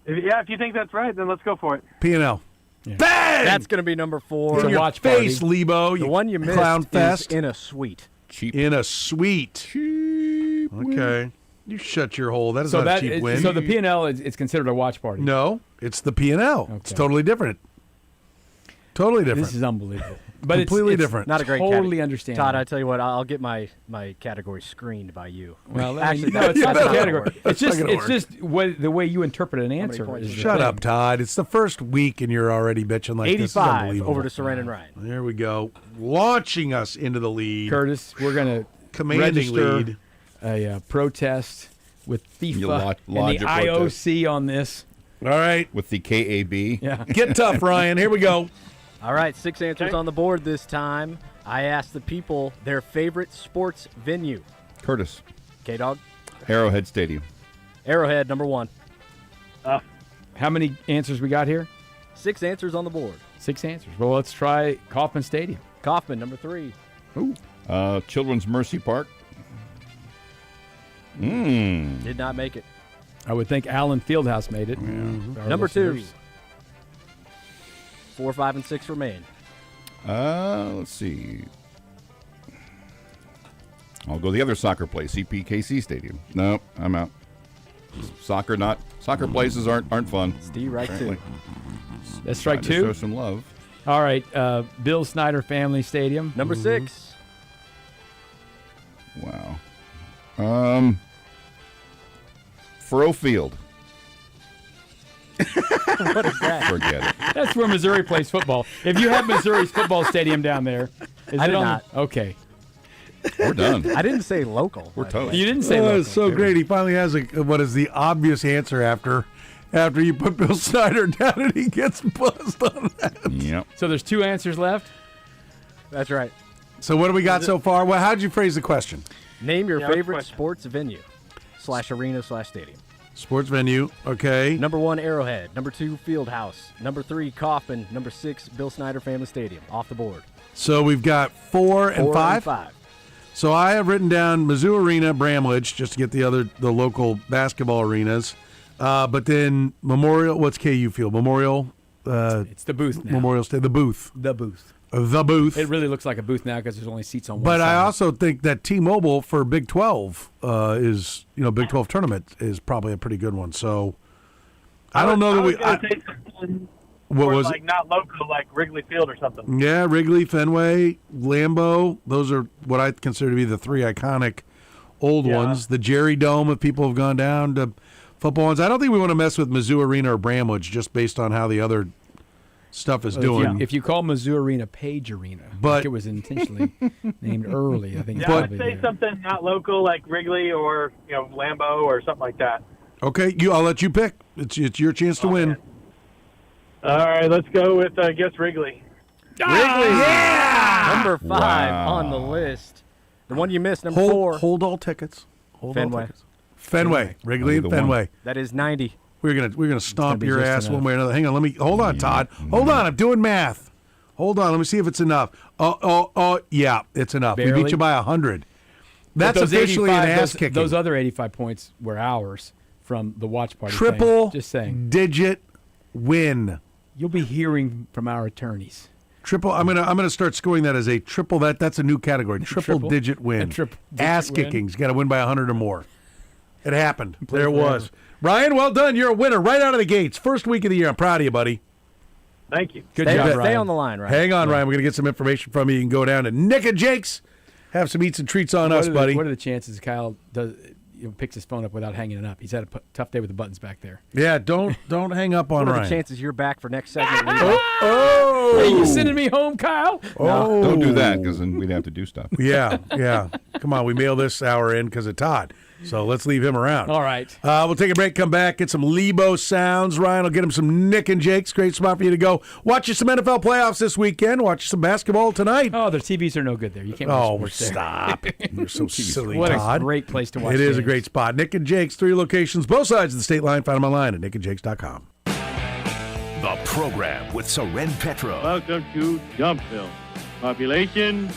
If you think that's right, then let's go for it. P&L. Yeah. Bang! That's going to be number 4. It's a in your watch face, party. Lebo. The You one you missed clown is fest. in a suite. Cheap. In a suite. Okay. You shut your hole. That is not a cheap win. So the P&L it's considered a watch party. No, it's the P&L. It's Okay. totally different. Totally different. This is unbelievable. But Completely it's different. Not a great Totally category. understandable. Todd, I tell you what, I'll get my category screened by you. Well, Actually, no, it's not the gonna category. work. It's not gonna just the way you interpret an answer. points is is the Shut thing. up, Todd. It's the first week and you're already bitching like this. Is 85 unbelievable. over to Soren and Ryan. There we go. Launching us into the lead. Curtis, we're going to Commanding register lead. a protest with FIFA You and lodge the a protest. IOC on this. All right. With the KAB. Yeah. Get tough, Ryan. Here we go. All right, 6 answers on the board this time. I asked the people their favorite sports venue. Kurtis. K-Dog. Arrowhead Stadium. Arrowhead, number 1. How many answers we got here? 6 answers on the board. 6 answers. Well, let's try Kauffman Stadium. Kauffman, number 3. Ooh. Children's Mercy Park. Did not make it. I would think Allen Fieldhouse made it. Number 2. 4, 5, and 6 remain. Let's see. I'll go the other soccer place, CPKC Stadium. No, I'm out. Soccer places aren't fun. Steve, right too. That's strike Trying to 2. show some love. All right, Bill Snyder Family Stadium. Number 6. Wow. Furrow Field. What is that? Forget it. That's where Missouri plays football. If you have Missouri's football stadium down there, I did not. Okay. We're done. I didn't say local. We're toast. You didn't say local. It's so great. He finally has what is the obvious answer after you put Bill Snyder down and he gets buzzed on that. Yep. So there's 2 answers left? That's right. So what do we got so far? Well, how'd you phrase the question? Name your favorite sports venue / arena / stadium. Sports venue. Okay. Number 1, Arrowhead. Number 2, Fieldhouse. Number 3, Kauffman. Number 6, Bill Snyder Family Stadium. Off the board. So we've got 4 and 5? 5. So I have written down Mizzou Arena, Bramlage, just to get the local basketball arenas. But then Memorial, what's KU Field? Memorial? It's the booth now. Memorial State, the booth. The booth. The booth. It really looks like a booth now because there's only seats on one But side. I also think that T-Mobile for Big 12 is, Big 12 tournament is probably a pretty good one. So I don't know that we. What was like not local, like Wrigley Field or something? Yeah, Wrigley, Fenway, Lambeau. Those are what I consider to be the 3 iconic old ones. The Jerry Dome, if people have gone down to football ones. I don't think we want to mess with Mizzou Arena or Bramlage just based on how the other stuff is doing. If you call Mizzou Arena Page Arena, like it was intentionally named early, I think. Yeah, I'd say something not local, like Wrigley or Lambeau or something like that. Okay, I'll let you pick. It's your chance to win. All right, let's go with I guess Wrigley. Wrigley, yeah! Number 5 on the list. The one you missed, number 4. Hold all tickets. Fenway. Fenway. Wrigley and Fenway. That is 90. We're gonna stomp your ass one way or another. Hang on, hold on, Todd. Hold on, I'm doing math. Hold on, let me see if it's enough. Yeah, it's enough. Barely? We beat you by 100. That's officially an ass kicking. Those other 85 points were ours from the watch party. Triple thing. Just saying. Digit win. You'll be hearing from our attorneys. Triple. I'm gonna start scoring that as a triple. That's a new category. Triple digit win. Ass kickings. Got to win by 100 or more. It happened. There it was. Ryan, well done. You're a winner right out of the gates. First week of the year. I'm proud of you, buddy. Thank you. Good job, Ryan. Stay on the line, Ryan. Hang on, Ryan. We're gonna get some information from you. You can go down to Nick and Jake's. Have some eats and treats on us, buddy. What are the chances Kyle picks his phone up without hanging it up? He's had a tough day with the buttons back there. Yeah, don't hang up on What are Ryan. the chances you're back for next segment? Hey, you sending me home, Kyle? No, don't do that because then we'd have to do stuff. Yeah. Come on, we mail this hour in because of Todd. So let's leave him around. All right. We'll take a break, come back, get some Lebo sounds. Ryan will get him some Nick and Jake's. Great spot for you to go. Watch you some NFL playoffs this weekend. Watch you some basketball tonight. Oh, the TVs are no good there. You can't watch sports there. Stop. You're so silly, What Todd. a great place to watch It is a games. great spot. Nick and Jake's, 3 locations, both sides of the state line. Find them online at nickandjakes.com. The program with Soren Petro. Welcome to Jumpville. Population,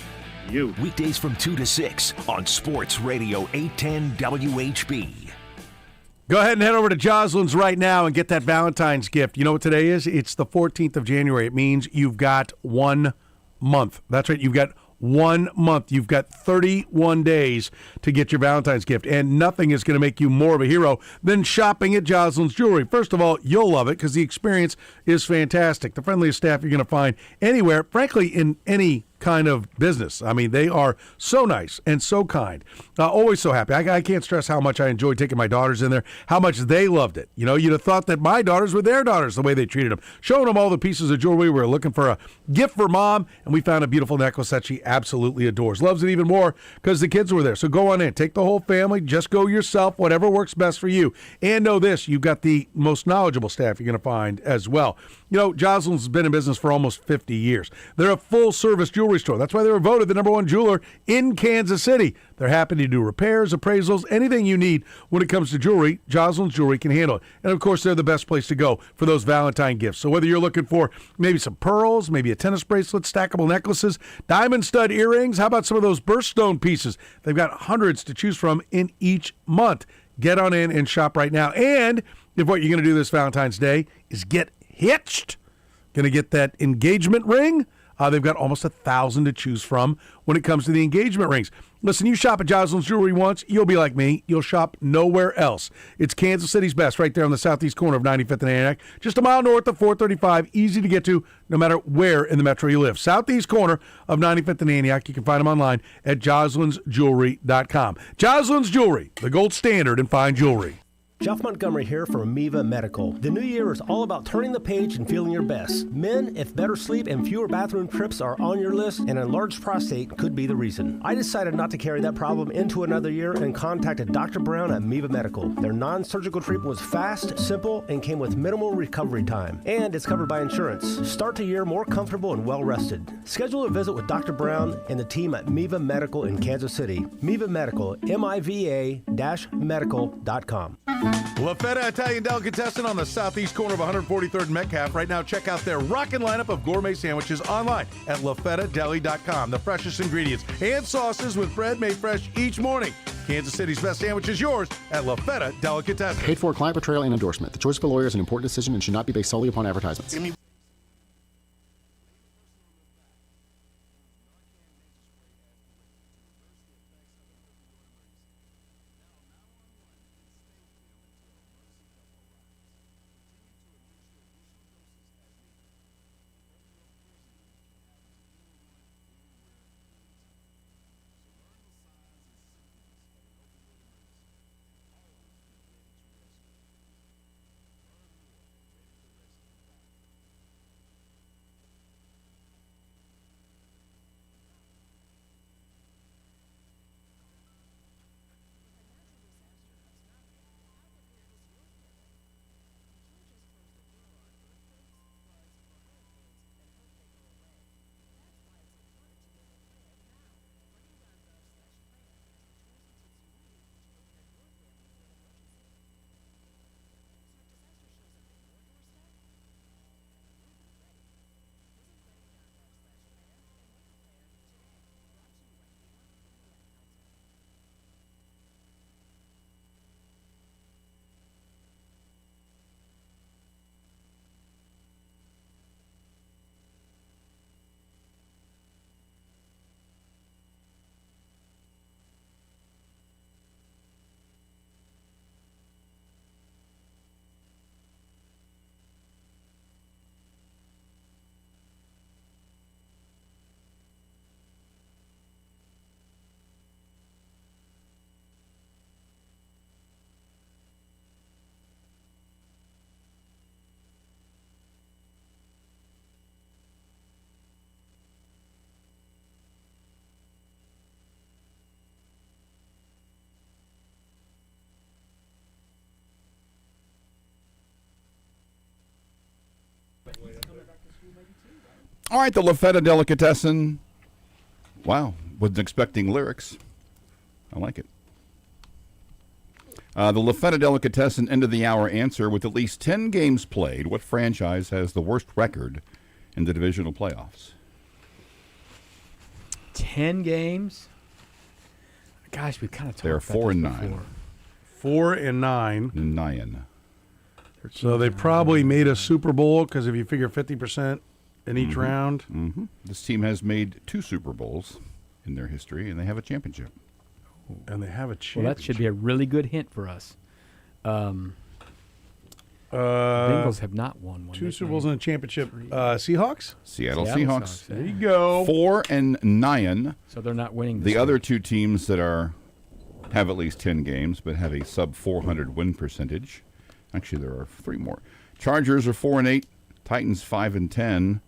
you. Weekdays from 2 to 6 on Sports Radio 810 WHB. Go ahead and head over to Joslin's right now and get that Valentine's gift. You know what today is? It's the 14th of January. It means you've got 1 month. That's right. You've got 1 month. You've got 31 days to get your Valentine's gift, and nothing is going to make you more of a hero than shopping at Joslin's Jewelry. First of all, you'll love it because the experience is fantastic. The friendliest staff you're going to find anywhere, frankly, in any kind of business. I mean, they are so nice and so kind. Always so happy. I can't stress how much I enjoyed taking my daughters in there, how much they loved it. You know, you'd have thought that my daughters were their daughters, the way they treated them, showing them all the pieces of jewelry. We were looking for a gift for mom, and we found a beautiful necklace that she absolutely adores. Loves it even more because the kids were there. So go on in. Take the whole family. Just go yourself, whatever works best for you. And know this, you've got the most knowledgeable staff you're going to find as well. You know, Jocelyn's been in business for almost 50 years. They're a full-service jewelry store. That's why they were voted the #1 jeweler in Kansas City. They're happy to do repairs, appraisals, anything you need when it comes to jewelry. Jocelyn's Jewelry can handle it. And, of course, they're the best place to go for those Valentine gifts. So whether you're looking for maybe some pearls, maybe a tennis bracelet, stackable necklaces, diamond stud earrings, how about some of those birthstone pieces? They've got hundreds to choose from in each month. Get on in and shop right now. And if what you're going to do this Valentine's Day is get hitched, going to get that engagement ring, they've got almost 1,000 to choose from when it comes to the engagement rings. Listen, you shop at Jocelyn's Jewelry once, you'll be like me. You'll shop nowhere else. It's Kansas City's best, right there on the southeast corner of 95th and Antioch, just a mile north of 435, easy to get to no matter where in the metro you live. Southeast corner of 95th and Antioch. You can find them online at joslinsjewelry.com. Jocelyn's Jewelry, the gold standard in fine jewelry. Jeff Montgomery here for Amoeba Medical. The new year is all about turning the page and feeling your best. Men, if better sleep and fewer bathroom trips are on your list, an enlarged prostate could be the reason. I decided not to carry that problem into another year and contacted Dr. Brown at Amoeba Medical. Their non-surgical treatment was fast, simple, and came with minimal recovery time. And it's covered by insurance. Start the year more comfortable and well-rested. Schedule a visit with Dr. Brown and the team at Amoeba Medical in Kansas City. Amoeba Medical, MIVA-medical.com. La Feta Italian Delicatessen on the southeast corner of 143rd and Metcalf. Right now, check out their rockin' lineup of gourmet sandwiches online at lafetadeli.com. The freshest ingredients and sauces with bread made fresh each morning. Kansas City's best sandwich is yours at La Feta Delicatessen. Paid for client portrayal and endorsement. The choice of a lawyer is an important decision and should not be based solely upon advertisements. All right, the La Feta Delicatessen. Wow, wasn't expecting lyrics. I like it. The La Feta Delicatessen end of the hour answer: with at least 10 games played, what franchise has the worst record in the divisional playoffs? 10 games? Gosh, we kind of talked They're about 4 and this 9. before. 4 and 9. 9. So they probably made a Super Bowl because if you figure 50% in each round. Mm-hmm. This team has made 2 Super Bowls in their history, and they have a championship. And they have a championship. Well, that should be a really good hint for us. A Bengals have not won one. 2 Super Bowls and a championship. Seahawks? Seattle Seahawks. There you go. 4-9. So they're not winning. The other 2 teams that have at least 10 games but have a sub 400 win percentage. Actually, there are 3 more. Chargers are 4-8. Titans 5-10.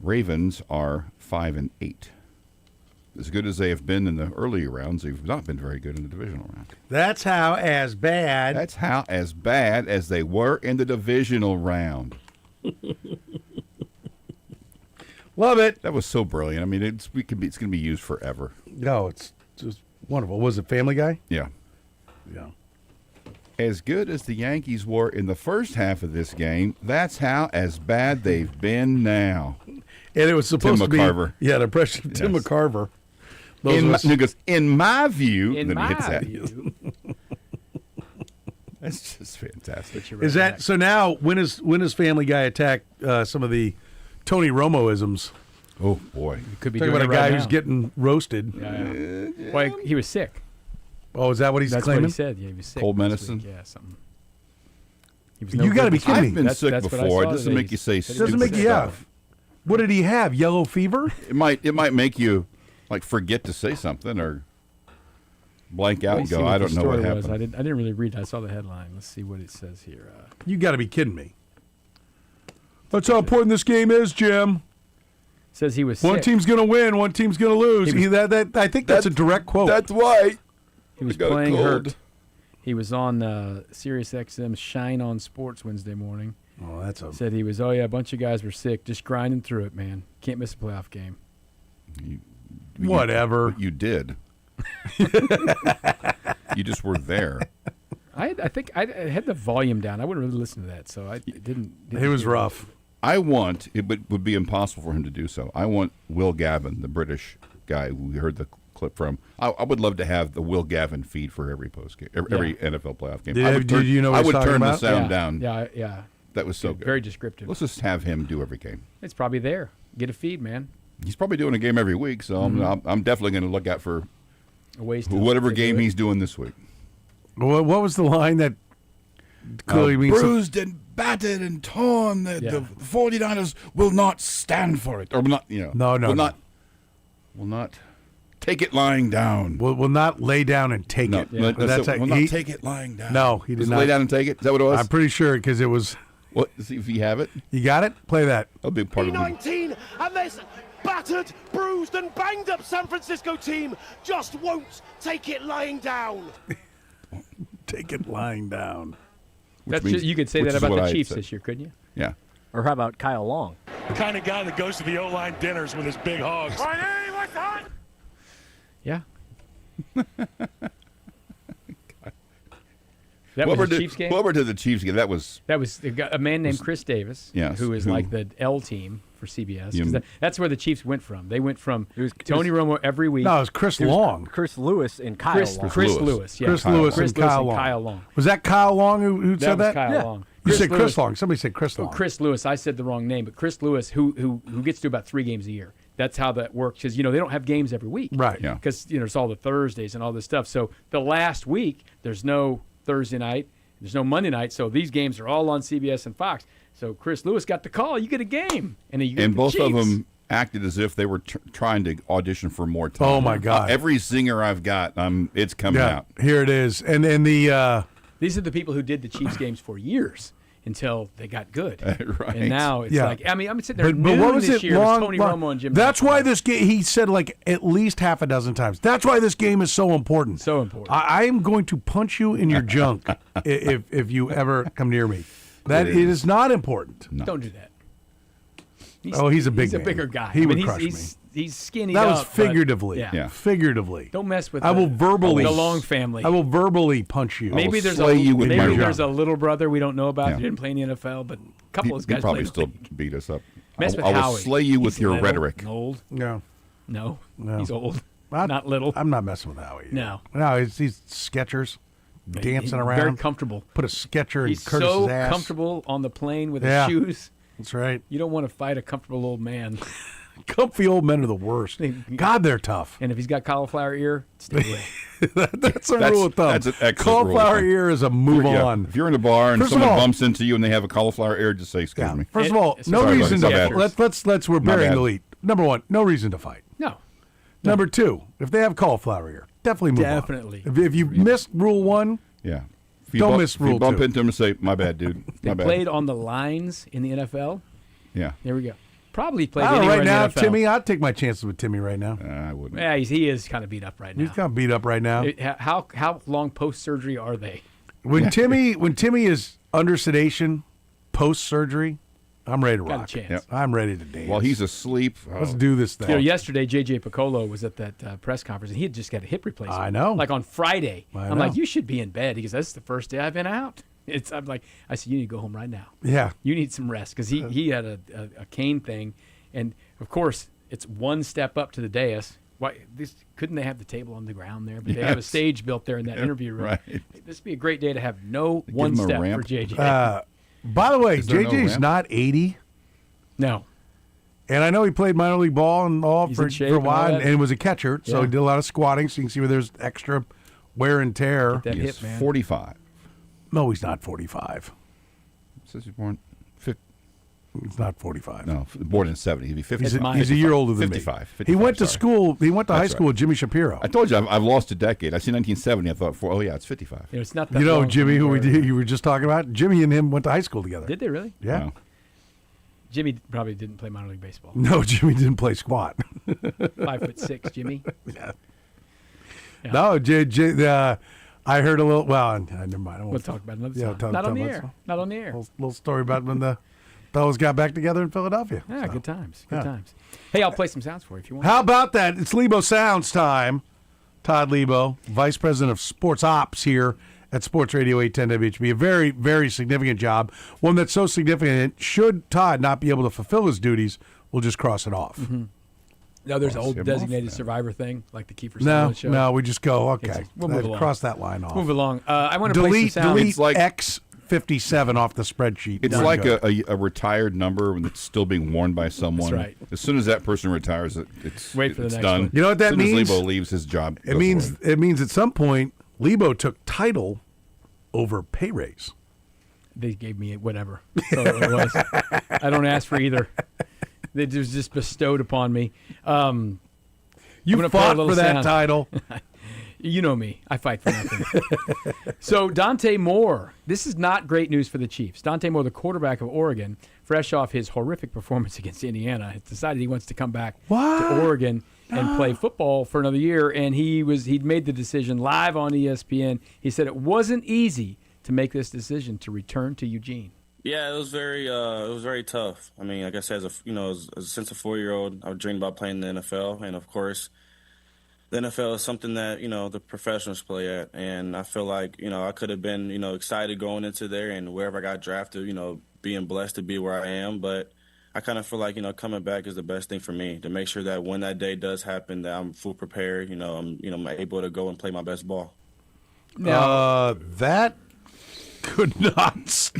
Ravens are 5-8. As good as they have been in the earlier rounds, they've not been very good in the divisional round. That's how as bad as they were in the divisional round. Love it. That was so brilliant. I mean, it's going to be used forever. No, it's just wonderful. Was it Family Guy? Yeah. Yeah. As good as the Yankees were in the first half of this game, that's how as bad they've been now. And it was supposed Tim to McCarver. be the impression of Tim McCarver. In my view, in then my he hits that. view. That's just fantastic. Is that so? Now, when is Family Guy attack some of the Tony Romo-isms? Oh boy, Could be talking doing about a it guy right who's now. getting roasted. Yeah. Well, he was sick. Oh, is that what he's That's claiming? what he said. Yeah, he was sick. Cold this medicine? week. Yeah, something. He was You got to be kidding me. I've been sick That's what I before. It saw doesn't today. make you say He stupid said Doesn't make you stuff. What did he have? Yellow fever? It might make you like forget to say something or blank out Let me and see go, what I the don't know what story happened. was. I didn't really read it. I saw the headline. Let's see what it says here. You got to be kidding me. That's how important this game is, Jim. Says he was One sick. team's going to win, one team's going to lose. I think that's a direct quote. That's why. He was got a playing cold. hurt. He was on Sirius XM's Shine On Sports Wednesday morning. Oh, that's a... Said he was, a bunch of guys were sick, just grinding through it, man. Can't miss a playoff game. Whatever. You did. You just were there. I think I had the volume down. I wouldn't really listen to that, so I didn't It was rough. I want, it would be impossible for him to do so. I want Will Gavin, the British guy who we heard the clip from. I would love to have the Will Gavin feed for every post game, every NFL playoff game. Did you know what I he's would talking turn the about? sound down. Yeah. That was so good. Very descriptive. Let's just have him do every game. It's probably there. Get a feed, man. He's probably doing a game every week, so I'm definitely going to look out for Ways to whatever do game it. he's doing this week. What was the line that clearly means... Bruised and battered and torn. The 49ers will not stand for it. Or will not, will not take it lying down. Will not lay down and take it. Yeah. That's will not take it lying down. No, he did Was it not. lay down and take it? Is that what it was? I'm pretty sure because it was... What? See if you have it. You got it? Play that. That'll be part of it. 19, and this battered, bruised, and banged up San Francisco team just won't take it lying down. Take it lying down. You could say that about the Chiefs this year, couldn't you? Yeah. Or how about Kyle Long? The kind of guy that goes to the O-line dinners with his big hogs. My name, what's on? Yeah. That was the Chiefs game? Over to the Chiefs game. That was a man named Chris Davis, who is like the L team for CBS. 'Cause that's where the Chiefs went from. They went from Tony Romo every week. No, it was Chris Long. Chris Lewis and Kyle Long. Chris Lewis, yeah. Chris Lewis and Kyle Long. Was that Kyle Long who said that? Was Kyle Long. You said Chris Lewis. Long. Somebody said Chris Long. Chris Lewis. I said the wrong name, but Chris Lewis, who gets to about 3 games a year. That's how that works because they don't have games every week, right? Yeah. Because there's all the Thursdays and all this stuff. So the last week there's no Thursday night, there's no Monday night. So these games are all on CBS and Fox. So Chris Lewis got the call. You get a game, and both Chiefs. of them acted as if they were trying to audition for more time. Oh my God! Every zinger I've got, it's coming out. Here it is, and the these are the people who did the Chiefs games for years until they got good. Right. And now it's like I'm sitting there. But what was this it? year was Tony Romo and Jim. That's why this game. He said like at least half a dozen times. That's why this game is so important. So important. I am going to punch you in your junk if you ever come near me. That it is not important. No. Don't do that. He's a big. He's a bigger guy. He would crush me. He's skinny. That was figuratively. Yeah. Figuratively. Don't mess with. I will verbally. The Long family. I will verbally punch you. Maybe there's a little brother we don't know about. He didn't play in the NFL, but a couple of those guys He'd probably played still beat us up. Mess with I will Howie. slay you with He's your little rhetoric. and old. No. He's old. Not little. I'm not messing with Howie. No. He's Skechers, dancing around. Very comfortable. Put a Sketcher in He's Curtis's so ass. comfortable on the plane with his shoes. That's right. You don't want to fight a comfortable old man. Comfy old men are the worst. God, they're tough. And if he's got cauliflower ear, stay away. That's a rule of thumb. That's an excellent cauliflower rule of thumb. ear is a move on. If you're in a bar and First of someone all- bumps into you and they have a cauliflower ear, just say, excuse me. First of all, no Sorry, reason buddy. to we're My burying bad. the lead. Number one, no reason to fight. No. Number two, if they have cauliflower ear, definitely move Definitely. on. If you missed rule one, Yeah. If Don't bump, miss if rule you bump two. into him and say, my bad, dude. They My bad. played on the lines in the NFL. Yeah. There we go. Probably played I don't know, anywhere right in now, the NFL. Timmy, I'd take my chances with Timmy right now. I wouldn't. Yeah, he is kind of beat up right now. He's kind of beat up right now. How long post surgery are they? When Timmy is under sedation, post surgery, I'm ready to Got a rock. chance. Yep. I'm ready to dance. While he's asleep. Let's do this thing. You know, yesterday J.J. Piccolo was at that press conference, and he had just got a hip replacement. I know. Like on Friday. I I'm know. like, you should be in bed. He goes, that's the first day I've been out. I'm like, I said, you need to go home right now. Yeah. You need some rest because he had a cane thing, and of course it's one step up to the dais. Why couldn't they have the table on the ground there? But they have a stage built there in that interview room. Right. This would be a great day to have no Give one him a step ramp. for JJ. By the way, Is there no JJ's ramp? not 80. No. And I know he played minor league ball and all He's for in shape a and all while that. and was a catcher, so Yeah. he did a lot of squatting, so you can see where there's extra wear and tear. Get that He hip, is man. 45. No, he's not 45. Says he's born 50. He's not 45. No, born in 70. He'd be 50. He's a year older than 55. me. 55, He went to sorry. school. He went to high That's school right. with Jimmy Shapiro. I told you I've lost a decade. I see 1970. I thought, oh yeah, it's 55. You know, it's not that You know long Jimmy, from who where- you were just talking about? Jimmy and him went to high school together. Did they really? Yeah. Wow. Jimmy probably didn't play minor league baseball. No, Jimmy didn't play squat. 5'6", Jimmy. Yeah. Yeah. No, I heard a little. Well, never mind. I won't We'll talk about it another Yeah, time. Not on the air. Little, Not on the air. little story about when the fellas got back together in Philadelphia. Yeah, So, good times. Good yeah. times. Hey, I'll play some sounds for you if you want. How about that? It's Lebo Sounds time. Todd Lebo, Vice President of Sports Ops here at Sports Radio 810 WHB. A very, very significant job. One that's so significant, should Todd not be able to fulfill his duties, we'll just cross it off. Mm-hmm. No, there's an Cross old him designated off, survivor thing, like the Kiefer No, Sutherland show. no, we just go, okay. We'll move along. Cross that line off. Move along. I want to play Delete, some sounds. delete It's like- X57 off the spreadsheet. It's Done. like Good. a retired number when it's still being worn by someone. That's right. As soon as that person retires, it's Wait for the it's next done. one. You know what that as soon means? As Lebo leaves his job. It means at some point, Lebo took title over pay raise. They gave me whatever. So it was. I don't ask for either. It was just bestowed upon me. You I'm gonna play a fought little for that sound. title. You know me. I fight for nothing. So Dante Moore. This is not great news for the Chiefs. Dante Moore, the quarterback of Oregon, fresh off his horrific performance against Indiana, has decided he wants to come back to Oregon and play football for another year. And he'd made the decision live on ESPN. He said it wasn't easy to make this decision to return to Eugene. Yeah, it was very tough. I mean, like I said, since a 4-year-old, I dreamed about playing in the NFL, and of course, the NFL is something that the professionals play at, and I feel like I could have been excited going into there, and wherever I got drafted, being blessed to be where I am, but I kind of feel like coming back is the best thing for me to make sure that when that day does happen, that I'm full prepared. I'm able to go and play my best ball. Now, that could not.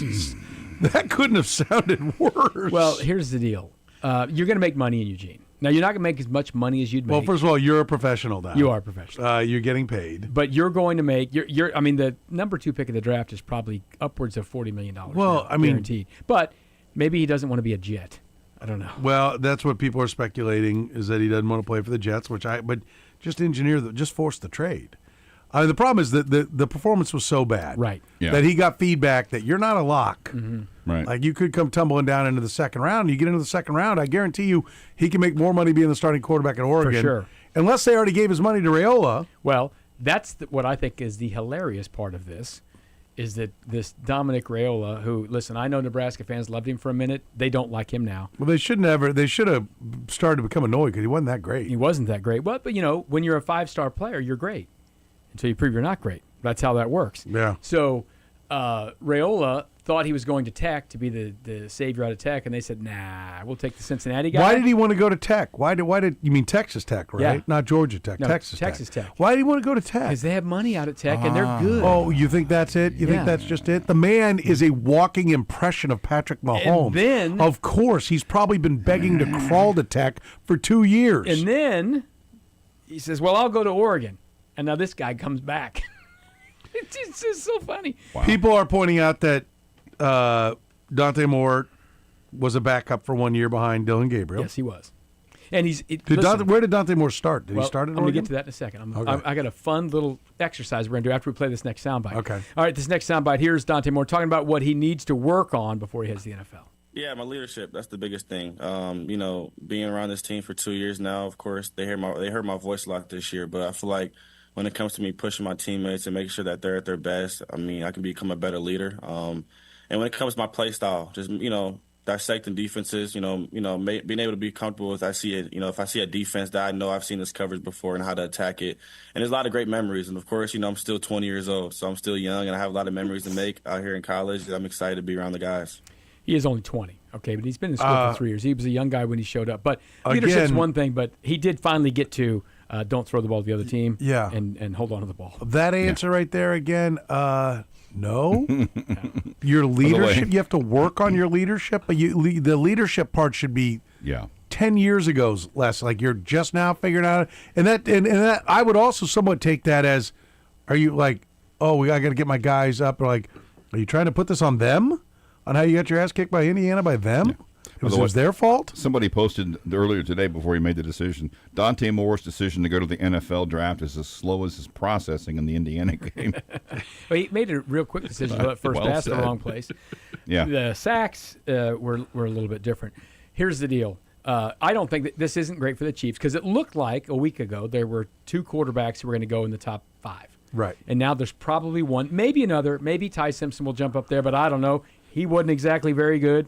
That couldn't have sounded worse. Well, here's the deal. You're going to make money in Eugene. Now, you're not going to make as much money as you'd make. Well, first of all, you're a professional now. You are a professional. You're getting paid. But you're going to make I mean, the number 2 pick of the draft is probably upwards of $40 million. Well, now, I mean- guaranteed. But maybe he doesn't want to be a Jet. I don't know. Well, that's what people are speculating, is that he doesn't want to play for the Jets, but just just force the trade. I mean, the problem is that the performance was so bad, Right. Yeah. that he got feedback that you're not a lock. Mm-hmm. Right. Like, you could come tumbling down into the second round. And you get into the second round, I guarantee you he can make more money being the starting quarterback at Oregon. sure. Unless they already gave his money to Raiola. Well, that's what I think is the hilarious part of this, is that this Dominic Raiola, who, listen, I know Nebraska fans loved him for a minute. They don't like him now. Well, they should have started to become annoyed because he wasn't that great. He wasn't that great. But when you're a 5-star player, you're great until you prove you're not great. That's how that works. Yeah. So Raiola thought he was going to Tech to be the savior out of Tech, and they said, nah, we'll take the Cincinnati guy. Why did he want to go to Tech? Why did you mean Texas Tech, right? Yeah. Not Georgia Tech, No, Texas Tech. Why did he want to go to Tech? Because they have money out at Tech, and they're good. Oh, you think that's it? You think that's just it? The man is a walking impression of Patrick Mahomes. And then, of course, he's probably been begging to crawl to Tech for 2 years. And then he says, well, I'll go to Oregon. And now this guy comes back. It's just so funny. Wow. People are pointing out that Dante Moore was a backup for 1 year behind Dylan Gabriel. Yes, he was. And where did Dante Moore start? Did he start at Oregon? I'm going to get to that in a second. I got a fun little exercise we're going to do after we play this next soundbite. Okay. All right, this next soundbite, here's Dante Moore talking about what he needs to work on before he heads to the NFL. Yeah, my leadership, that's the biggest thing. Being around this team for 2 years now, of course, they heard my voice a lot this year, but I feel like when it comes to me pushing my teammates and making sure that they're at their best, I can become a better leader. And when it comes to my play style, just, dissecting defenses, being able to be comfortable with, if I see a defense that I know I've seen this coverage before and how to attack it. And there's a lot of great memories. And, of course, I'm still 20 years old, so I'm still young, and I have a lot of memories to make out here in college. I'm excited to be around the guys. He is only 20, okay, but he's been in school for 3 years. He was a young guy when he showed up. But leadership's one thing, but he did finally get to don't throw the ball to the other team and hold on to the ball. That answer right there again, no. Your leadership, you have to work on your leadership, but the leadership part should be 10 years ago's less. Like you're just now figuring out. And that I would also somewhat take that as, are you like, I got to get my guys up? Or like, are you trying to put this on them? On how you got your ass kicked by Indiana by them? Yeah. It was their fault? Somebody posted earlier today before he made the decision, Dante Moore's decision to go to the NFL draft is as slow as his processing in the Indiana game. Well, he made a real quick decision to let first pass the wrong place. Yeah. The sacks were a little bit different. Here's the deal. I don't think that this isn't great for the Chiefs because it looked like a week ago there were two quarterbacks who were going to go in the top 5. Right. And now there's probably one, maybe another. Maybe Ty Simpson will jump up there, but I don't know. He wasn't exactly very good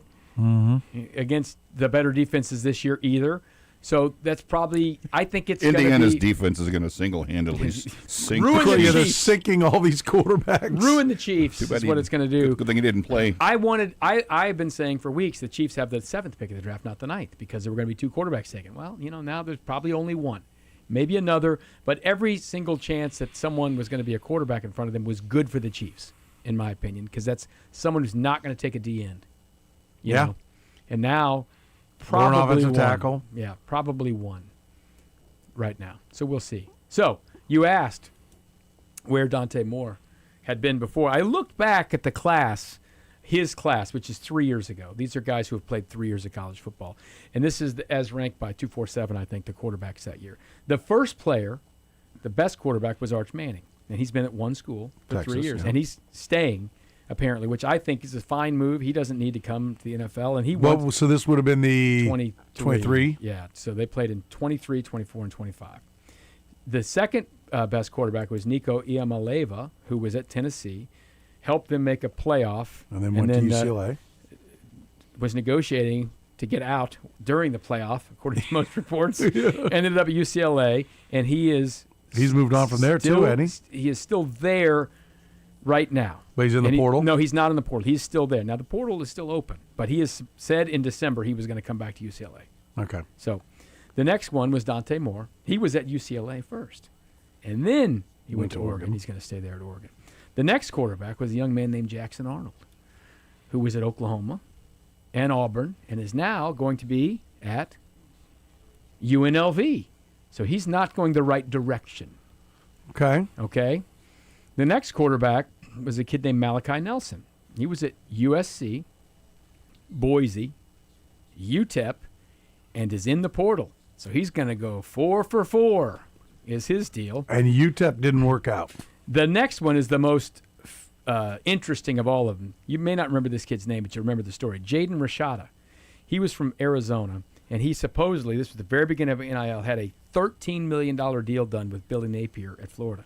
against the better defenses this year either. So that's probably, I think it's Indiana's defense is going to single-handedly sink. Ruin the Chiefs. They're sinking all these quarterbacks. Ruin the Chiefs is what it's going to do. Good thing he didn't play. I've been saying for weeks the Chiefs have the 7th pick of the draft, not the 9th, because there were going to be 2 quarterbacks taken. Well, now there's probably only one. Maybe another, but every single chance that someone was going to be a quarterback in front of them was good for the Chiefs, in my opinion, because that's someone who's not going to take a D end. You know? And now, probably one offensive one. tackle. Yeah, probably one right now. So we'll see. So you asked where Dante Moore had been before. I looked back at the class, his class, which is 3 years ago. These are guys who have played 3 years of college football. And this is as ranked by 247, I think, the quarterbacks that year. The first player, the best quarterback, was Arch Manning. And he's been at one school for Texas, 3 years. yeah. And he's staying, apparently, which I think is a fine move. He doesn't need to come to the NFL. And he So this would have been the 23. Yeah, so they played in 23, 24, and 25. The second best quarterback was Nico Iamaleava, who was at Tennessee, helped them make a playoff. And then went to UCLA. Was negotiating to get out during the playoff, according to most reports. Ended up at UCLA, and he's moved on from there too, hasn't he? He is still there right now. But he's in the portal? No, he's not in the portal. He's still there. Now, the portal is still open, but he has said in December he was going to come back to UCLA. Okay. So the next one was Dante Moore. He was at UCLA first, and then he went to Oregon. He's going to stay there at Oregon. The next quarterback was a young man named Jackson Arnold, who was at Oklahoma and Auburn and is now going to be at UNLV. So he's not going the right direction. Okay. The next quarterback was a kid named Malachi Nelson. He was at USC, Boise, UTEP, and is in the portal. So he's going to go 4 for 4 is his deal. And UTEP didn't work out. The next one is the most interesting of all of them. You may not remember this kid's name, but you remember the story. Jaden Rashada. He was from Arizona, and he supposedly, this was the very beginning of NIL, had a $13 million deal done with Billy Napier at Florida.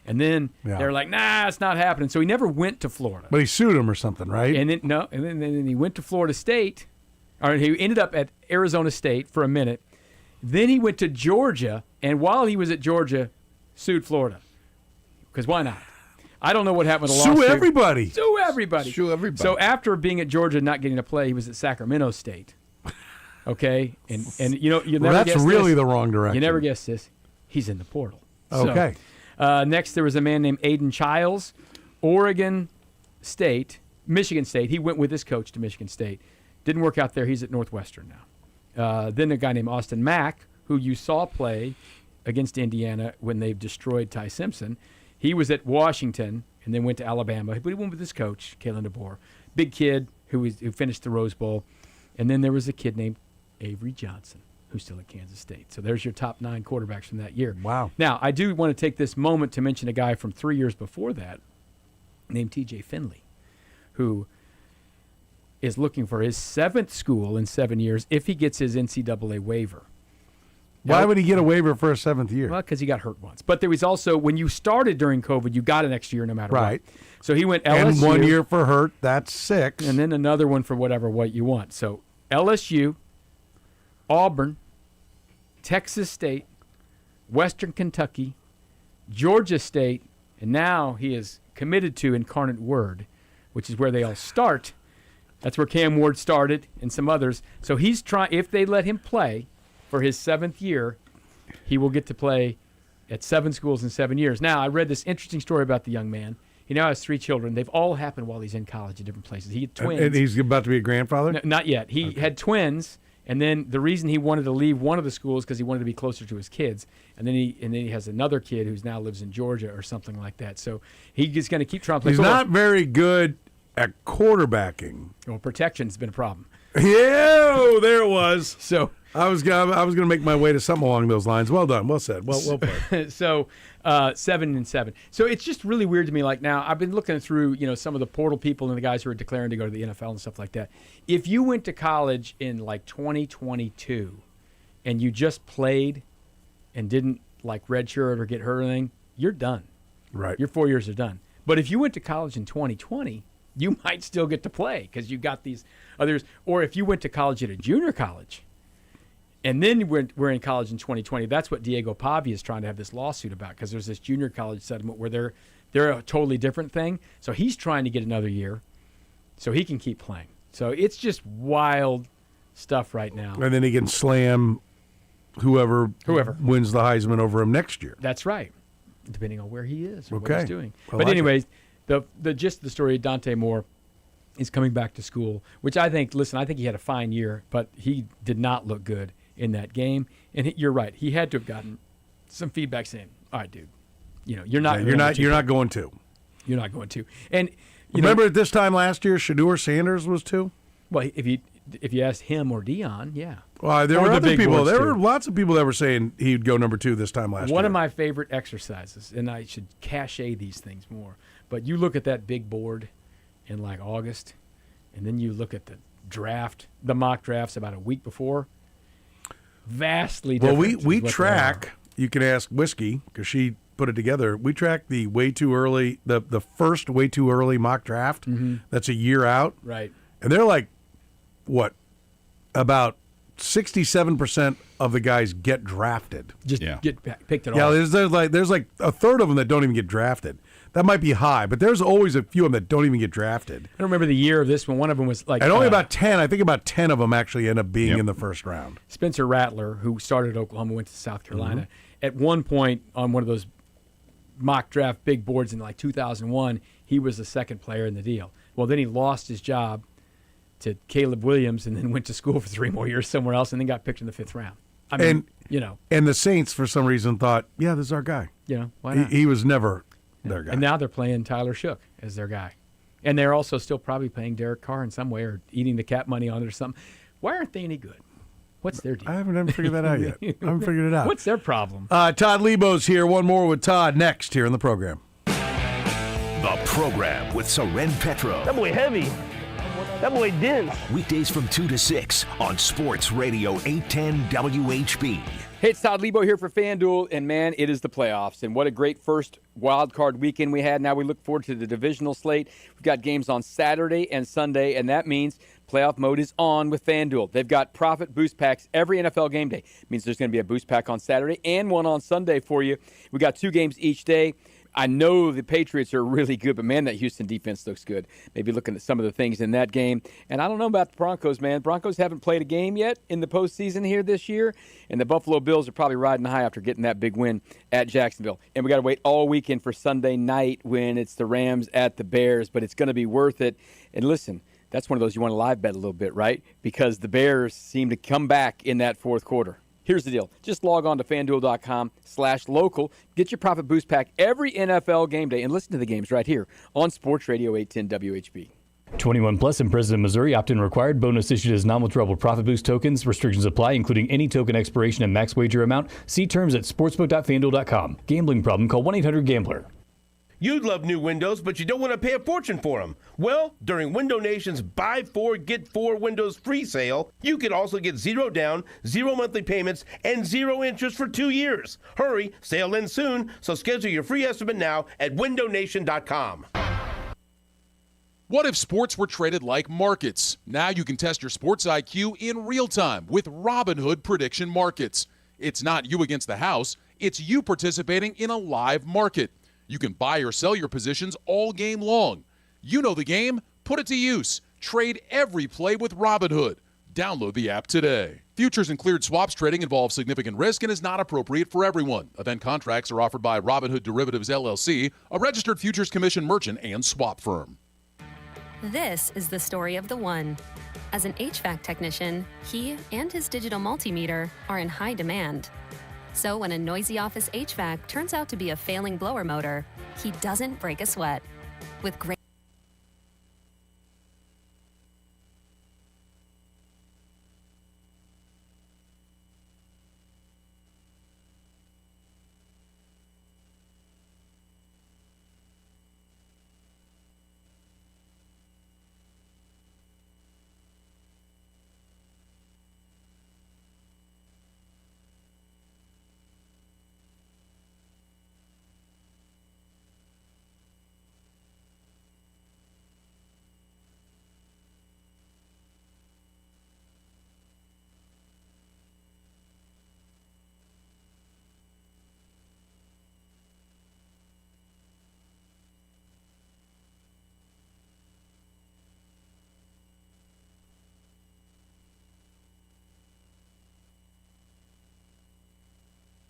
And then they're like, nah, it's not happening. So he never went to Florida. But he sued him or something, right? And then he went to Florida State, or he ended up at Arizona State for a minute. Then he went to Georgia, and while he was at Georgia, sued Florida. Because why not? I don't know what happened to the Sue lawsuit. everybody. Sue everybody. Sue everybody. So after being at Georgia and not getting to play, he was at Sacramento State. Okay? And you know, you never That's guess really this. the wrong direction. You never guess this. He's in the portal. Okay. So, next, there was a man named Aiden Childs, Michigan State. He went with his coach to Michigan State. Didn't work out there. He's at Northwestern now. Then a guy named Austin Mack, who you saw play against Indiana when they destroyed Ty Simpson. He was at Washington and then went to Alabama. But he went with his coach, Kalen DeBoer. Big kid who finished the Rose Bowl. And then there was a kid named Avery Johnson, who's still at Kansas State. So there's your top 9 quarterbacks from that year. Wow. Now, I do want to take this moment to mention a guy from 3 years before that named T.J. Finley, who is looking for his 7th school in 7 years if he gets his NCAA waiver. Why would he get a waiver for a 7th year? Well, because he got hurt once. But there was also, when you started during COVID, you got an extra year no matter Right. what. So he went LSU. And 1 year for hurt, that's 6. And then another one for what you want. So LSU, Auburn, Texas State, Western Kentucky, Georgia State, and now he is committed to Incarnate Word, which is where they all start. That's where Cam Ward started and some others. So he's trying, if they let him play for his 7th year, he will get to play at 7 schools in 7 years. Now, I read this interesting story about the young man. He now has 3 children. They've all happened while he's in college at different places. He had twins. And he's about to be a grandfather? No, not yet. He had twins, and then the reason he wanted to leave one of the schools because he wanted to be closer to his kids. And then he has another kid who's now lives in Georgia or something like that. So he's going to keep trying to play. He's not very good at quarterbacking. Well, protection's been a problem. Yeah, there it was. So I was going to make my way to something along those lines. Well done. Well said. Well played. So 7-7. So it's just really weird to me. Like now, I've been looking through, some of the portal people and the guys who are declaring to go to the NFL and stuff like that. If you went to college in like 2022 and you just played and didn't like redshirt or get hurt or anything, you're done. Right. Your 4 years are done. But if you went to college in 2020, you might still get to play because you got these others. Or if you went to college at a junior college and then we're in college in 2020, that's what Diego Pavia is trying to have this lawsuit about because there's this junior college settlement where they're a totally different thing. So he's trying to get another year so he can keep playing. So it's just wild stuff right now. And then he can slam whoever wins the Heisman over him next year. That's right, depending on where he is or what Okay. he's doing. I But like anyways, the gist of the story, Dante Moore is coming back to school, which I think he had a fine year, but he did not look good in that game. And you're right, he had to have gotten some feedback saying, "All right, dude, you're not You're not going to. You're not going to." And remember at this time last year, Shedeur Sanders was 2? Well, if you asked him or Dion, yeah. Well, there Or were other other big people. boards, There too. were lots of people that were saying he'd go number 2 this time last year. One of my favorite exercises, and I should cachet these things more, but you look at that big board in like August, and then you look at the draft, the mock drafts about a week before. Vastly different. Well, we is what they track. You can ask Whiskey because she put it together. We track the way too early, the first way too early mock draft. That's a year out, Right. and they're like, what? About 67% of the guys get drafted. Just get picked it Yeah, off. there's like a third of them that don't even get drafted. That might be high, but there's always a few of them that don't even get drafted. I don't remember the year of this one. One of them was like And only about 10, I think about 10 of them actually end up being Yep. in the first round. Spencer Rattler, who started at Oklahoma, went to South Carolina. At one point on one of those mock draft big boards in like 2001, he was the second player in the deal. Well, then he lost his job to Caleb Williams and then went to school for 3 more years somewhere else and then got picked in the 5th round. I mean, And the Saints, for some reason, thought, yeah, this is our guy. Why not? He was never their guy. And now they're playing Tyler Shook as their guy. And they're also still probably paying Derek Carr in some way or eating the cap money on it or something. Why aren't they any good? What's their deal? I haven't figured that out yet. I haven't figured it out. What's their problem? Todd Lebo's here. One more with Todd next here in the program. The program with Soren Petro. That boy heavy. That boy dense. Weekdays from 2 to 6 on Sports Radio 810 WHB. Hey, it's Todd Lebo here for FanDuel, and man, it is the playoffs. And what a great first wild card weekend we had. Now we look forward to the divisional slate. We've got games on Saturday and Sunday, and that means playoff mode is on with FanDuel. They've got profit boost packs every NFL game day. It means there's going to be a boost pack on Saturday and one on Sunday for you. We got 2 games each day. I know the Patriots are really good, but, man, that Houston defense looks good. Maybe looking at some of the things in that game. And I don't know about the Broncos, man. Broncos haven't played a game yet in the postseason here this year, and the Buffalo Bills are probably riding high after getting that big win at Jacksonville. And we got to wait all weekend for Sunday night when it's the Rams at the Bears, but it's going to be worth it. And listen, that's one of those you want to live bet a little bit, right? Because the Bears seem to come back in that fourth quarter. Here's the deal. Just log on to FanDuel.com/local. Get your Profit Boost Pack every NFL game day and listen to the games right here on Sports Radio 810 WHB. 21 plus and present in Missouri. Opt-in required. Bonus issued as non-withdrawable Profit Boost tokens. Restrictions apply, including any token expiration and max wager amount. See terms at sportsbook.fanduel.com. Gambling problem? Call 1-800-GAMBLER. You'd love new windows, but you don't want to pay a fortune for them. Well, during Window Nation's Buy 4, Get 4 Windows free sale, you could also get 0 down, 0 monthly payments, and 0 interest for 2 years. Hurry, sale ends soon, so schedule your free estimate now at windownation.com. What if sports were traded like markets? Now you can test your sports IQ in real time with Robinhood Prediction Markets. It's not you against the house, it's you participating in a live market. You can buy or sell your positions all game long. You know the game, put it to use. Trade every play with Robinhood. Download the app today. Futures and cleared swaps trading involves significant risk and is not appropriate for everyone. Event contracts are offered by Robinhood Derivatives LLC, a registered futures commission merchant and swap firm. This is the story of the one. As an HVAC technician, he and his digital multimeter are in high demand. So when a noisy office HVAC turns out to be a failing blower motor, he doesn't break a sweat. With great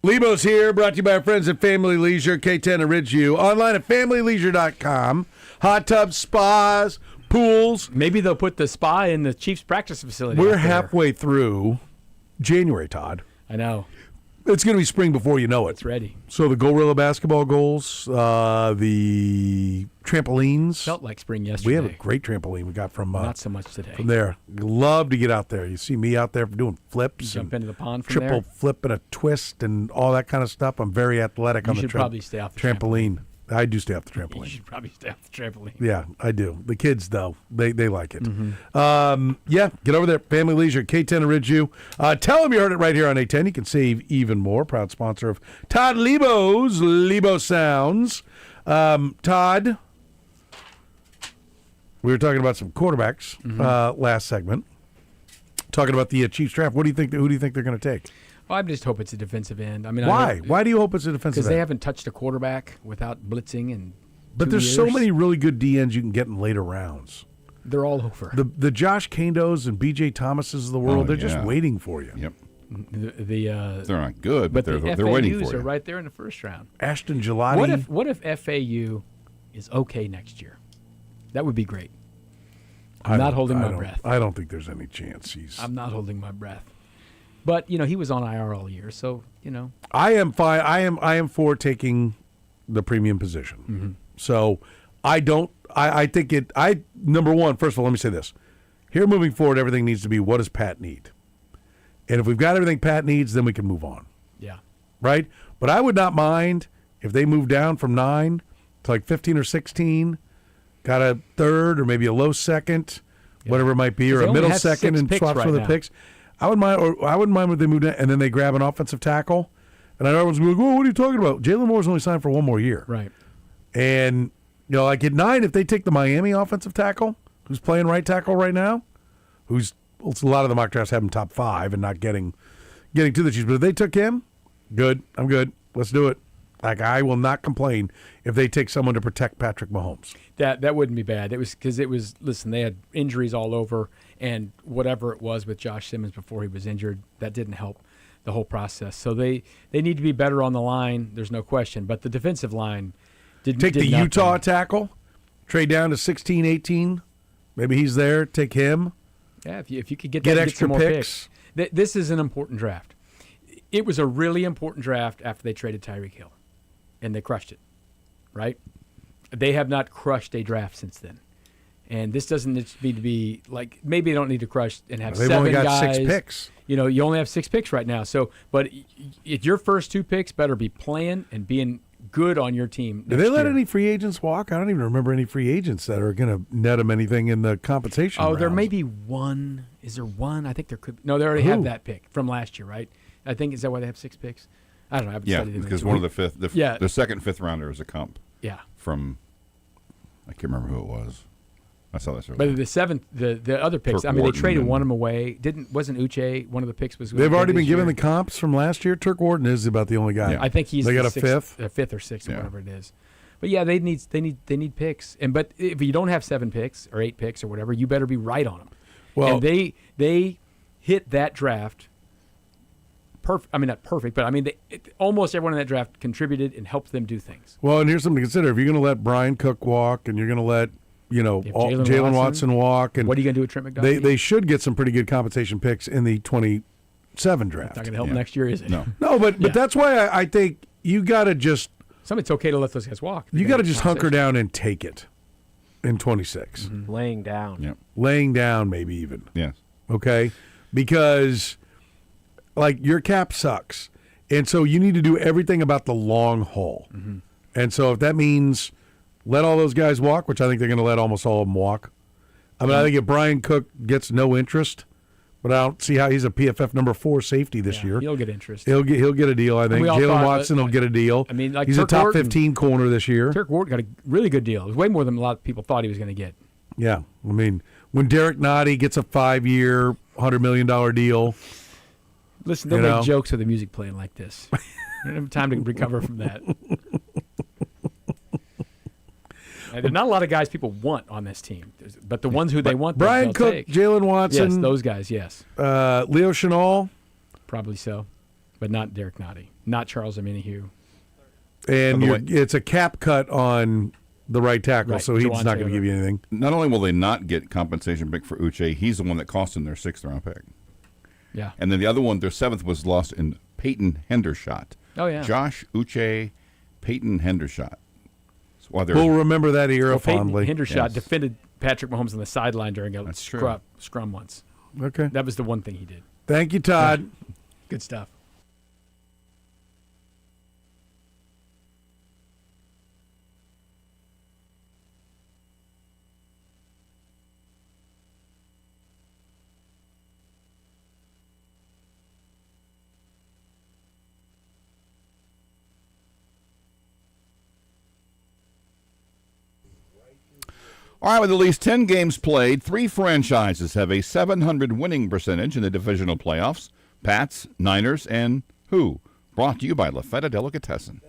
Lebo's here, brought to you by our friends at Family Leisure, K10 and Ridgeview. Online at familyleisure.com. Hot tubs, spas, pools. Maybe they'll put the spa in the Chiefs practice facility. We're halfway through January, Todd. I know. It's going to be spring before you know it. It's ready. So the Gorilla basketball goals, the trampolines. Felt like spring yesterday. We have a great trampoline we got from not so much today. From there. Love to get out there. You see me out there doing flips. You jump into the pond from triple there? flip and a twist and all that kind of stuff. I'm very athletic on the should probably stay off the trampoline. I do stay off the trampoline. You should probably stay off the trampoline. Yeah, I do. The kids, though, they like it. Mm-hmm. Yeah, get over there. Family Leisure, K10 and Ridgeview. Tell them you heard it right here on A10. You can save even more. Proud sponsor of Todd Lebo's Lebo Sounds. Todd, we were talking about some quarterbacks last segment. Talking about the Chiefs draft. What do you think? Who do you think they're going to take? Well, I just hope it's a defensive end. I mean, why? Why do you hope it's a defensive end? Because they haven't touched a quarterback without blitzing in But 2 there's years. so many really good DNs you can get in later rounds. They're all over. The Josh Kandos and B.J. Thomases of the world, they're just waiting for you. Yep. They're not good, but they're FAUs waiting for you. are right there in the first round. Ashton Gelati. What if FAU is okay next year? That would be great. I'm not holding my breath. I don't think there's any chance I'm not holding my breath. But, he was on IR all year, so, I am fine. I am for taking the premium position. Mm-hmm. So I think number one, first of all, let me say this. Here moving forward, everything needs to be, what does Pat need? And if we've got everything Pat needs, then we can move on. Yeah. Right? But I would not mind if they move down from 9 to like 15 or 16, got a third or maybe a low second, whatever it might be, or a middle second and swaps for the picks. I wouldn't mind if they moved in and then they grab an offensive tackle. And I know everyone's going to go, "Oh, what are you talking about? Jalen Moore's only signed for 1 more year." Right. And, like at 9, if they take the Miami offensive tackle, who's playing right tackle right now, a lot of the mock drafts have him top 5 and not getting to the Chiefs. But if they took him, good. I'm good. Let's do it. Like, I will not complain if they take someone to protect Patrick Mahomes. That wouldn't be bad. It was because listen, they had injuries all over, and whatever it was with Josh Simmons before he was injured, that didn't help the whole process. So they need to be better on the line. There's no question. But the defensive line did the nothing. Utah tackle, trade down to 16, 18. Maybe he's there. Take him. Yeah, if you could get extra some more picks. This is an important draft. It was a really important draft after they traded Tyreek Hill, and they crushed it, right? They have not crushed a draft since then. And this doesn't need to be like, maybe they don't need to crush and have They've 7 only got guys. 6 picks. You know, you only have 6 picks right now. So, but your first 2 picks better be playing and being good on your team. Did they let any free agents walk? I don't even remember any free agents that are going to net them anything in the compensation rounds. There may be one. Is there one? I think there could. No, they already have that pick from last year, right? I think, is that why they have 6 picks? I don't know. I haven't studied it. Because one of the second, fifth rounder is a comp. Yeah. From, I can't remember who it was. I saw that. But the 7th, the other picks. Turk I mean, Wharton they traded one of them away. Wasn't Uche one of the picks? They've already been given the comps from last year. Turk Wharton is about the only guy. Yeah. I think he's they got a 5th, a 5th or 6th, or whatever it is. But yeah, they need picks. But if you don't have 7 picks or 8 picks or whatever, you better be right on them. Well, and they hit that draft. Perfect. I mean, not perfect, but I mean, almost everyone in that draft contributed and helped them do things. Well, and here's something to consider: if you're going to let Brian Cook walk, and you're going to let Jalen Watson walk, and what are you going to do with Trent McDuffie? They should get some pretty good compensation picks in the 27 draft. It's not going to help next year, is it? No, but that's why I think you got to just. It's okay to let those guys walk. You got to just hunker down and take it in 26. Mm-hmm. Laying down. Yep. Laying down, maybe even. Yes. Okay, because like your cap sucks, and so you need to do everything about the long haul. Mm-hmm. And so if that means let all those guys walk, which I think they're going to let almost all of them walk. I mean, I think if Brian Cook gets no interest, but I don't see how he's a PFF number 4 safety this year. He'll get interest. He'll get a deal, I think. Jalen Watson will get a deal. I mean, like he's Turk a top Wharton, 15 corner this year. Turk Wharton got a really good deal. It was way more than a lot of people thought he was going to get. Yeah. I mean, when Derek Nottie gets a 5-year, $100 million deal. Listen, don't make jokes with the music playing like this. I don't have time to recover from that. There's not a lot of guys people want on this team, but the ones who they want, Brian Cook, Jalen Watson. Yes, those guys, yes. Leo Chenal. Probably so, but not Derek Nottie, not Charles Omenihu. And it's a cap cut on the right tackle, so he's not going to give you anything. Not only will they not get compensation pick for Uche, he's the one that cost them their 6th round pick. Yeah. And then the other one, their 7th, was lost in Peyton Hendershot. Oh, yeah. Josh Uche, Peyton Hendershot. We'll remember that era fondly. Hendershot defended Patrick Mahomes on the sideline during a scrum once. Okay. That was the one thing he did. Thank you, Todd. Yeah. Good stuff. All right, with at least 10 games played, 3 franchises have a .700 winning percentage in the divisional playoffs. Pats, Niners, and who? Brought to you by La Feta Delicatessen.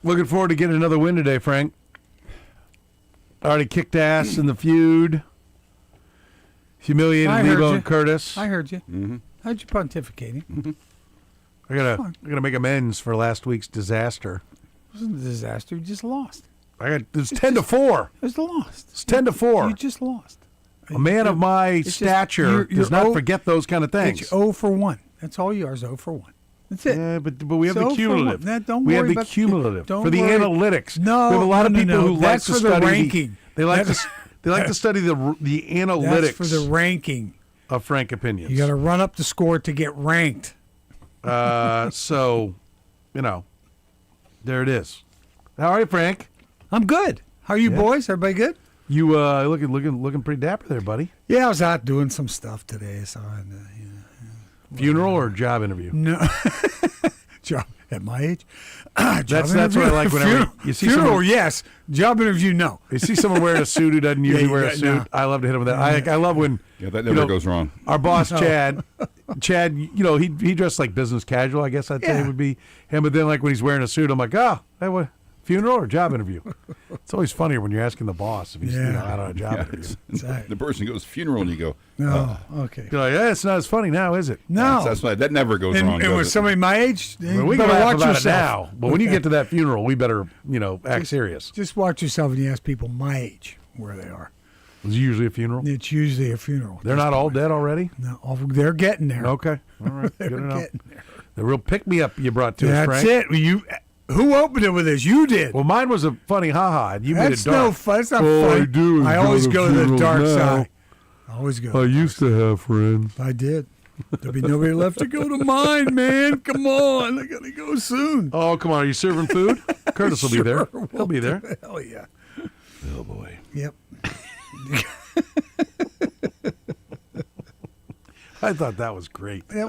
Looking forward to getting another win today, Frank. Already kicked ass in the feud. Humiliated Lebo and Kurtis. I heard you. Mm-hmm. How'd you pontificating? Mm-hmm. I gotta make amends for last week's disaster. It wasn't a disaster. You just lost. It was 10-4. It was lost. It's 10-4. You just lost. A man of my stature does not forget those kind of things. It's 0 for 1. That's all you are, is 0 for 1. That's it. Yeah, but we have the cumulative. We have the cumulative for the analytics. No, we have a lot of people who like to study the ranking. They like to study the analytics. That's for the ranking of Frank opinions. You got to run up the score to get ranked. So, there it is. How are you, Frank? I'm good. How are you, boys? Everybody good? You looking pretty dapper there, buddy. Yeah, I was out doing some stuff today. So funeral or job interview? No, job at my age. That's what I like whenever you see funeral. someone, yes, job interview. No, you see someone wearing a suit who doesn't usually wear a suit. No. I love to hit him with that. I love when that never goes wrong. Our boss Chad, he dressed like business casual. I guess I'd say it would be him. But then like when he's wearing a suit, I'm like, what? Funeral or job interview? It's always funnier when you're asking the boss if he's out on a job interview. The person goes funeral and you go, okay. You're like, it's not as funny now, is it? No, that's why that never goes wrong. And with somebody my age, we better can watch about yourself. It now. But when you get to that funeral, we better act serious. Just watch yourself and you ask people my age where they are. Is it usually a funeral? It's usually a funeral. They're not all dead already? No, they're getting there. Okay, all right, they're good enough. getting there. The real pick me up you brought to us, Frank. That's it. Who opened it with this? You did. Well, mine was a funny ha-ha. You made it dark. No fun. That's not funny. I always go to the dark side. I always go. I used to have friends. I did. There'll be nobody left to go to mine, man. Come on. I got to go soon. Oh, come on. Are you serving food? Curtis will be there. He'll be there. Hell yeah. Oh, boy. Yep. I thought that was great. It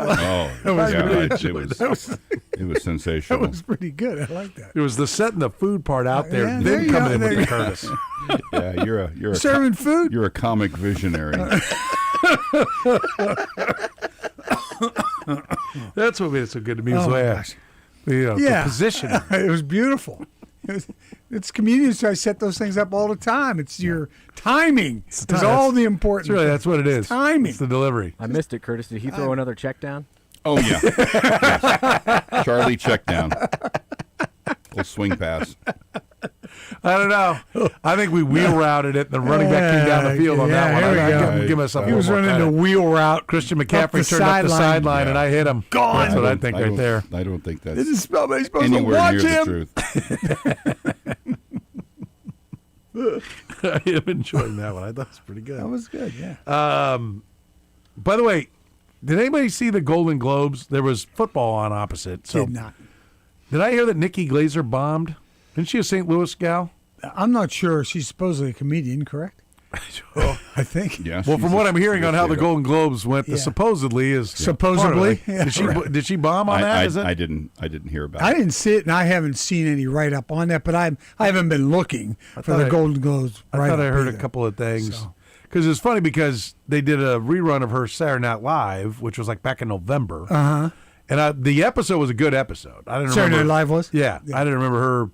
was sensational. That was pretty good. I like that. It was the setting the food part out there, then coming in with the Curtis. Yeah, you're serving food. You're a comic visionary. That's what made it so good to me. The position. It was beautiful. It's comedians try to set those things up all the time. It's your timing. It's all the important. That's what it is. Timing. It's the delivery. I missed it, Curtis. Did he throw another check down? Oh, yeah. Yes. Charlie check down. Little swing pass. I don't know. I think we wheel routed it, and the running back came down the field on that one. I give myself he was running the wheel route. Christian McCaffrey turned up the sideline, and I hit him. Gone. That's what I think right there. I don't think that's anywhere near the truth. I am enjoying that one. I thought it was pretty good. That was good, yeah. By the way, did anybody see the Golden Globes? There was football on opposite. So did not. Did I hear that Nikki Glaser bombed? Isn't she a St. Louis gal? I'm not sure. She's supposedly a comedian, correct? I think. Yeah. Well, from what I'm hearing on how the Golden Globes went, the supposedly is supposedly. Yeah, did she bomb on that? I didn't hear about it. I didn't see it, and I haven't seen any write up on that. But I haven't been looking for the Golden Globes. I thought I heard a couple of things because it's funny because they did a rerun of her Saturday Night Live, which was like back in November. And the episode was a good episode. I didn't Saturday remember. Night Live was. Yeah, I didn't remember her.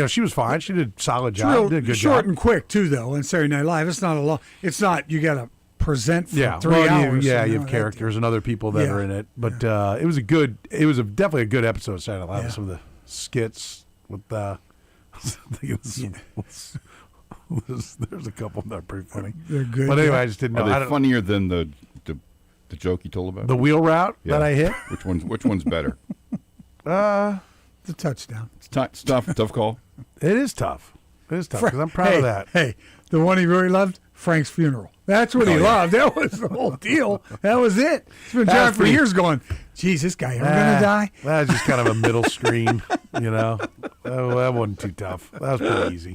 She was fine. She did a solid job. Did a good short job. and quick too, though. On Saturday Night Live, it's not a long. It's not. You got to present for 3 hours. You have characters and other people that are in it. But it was a good. It was definitely a good episode of Saturday Night Live. Some of the skits with. There's a couple that are pretty funny. They're good. But anyway, I just didn't know. Are they funnier than the joke you told about? The wheel route that I hit. Which one's better? The touchdown. It's tough call. It is tough. It is tough because I'm proud of that. Hey, the one he really loved, Frank's funeral. That's what he loved. That was the whole deal. That was it. He's been trying for years going, geez, this guy ever going to die? That was just kind of a middle screen, That wasn't too tough. That was pretty easy.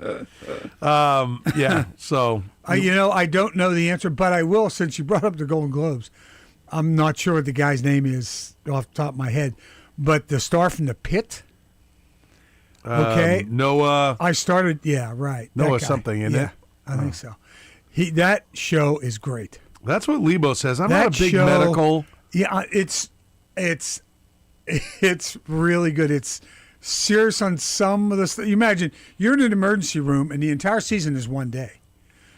So. I don't know the answer, but I will since you brought up the Golden Globes. I'm not sure what the guy's name is off the top of my head, but the star from The Pit. Okay. Noah. I started. Yeah, right. Noah something in it. I think so. That show is great. That's what Lebo says. I'm not a big medical. Yeah, it's really good. It's serious on some of the stuff. You imagine you're in an emergency room and the entire season is one day.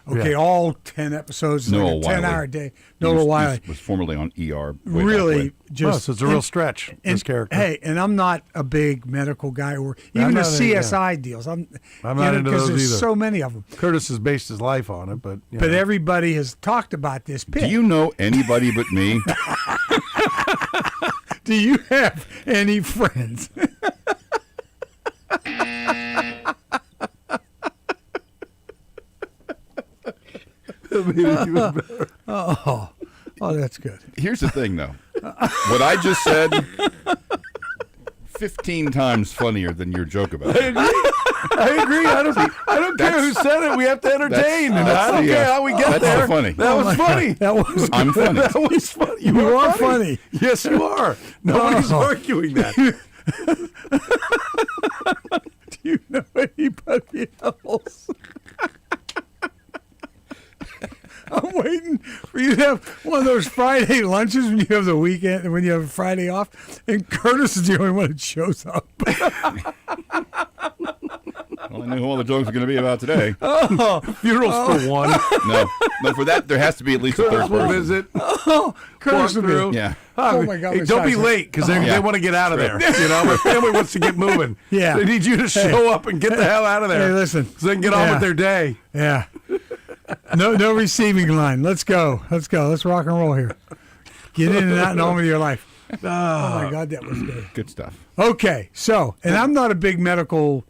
Okay, Yeah. all 10 episodes, Noah like a 10-hour Wiley. day. He Noah was- Wiley. He was formerly on ER. way Really back when. just. so it's a real stretch, this character. Hey, and I'm not a big medical guy or I'm even the not a- CSI deals. I'm not into because those there's either. so many of them. Curtis has based his life on it, but But everybody has talked about this pit. Do you know anybody but me? Do you have any friends? Oh, that's good. Here's the thing, though. What I just said, 15 times funnier than your joke about it. I agree. I don't care who said it. We have to entertain, and that's I don't the, care how we get that's there. funny. That was funny. That was. I'm funny. That was funny. You are funny. Yes, you are. Nobody's Oh. arguing that. Do you know anybody else? I'm waiting for you to have one of those Friday lunches when you have the weekend, when you have Friday off, and Curtis is the only one that shows up. Well, I knew who all the jokes were going to be about today. Oh, funerals for one. No, for that, there has to be at least a third Curtis will person. visit. Oh, Curtis will through. be. Yeah. Oh, my God. Hey, don't be Besides- late because they want to get out of there. You know, my family wants to get moving. Yeah. They need you to show up and get the hell out of there. Hey, listen. So they can get on with their day. Yeah. No receiving line. Let's go. Let's rock and roll here. Get in and out and on with your life. Oh my God, that was good. Good stuff. Okay, so, and I'm not a big medical,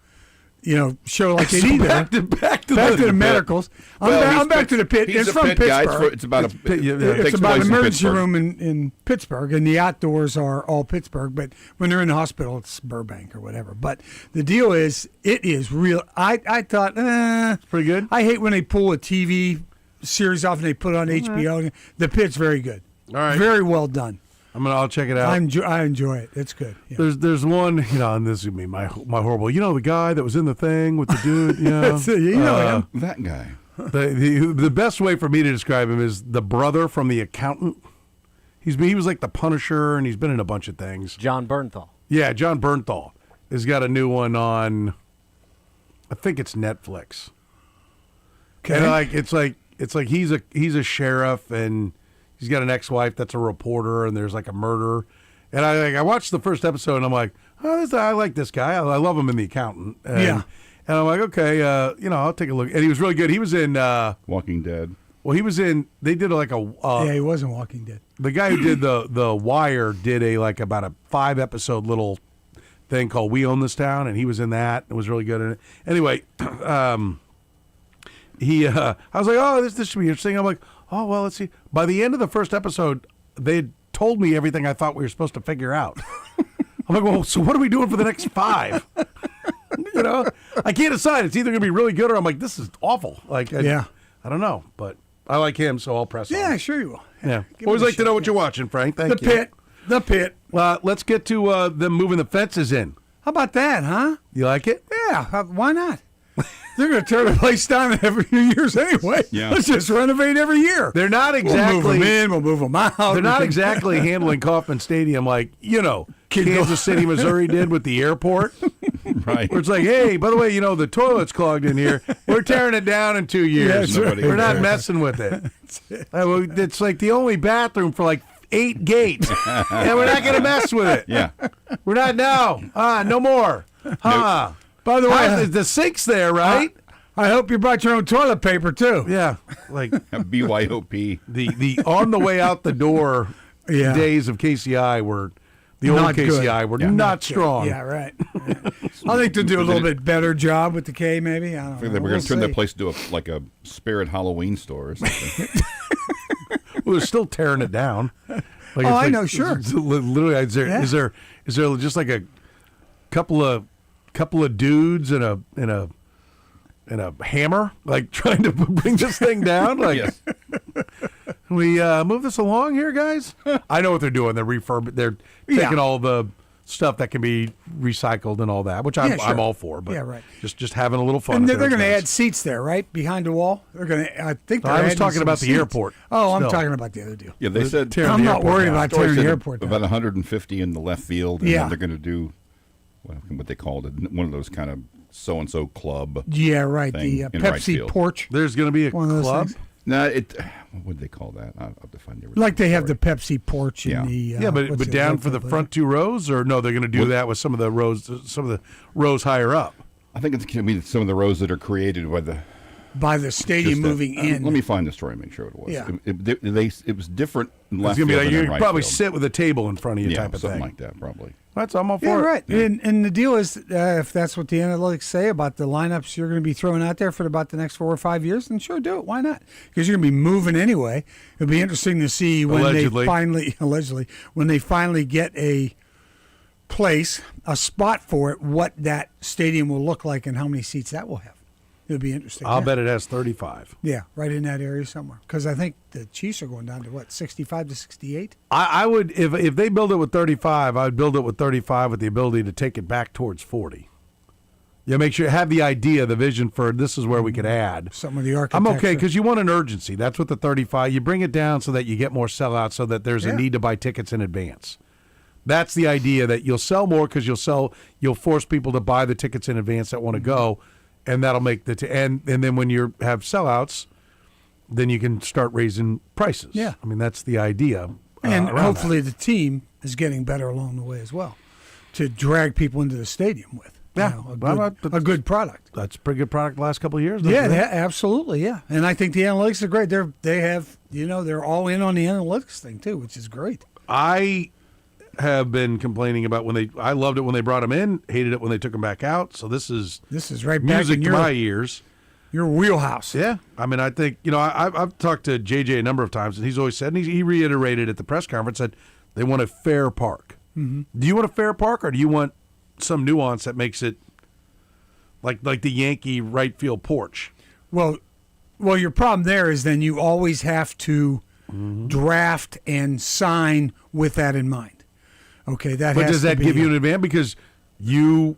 show like it So either. back to the the medicals. I'm back to the pit. He's It's a from pit guy. Pittsburgh. It's about It's It's about place an in emergency Pittsburgh. room in Pittsburgh, and the outdoors are all Pittsburgh. But when they're in the hospital, it's Burbank or whatever. But the deal is, it is real. I thought, it's pretty good. I hate when they pull a TV series off and they put it on HBO. The pit's very good. All right. Very well done. I'll check it out. I enjoy it. It's good. Yeah. There's one, and this is gonna be my horrible. The guy that was in the thing with the dude. him. That guy. The best way for me to describe him is the brother from The Accountant. He was like the Punisher, and he's been in a bunch of things. John Bernthal. Yeah, John Bernthal has got a new one on. I think it's Netflix. Okay. And it's like he's a sheriff, and he's got an ex-wife that's a reporter, and there's like a murder. And I watched the first episode, and I'm like, I like this guy. I love him in The Accountant. And, Yeah. And I'm like, okay, I'll take a look. And he was really good. He was in Walking Dead. Well, he was in. They did like a. Yeah, he wasn't Walking Dead. The guy who did the Wire did about a 5-episode little thing called We Own This Town, and he was in that. It was really good in it. Anyway, I was like, oh, this should be interesting. I'm like, oh well, let's see. By the end of the first episode, they told me everything I thought we were supposed to figure out. I'm like, well, so what are we doing for the next 5? I can't decide. It's either going to be really good or I'm like, this is awful. I don't know, but I like him, so I'll press on. Yeah, sure you will. Yeah. Give Always it a like to know shot, what you're watching, Frank. Thank The you. pit. The pit. Let's get to them moving the fences in. How about that, huh? You like it? Yeah. Why not? They're going to tear the place down every few years anyway. Yeah. Let's just renovate every year. They're not exactly. We'll move them in. We'll move them out. They're not exactly handling Kauffman Stadium like Kansas City, Missouri did with the airport. Right. Where it's like, hey, by the way, the toilet's clogged in here. We're tearing it down in 2 years. Yeah, that's right. We're not messing with it. It's like the only bathroom for like 8 gates. And we're not going to mess with it. Yeah. We're not now. No more. By the way, the sink's there, right? I hope you brought your own toilet paper too. Yeah. Like BYOP. the on the way out the door days of KCI were the old Not good. KCI were not strong. Yeah, right. I think they'll do a little bit better job with the K, maybe. I don't know. We're going We'll to turn that see. place into a spirit Halloween store or something. Well, they're still tearing it down. Like, I know, sure. Literally, is there just like a couple of dudes and a hammer, like trying to bring this thing down? Like, Yes. Can we move this along here, guys? I know what they're doing. They're taking all the stuff that can be recycled and all that, which I'm all for. But right. just having a little fun. And up they're there going to is nice. add seats there, right? Behind the wall. They're going to, I think they're I was adding talking some about the seats. airport. Oh, I'm Still. talking about the other deal. Yeah, they said tearing I'm the not airport worried down. about Story tearing the said airport down. about 150 in the left field, and Yeah. then they're going to do what they called it, one of those kind of so-and-so club. Yeah, right. Thing The in right Pepsi field. porch. There's going to be a One of those club. things. No, what would they call that? I'll have to find the original. Like they have the Pepsi porch in the. Yeah, but down for the front two rows, or no? They're going to do that with some of the rows higher up. I think it's going to be some of the rows that are created by the stadium moving in. Let me find the story and make sure it was. Yeah. It was different in It's left going to be field like than in you right probably field. sit with a table in front of you, Yeah, type of something thing. like that, probably. That's I'm all for Yeah, it. right. And the deal is, if that's what the analytics say about the lineups you're going to be throwing out there for about the next 4 or 5 years, then sure, do it. Why not? Because you're going to be moving anyway. It'll be interesting to see when Allegedly. when they finally get a place, a spot for it, what that stadium will look like and how many seats that will have. It'll be interesting. I'll Yeah. bet it has 35. Yeah, right in that area somewhere. Because I think the Chiefs are going down to 65 to 68. I would if they build it with 35, I'd build it with 35 with the ability to take it back towards 40. Yeah, make sure you have the idea, the vision for this is where we could add. Some of the I'm architecture. okay because you want an urgency. That's what the 35. You bring it down so that you get more sellouts, so that there's a need to buy tickets in advance. That's the idea, that you'll sell more because you'll force people to buy the tickets in advance that want to go, and that'll make and then when you have sellouts, then you can start raising prices. Yeah. I mean that's the idea. And around hopefully the team is getting better along the way as well to drag people into the stadium with. Yeah. A good product. That's a pretty good product the last couple of years. Yeah, absolutely, yeah. And I think the analytics are great. They're all in on the analytics thing too, which is great. I have been complaining about I loved it when they brought them in, hated it when they took them back out. So this is right back music in to my ears. Your wheelhouse. Yeah. I mean, I think, I've talked to JJ a number of times, and he's always said, and he reiterated at the press conference, that they want a fair park. Mm-hmm. Do you want a fair park, or do you want some nuance that makes it like the Yankee right field porch? Well, your problem there is then you always have to draft and sign with that in mind. Okay, But does that give you an advantage? Because you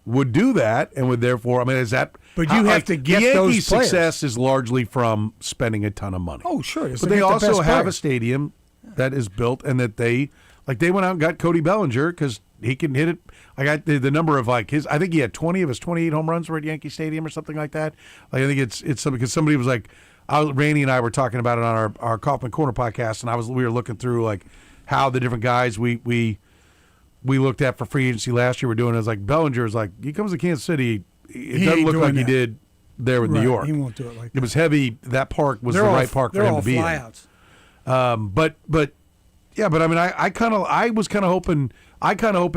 would do that, and would therefore, is that? But you have to get the those Yankees' players. success is largely from spending a ton of money. Oh, sure. But they also have a stadium that is built, and that they went out and got Cody Bellinger because he can hit it. I got the number of I think he had 20 of his 28 home runs were at Yankee Stadium or something like that. I think it's something, because somebody was like, Randy and I were talking about it on our Kaufman Corner podcast, and we were looking through how the different guys we looked at for free agency last year were doing. It was like Bellinger is he comes to Kansas City. It doesn't look like he did there with New York. He won't do it like that. It was heavy. That park was the right park for him to be in. But I was kind of hoping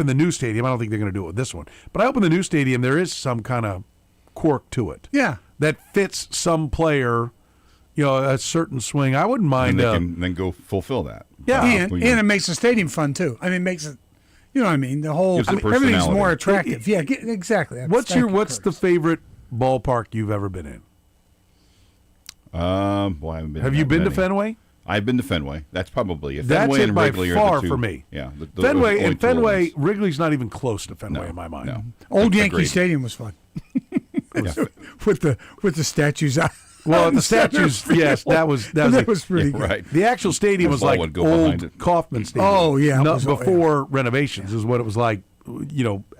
the new stadium. I don't think they're going to do it with this one, but I hope in the new stadium there is some kind of quirk to it. Yeah, that fits some player. A certain swing. I wouldn't mind. And they can then go fulfill that. Yeah, and it makes the stadium fun too. It makes it. You know what I mean? The whole everything's more attractive. Yeah, exactly. What's the favorite ballpark you've ever been in? I haven't been. Have you been to Fenway? I've been to Fenway. That's probably it. That's Fenway it and by Wrigley far are the two. for me. Yeah, Fenway. Wrigley's not even close to Fenway in my mind. No. Old Yankee Stadium was fun. with the statues out. Well, the statues, yes, that was pretty good. Right. The actual stadium was like old Kaufman Stadium. Oh yeah, before renovations is what it was like.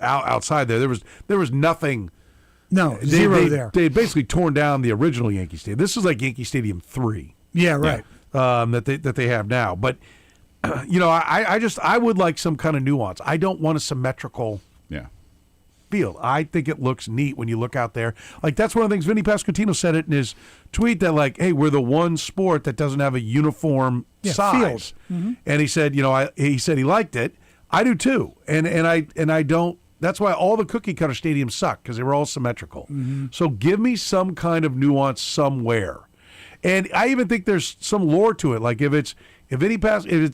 Outside there was nothing. No, zero there. They had basically torn down the original Yankee Stadium. This is like Yankee Stadium 3. Yeah, right. That they have now, but I would like some kind of nuance. I don't want a symmetrical. Yeah. Field. I think it looks neat when you look out there. That's one of the things Vinny Pasquantino said it in his tweet, that hey, we're the one sport that doesn't have a uniform size. Mm-hmm. And he said, he said he liked it. I do too. And I don't. That's why all the cookie cutter stadiums suck, because they were all symmetrical. Mm-hmm. So give me some kind of nuance somewhere. And I even think there's some lore to it. If it's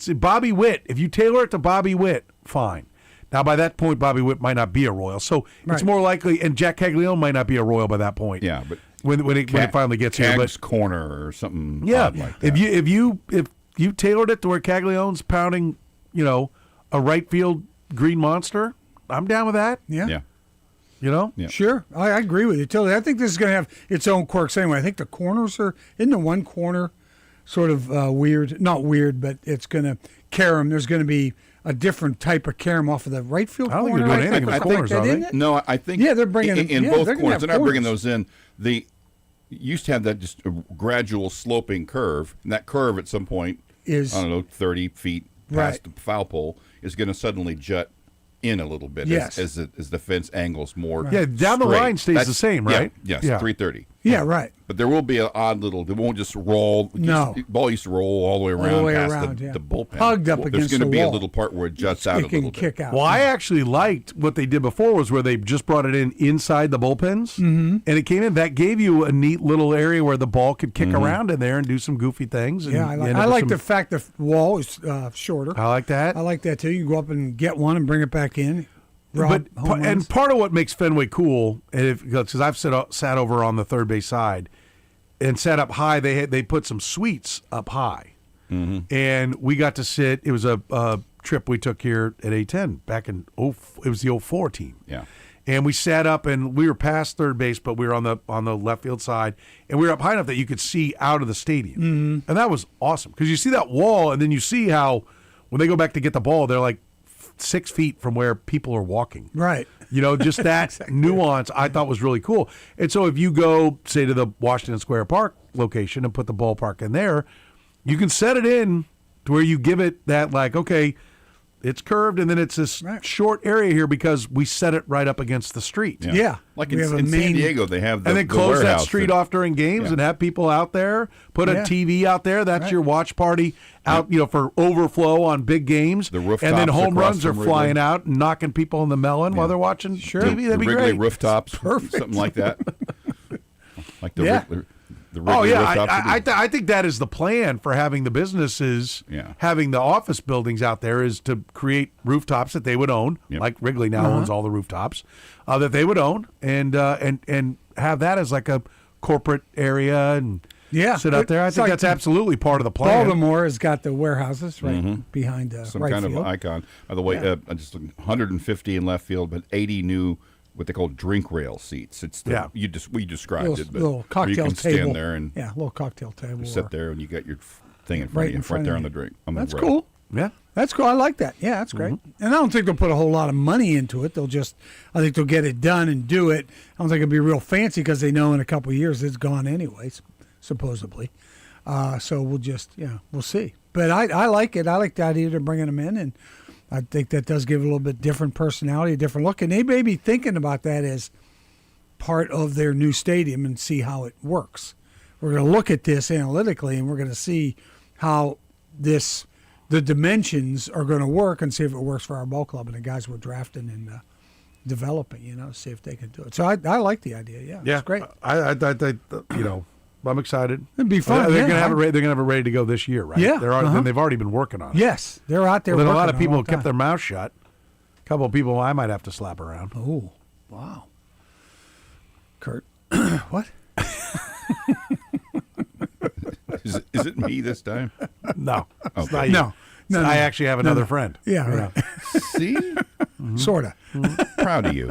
Bobby Witt, if you tailor it to Bobby Witt, fine. Now, by that point, Bobby Witt might not be a Royal, so it's more likely, and Jack Caglione might not be a Royal by that point. Yeah, but when it finally gets here, Cag's corner or something. Yeah, odd like that. if you tailored it to where Caglione's pounding, a right field green monster, I'm down with that. Yeah. Yeah. Sure, I agree with you totally. I think this is going to have its own quirks anyway. I think the corners isn't the one corner sort of weird, not weird, but it's going to carry them. There's going to be a different type of carom off of the right field I don't corner. think they're doing anything in the corners, are they? No, I think they're bringing in both they're gonna corners. have They're not bringing corners. those in. The used to have that just a gradual sloping curve, and that curve at some point is, I don't know, 30 feet past the foul pole is going to suddenly jut in a little bit as the fence angles more. Yeah, down the straight. line stays the same, right? Yeah, yes, Yeah. 330. Yeah, right. But there will be an odd little. It won't just roll. No. The ball used to roll all the way All around the way past around, the bullpen. Hugged up There's against going to the be a wall. little part where it juts out a can little bit. kick out. Well, I actually liked what they did before was where they just brought it in inside the bullpens, and it came in. That gave you a neat little area where the ball could kick around in there and do some goofy things. And Yeah, I you like, end up I with like some- the fact the wall is shorter. I like that. I like that too. You can go up and get one and bring it back in. Rob But home runs. and part of what makes Fenway cool, because I've sat over on the third base side and sat up high. They put some suites up high, and we got to sit. It was a trip we took here at A10 back in it was the 04 team. Yeah. And we sat up, and we were past third base, but we were on the left field side, and we were up high enough that you could see out of the stadium, and that was awesome because you see that wall, and then you see how when they go back to get the ball, they're like 6 feet from where people are walking. Right. You know, just that nuance I thought was really cool. And so if you go, say, to the Washington Square Park location and put the ballpark in there, you can set it in to where you give it that, like, okay, it's curved, and then it's this short area here because we set it right up against the street. Yeah. Like We in, have a in San main- Diego, they have the And then the close that warehouse street off during games and have people out there. Put a Yeah. TV out there. That's your watch party out, for overflow on big games. The rooftops and then home across runs are from flying Wrigley. out and knocking people in the melon while they're watching TV. The That'd be Wrigley great. rooftops, Perfect. something like that. Like the Yeah. Wrigley, the Wrigley Oh yeah, rooftops. I think that is the plan for having the businesses, Yeah. having the office buildings out there is to create rooftops that they would own, like Wrigley now owns all the rooftops that they would own, and have that as like a corporate area and sit out there. I It's think like that's absolutely part of the plan. Baltimore has got the warehouses right behind Some right kind field. of icon. By the way, I just looked, 150 in left field, but 80 new what they call drink rail seats. It's the, we described it, but little where cocktail you can table. stand there and little cocktail table. sit or- there, and you got your thing in front Right of you, in front right there of on you. the drink. On That's the rail. cool. Yeah. That's cool. I like that. Yeah, that's great. And I don't think they'll put a whole lot of money into it. I think they'll get it done and do it. I don't think it'll be real fancy because they know in a couple of years it's gone anyways, supposedly. So we'll see. But I like it. I like the idea of bringing them in, and I think that does give a little bit different personality, a different look. And they may be thinking about that as part of their new stadium and see how it works. We're going to look at this analytically, and we're going to see how the dimensions are going to work and see if it works for our ball club and the guys we're drafting and developing, see if they can do it. So I like the idea. Yeah. It's great. I'm excited. It'd be fun. They're yeah. gonna have it. They're gonna have it ready to go this year, right? Yeah, Then they've already been working on it. Yes, they're out there. Well, then a lot working of people on it all the kept their time. mouths shut. A couple of people I might have to slap around. Oh, wow. Kurt, what? Is it me this time? No, it's Okay. not you. No. I actually have another friend. Yeah, You right. See? Sort of. Proud of you.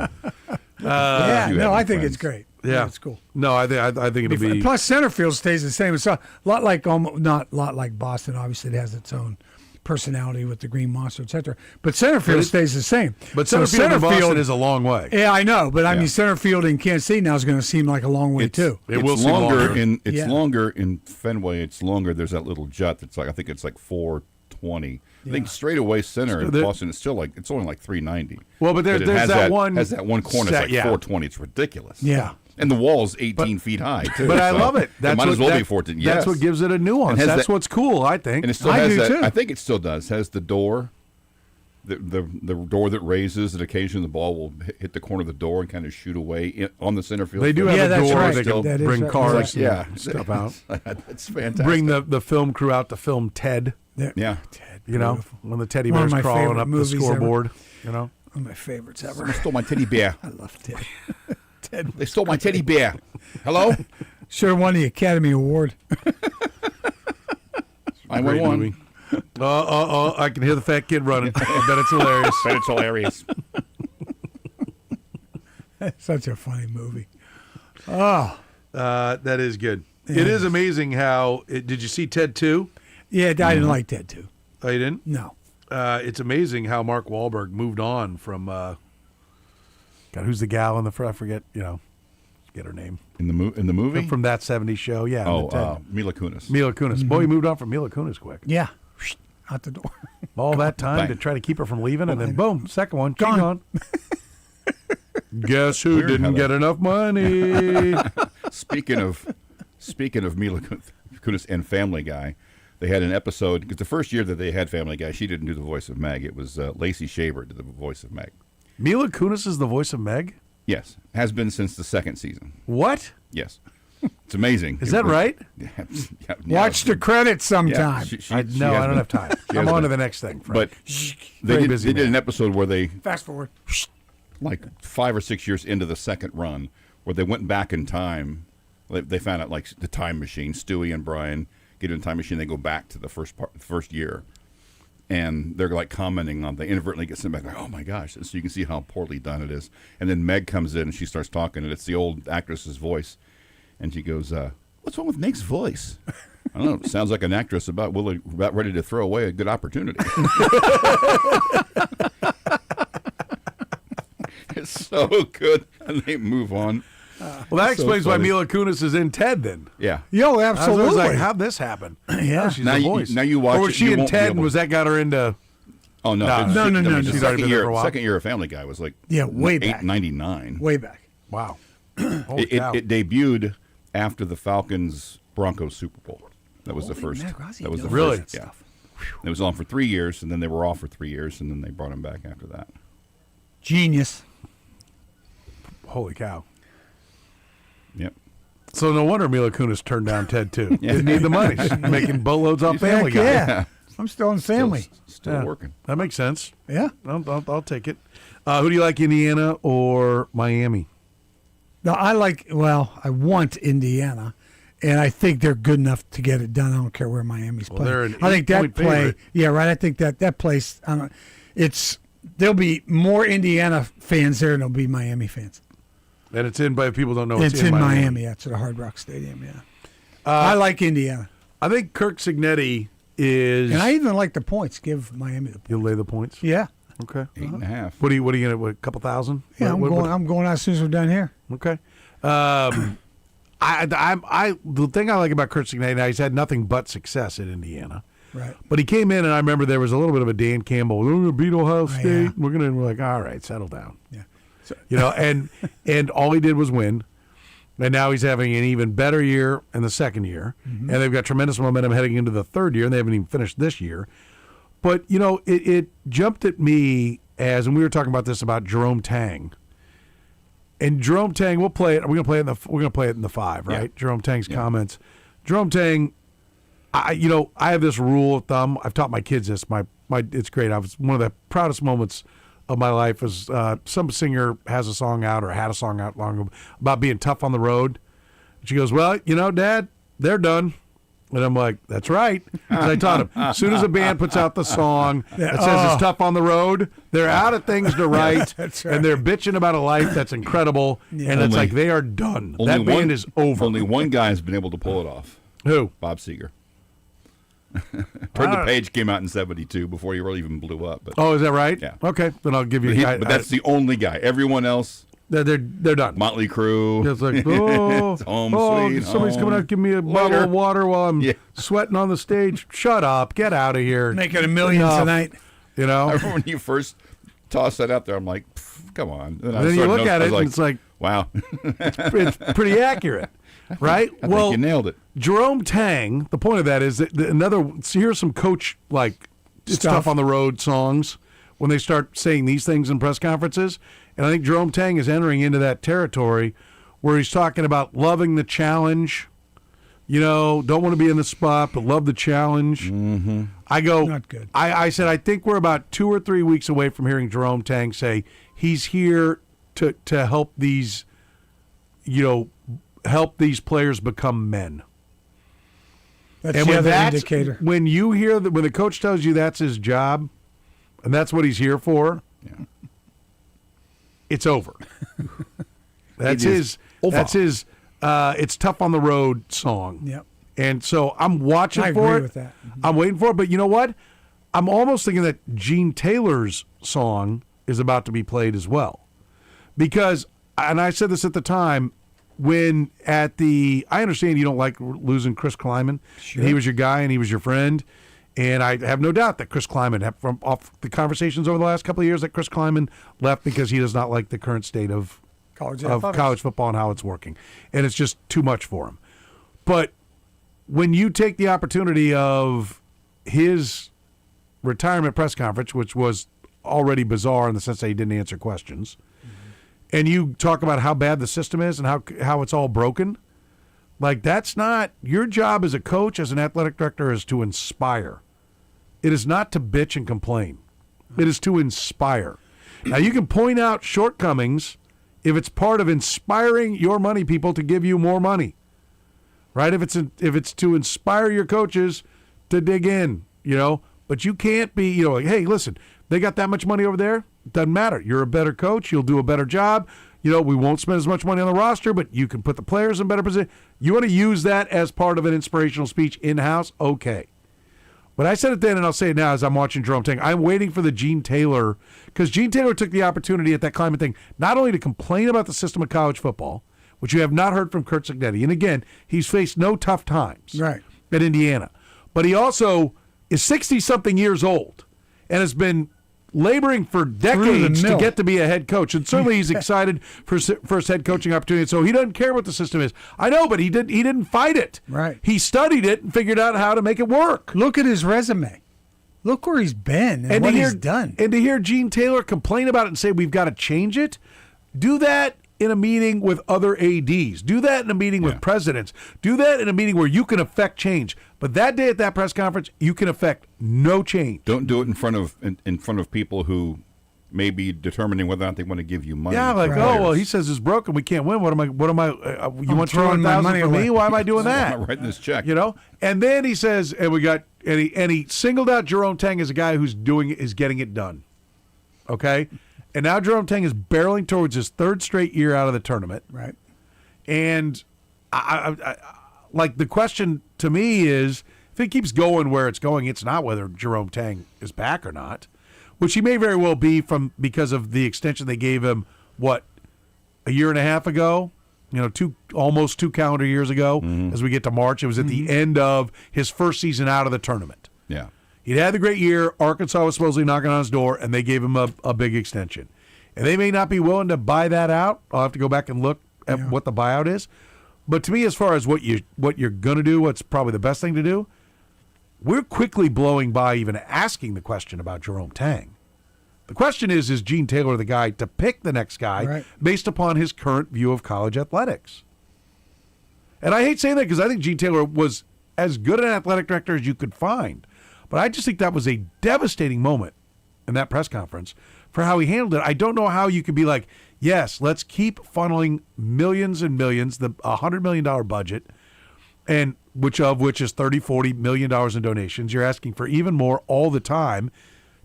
Yeah, you no, having I think friends. it's great. Yeah, it's cool. No, I think it'll be. Plus, center field stays the same. It's a lot like not a lot like Boston. Obviously, it has its own personality with the Green Monster, etc. But center field stays the same. But center field in Boston is a long way. Yeah, I know. But I Yeah. mean, center field in Kansas City now is going to seem like a long way too. It will it's seem longer longer. in it's Yeah. longer in Fenway. It's longer. There's that little jut that's like I think it's like 420. I think straight away center in Boston it's still like it's only like 390. Well, but there's it has that one has that one corner. set, It's like yeah. 420. It's ridiculous. Yeah. And the wall's 18 feet high too. But I so love it. It might as well be 14. Yes. That's what gives it a nuance. And has That's that- what's cool, I think. And it still I has do that. too. I think it still does. Has the door. The door that raises, and occasionally the ball will hit the corner of the door and kind of shoot away on the center field. They do have Yeah, a that's door right. that can That is bring right. cars Yeah, and stuff out. That's fantastic. Bring the film crew out to film Ted. Yeah. You know, when the teddy One of bear's my crawling favorite up the movies ever. scoreboard. You know, One of my favorites ever. Someone stole my teddy bear. I love Ted. They stole my teddy bear. Hello? Should have won the Academy Award. I great won movie. I can hear the fat kid running. I bet it's hilarious. But it's hilarious. Such a funny movie. Oh, That is good. It is amazing how. Did you see Ted 2? yeah, I didn't like Ted too. Oh, you didn't? No. it's amazing how Mark Wahlberg moved on from. God, who's the gal in the front? I forget. Get her name in the movie from that '70s show. Yeah. Mila Kunis. Mila Kunis. Mm-hmm. Boy, he moved on from Mila Kunis quick. Yeah, out the door. All that time Bang. to try to keep her from leaving, and then boom, second one, gone. Guess who Weird didn't how get enough money? Speaking of Mila Kunis and Family Guy, they had an episode because the first year that they had Family Guy, she didn't do the voice of Meg. It was Lacey Shaver did the voice of Meg. Mila Kunis is the voice of Meg? Yes, has been since the second season. What? Yes, it's amazing. Is that right? Yeah, Watch the credits sometime. Yeah, I don't have time. I'm on to the next thing, Frank. But they did an episode where they fast forward, like 5 or 6 years into the second run, where they went back in time. They found out like the time machine. Stewie and Brian get in the time machine. They go back to the first year, and they're like commenting on. They inadvertently get sent back. Like, oh my gosh! And so you can see how poorly done it is. And then Meg comes in and she starts talking, and it's the old actress's voice, and she goes, "What's wrong with Meg's voice?" I don't know. It sounds like an actress about ready to throw away a good opportunity. It's so good, and they move on. Well, that explains why Mila Kunis is in Ted then. Yeah. Yo, absolutely. I was like, how'd this happen? Yeah. She's now the voice. Now you watch or was it, she you in won't be Ted, able and to- was that got her into... Oh, no. No. She's already been there for a while. Second year of Family Guy was like way back. 899. Way back. Wow. It debuted after the Falcons Broncos Super Bowl. That was the first. Megrazzi That was the doing Really? first. Yeah. It was on for 3 years, and then they were off for 3 years, and then they brought him back after that. Genius. Holy cow. Yep. So no wonder Mila Kunis turned down Ted too. Didn't need the money. She's making boatloads off Family Guy. Yeah. I'm still in Family. Still working. That makes sense. Yeah. I'll take it. Who do you like, Indiana or Miami? No, I want Indiana, and I think they're good enough to get it done. I don't care where Miami's playing. they're an I think that 8-point play, favorite. yeah, right. I think that place, there'll be more Indiana fans there than there'll be Miami fans. And it's in, but people don't know It's in Miami. That's at the Hard Rock Stadium. Yeah, I like Indiana. I think Kirk Cignetti is. And I even like the points. Give Miami the points. You'll lay the points. Yeah. Okay. 8.5. What are you gonna? What, a couple thousand? Yeah, What- I'm going out as soon as we're done here. Okay. The thing I like about Kurt Cignetti, now he's had nothing but success at Indiana. Right. But he came in, and I remember there was a little bit of a Dan Campbell. We're going to beat Ohio State. yeah. We're like, all right, settle down. Yeah. And all he did was win. And now he's having an even better year in the second year. Mm-hmm. And they've got tremendous momentum heading into the third year, and they haven't even finished this year. But, it jumped at me and we were talking about this about Jerome Tang. And Jerome Tang, we'll play it. We're going to play it in the 5, right? Yeah. Jerome Tang's comments. Jerome Tang, I have this rule of thumb. I've taught my kids this. It's great. One of the proudest moments of my life was some singer has a song out or had a song out long ago about being tough on the road. She goes, well, Dad, they're done. And I'm like, that's right. 'Cause I taught him. As soon as a band puts out the song that says it's tough on the road, they're out of things to write, That's right. and they're bitching about a life that's incredible, and it's like they are done. That band is over. Only one guy has been able to pull it off. Who? Bob Seger. Turn the Page came out in 72 before he really even blew up. But Oh, is that right? Yeah. Okay, then I'll give you. but that's the only guy. Everyone else, they're done. Motley Crue. It's like, oh, It's home sweet somebody's home. coming out, give me a bottle of water while I'm sweating on the stage. Shut up, get out of here. Making $1 million Enough. tonight. You know. I remember when you first tossed that out there, I'm like, come on. And then you look at it, and it's like, wow, it's pretty accurate, right? I think you nailed it. Jerome Tang. The point of that is that here's some coach it's Stuff. tough on the road songs when they start saying these things in press conferences, and I think Jerome Tang is entering into that territory where he's talking about loving the challenge. Don't want to be in the spot, but love the challenge. Mm-hmm. I go, Not good. I said, I think we're about 2 or 3 weeks away from hearing Jerome Tang say he's here to help these, help these players become men. That's And the when other that's- indicator. When you hear that, when the coach tells you that's his job, and that's what he's here for, it's over. That's It is his. over. That's his. It's tough on the road song. Yep. And so I'm watching I for agree it. with that. I'm waiting for it. But you know what? I'm almost thinking that Gene Taylor's song is about to be played as well. Because, and I said this at the time, I understand you don't like losing Chris Kleiman. Sure. And he was your guy and he was your friend. And I have no doubt that Chris Kleiman, from off the conversations over the last couple of years, that Chris Kleiman left because he does not like the current state of college football and how it's working. And it's just too much for him. But when you take the opportunity of his retirement press conference, which was already bizarre in the sense that he didn't answer questions, and you talk about how bad the system is and how it's all broken, like that's not your job as a coach, as an athletic director, is to inspire. It is not to bitch and complain. It is to inspire. Now you can point out shortcomings if it's part of inspiring your money people to give you more money, right? If it's to inspire your coaches to dig in, but you can't be, like, hey, listen, they got that much money over there. Doesn't matter. You're a better coach. You'll do a better job. We won't spend as much money on the roster, but you can put the players in better position. You want to use that as part of an inspirational speech in-house? Okay. But I said it then, and I'll say it now as I'm watching Jerome Tang. I'm waiting for the Gene Taylor, because Gene Taylor took the opportunity at that climate thing not only to complain about the system of college football, which you have not heard from Kurt Cignetti, and again, he's faced no tough times at Indiana, but he also is 60-something years old and has been laboring for decades to get to be a head coach. And certainly he's excited for his first head coaching opportunity. So he doesn't care what the system is. I know, but he didn't fight it. Right. He studied it and figured out how to make it work. Look at his resume. Look where he's been and what he's done. And to hear Gene Taylor complain about it and say, we've got to change it, do that in a meeting with other ADs. Do that in a meeting with presidents. Do that in a meeting where you can affect change. But that day at that press conference, you can affect no change. Don't do it in front of people who may be determining whether or not they want to give you money. Yeah, like, well, he says it's broken. We can't win. What am I? You want $200,000 from me? Why am I doing that? I'm not writing this check. And then he says, and he singled out Jerome Tang as a guy who's getting it done. Okay. And now Jerome Tang is barreling towards his third straight year out of the tournament. Right. And I like, the question to me is, if it keeps going where it's going, it's not whether Jerome Tang is back or not, which he may very well be because of the extension they gave him, a year and a half ago? Almost 2 calendar years ago. As we get to March, it was at the end of his first season out of the tournament. Yeah. He'd had the great year. Arkansas was supposedly knocking on his door, and they gave him a big extension. And they may not be willing to buy that out. I'll have to go back and look at what the buyout is. But to me, as far as what you're going to do, what's probably the best thing to do, we're quickly blowing by even asking the question about Jerome Tang. The question is Gene Taylor the guy to pick the next guy based upon his current view of college athletics? And I hate saying that because I think Gene Taylor was as good an athletic director as you could find. But I just think that was a devastating moment in that press conference for how he handled it. I don't know how you could be like, yes, let's keep funneling millions and millions, the $100 million budget, and which is $30-40 million in donations. You're asking for even more all the time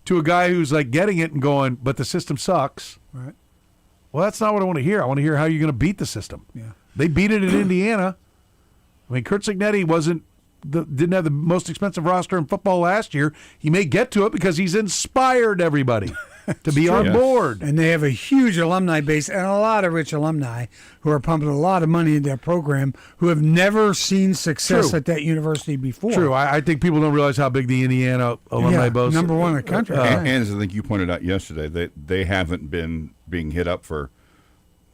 to a guy who's like getting it and going, but the system sucks. Right. Well, that's not what I want to hear. I want to hear how you're going to beat the system. Yeah. They beat it in Indiana. I mean, Kurt Cignetti didn't have the most expensive roster in football last year. He may get to it because he's inspired everybody to be on board. And they have a huge alumni base and a lot of rich alumni who are pumping a lot of money into that program who have never seen success at that university before. True. I think people don't realize how big the Indiana alumni base is. Number one in the country. And as I think you pointed out yesterday, they haven't been being hit up for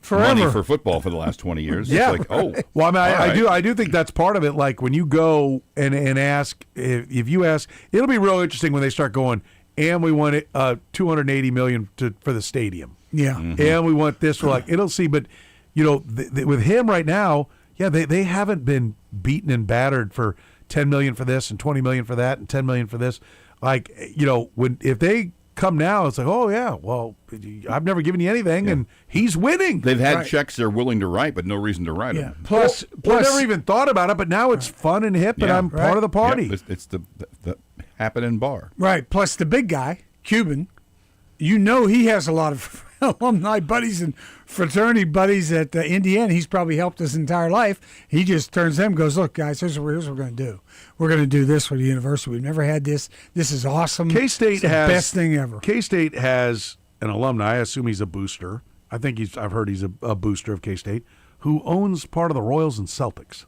forever money for football for the last 20 years. Yeah. It's like, well, I mean, I do think that's part of it. Like when you go and ask, if you ask, it'll be real interesting when they start going, and we want it $280 million for the stadium. Yeah. And we want this for it'll see. But with him right now, they haven't been beaten and battered for $10 million for this and $20 million for that and $10 million for this. If they come now, it's like, oh yeah, well, I've never given you anything, and he's winning. They've had checks they're willing to write, but no reason to write them. Plus, never even thought about it, but now it's fun and hip, and I'm part of the party. Yeah, it's the happening bar. Right. Plus the big guy, Cuban, he has a lot of alumni buddies and fraternity buddies at Indiana. He's probably helped his entire life. He just turns to them and goes, look, guys, here's what we're going to do. We're going to do this for the university. We've never had this. This is awesome. K-State It's the has best thing ever. K-State has an alumni. I assume he's a booster. I've heard he's a booster of K-State who owns part of the Royals and Celtics.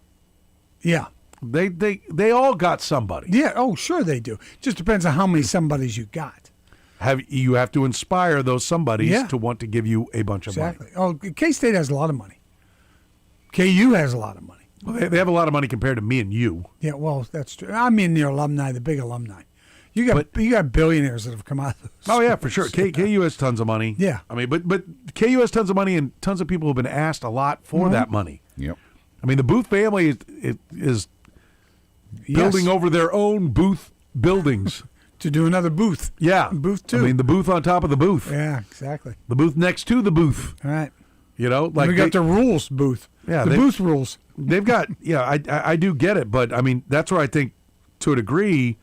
Yeah. They all got somebody. Yeah, oh, sure they do. Just depends on how many somebodies you got. You have to inspire those somebodies Yeah. to want to give you a bunch of money. Oh, K-State has a lot of money. KU has a lot of money. Well, they have a lot of money compared to me and you. Yeah, well, that's true. I mean the alumni, the big alumni. You got billionaires that have come out of those. Oh yeah, for sure. KU has tons of money. Yeah. I mean, but KU has tons of money, and tons of people have been asked a lot for that money. Yep. I mean, the Booth family is building over their own Booth buildings to do another booth. Yeah, Booth 2. I mean, the booth on top of the booth. Yeah, exactly. The booth next to the booth. All right. You know, Like we got the rules booth. Yeah, the booth rules. They've got. Yeah, I do get it, but I mean, that's where I think, to a degree,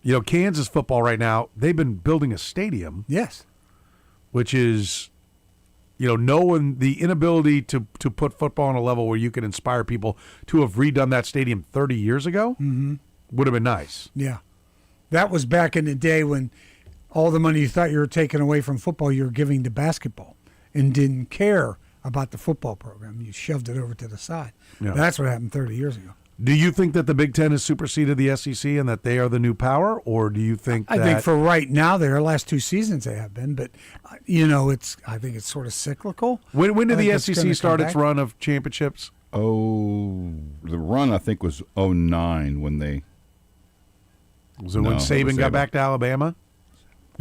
you know, Kansas football right now, they've been building a stadium. Yes. Which is, you know, knowing the inability to put football on a level where you can inspire people to have redone that stadium 30 years ago would have been nice. Yeah. That was back in the day when all the money you thought you were taking away from football, you were giving to basketball and didn't care about the football program. You shoved it over to the side. Yeah. That's what happened 30 years ago. Do you think that the Big Ten has superseded the SEC and that they are the new power, or do you think I think for right now, their last 2 seasons they have been, but you know, I think it's sort of cyclical. When did I think the it's gonna SEC come start its back. run of championships? Oh, the run I think was 09 when they. Was it when Saban got back to Alabama?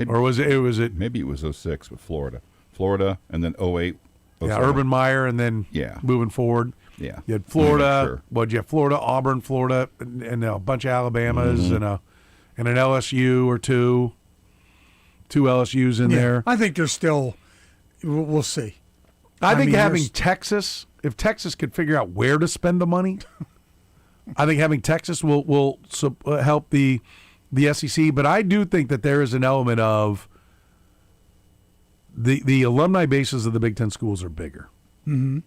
Or was it? Maybe it was 06 with Florida, and then 08. Yeah, Urban Meyer, and then moving forward. Yeah. You had Florida. Sure. What'd you have? Florida, Auburn, Florida, and a bunch of Alabamas and an LSU or two LSUs in there. I think there's still. We'll see. I think mean, having there's- Texas, if Texas could figure out where to spend the money, I think having Texas will help the SEC. But I do think that there is an element of the alumni bases of the Big Ten schools are bigger. Mm-hmm.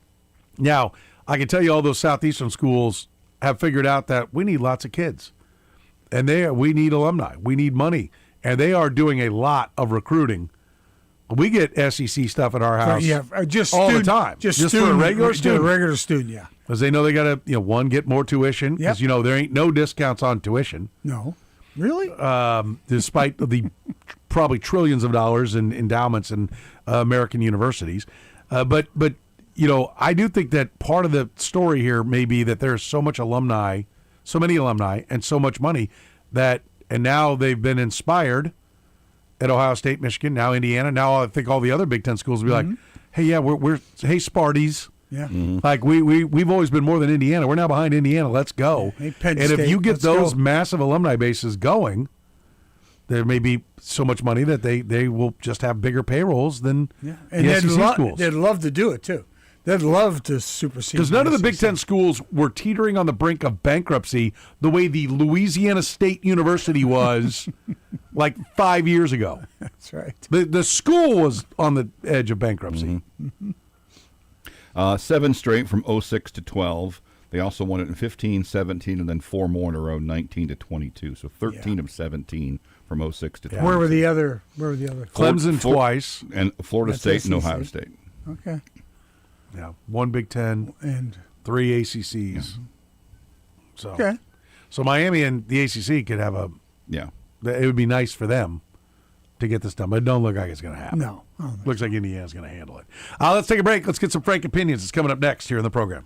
Now, I can tell you all those Southeastern schools have figured out that we need lots of kids. And we need alumni. We need money. And they are doing a lot of recruiting. We get SEC stuff at our house just all student, the time. Just for a student, regular student. A regular student, yeah. Because they know they got to, one, get more tuition. Because, there ain't no discounts on tuition. No. Really? Despite the probably trillions of dollars in endowments in American universities. But I do think that part of the story here may be that there's so many alumni, and so much money and now they've been inspired at Ohio State, Michigan, now Indiana. Now I think all the other Big Ten schools will be like, hey, yeah, we're Sparties. Yeah. Like we've always been more than Indiana. We're now behind Indiana. Let's go. Hey, Penn and if State, you get let's those go. massive alumni bases going, there may be so much money that they will just have bigger payrolls than And the SEC schools. they'd love to do it too. They'd love to supersede. Because none of the Big SEC. Ten schools were teetering on the brink of bankruptcy the way the Louisiana State University was like 5 years ago. That's right. The school was on the edge of bankruptcy. 7 straight from 06 to 12. They also won it in 15, 17, and then 4 more in a row, 19 to 22. So 13 of 17 from 06 to 12. Where were the other? Clemson twice. And Florida That's State and SEC. Ohio State. Okay. Yeah, 1 Big Ten and 3 ACCs. So, Okay. So Miami and the ACC could have a. Yeah. It would be nice for them to get this done, but it don't look like it's going to happen. No. I don't think Looks like Indiana's going to handle it. Let's take a break. Let's get some frank opinions. It's coming up next here in the program.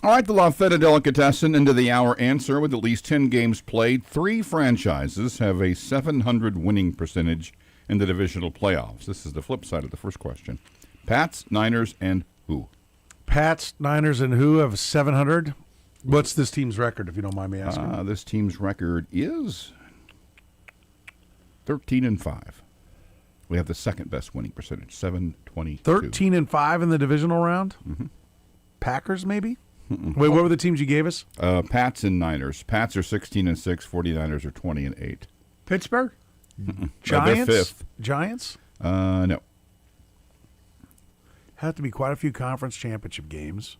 All right, the La Feta Delicatessen into the hour answer. With at least 10 games played, 3 franchises have a 700 winning percentage in the divisional playoffs. This is the flip side of the first question. Pats, Niners, and who? Pats, Niners, and who have 700? What's this team's record, if you don't mind me asking? This team's record is 13-5. We have the second best winning percentage, 722. 13-5 in the divisional round? Mm-hmm. Packers, maybe? Wait, what were the teams you gave us? Pats and Niners. Pats are 16-6. 49ers are 20-8. Pittsburgh? Giants? They're fifth. Giants? No. Have to be quite a few conference championship games.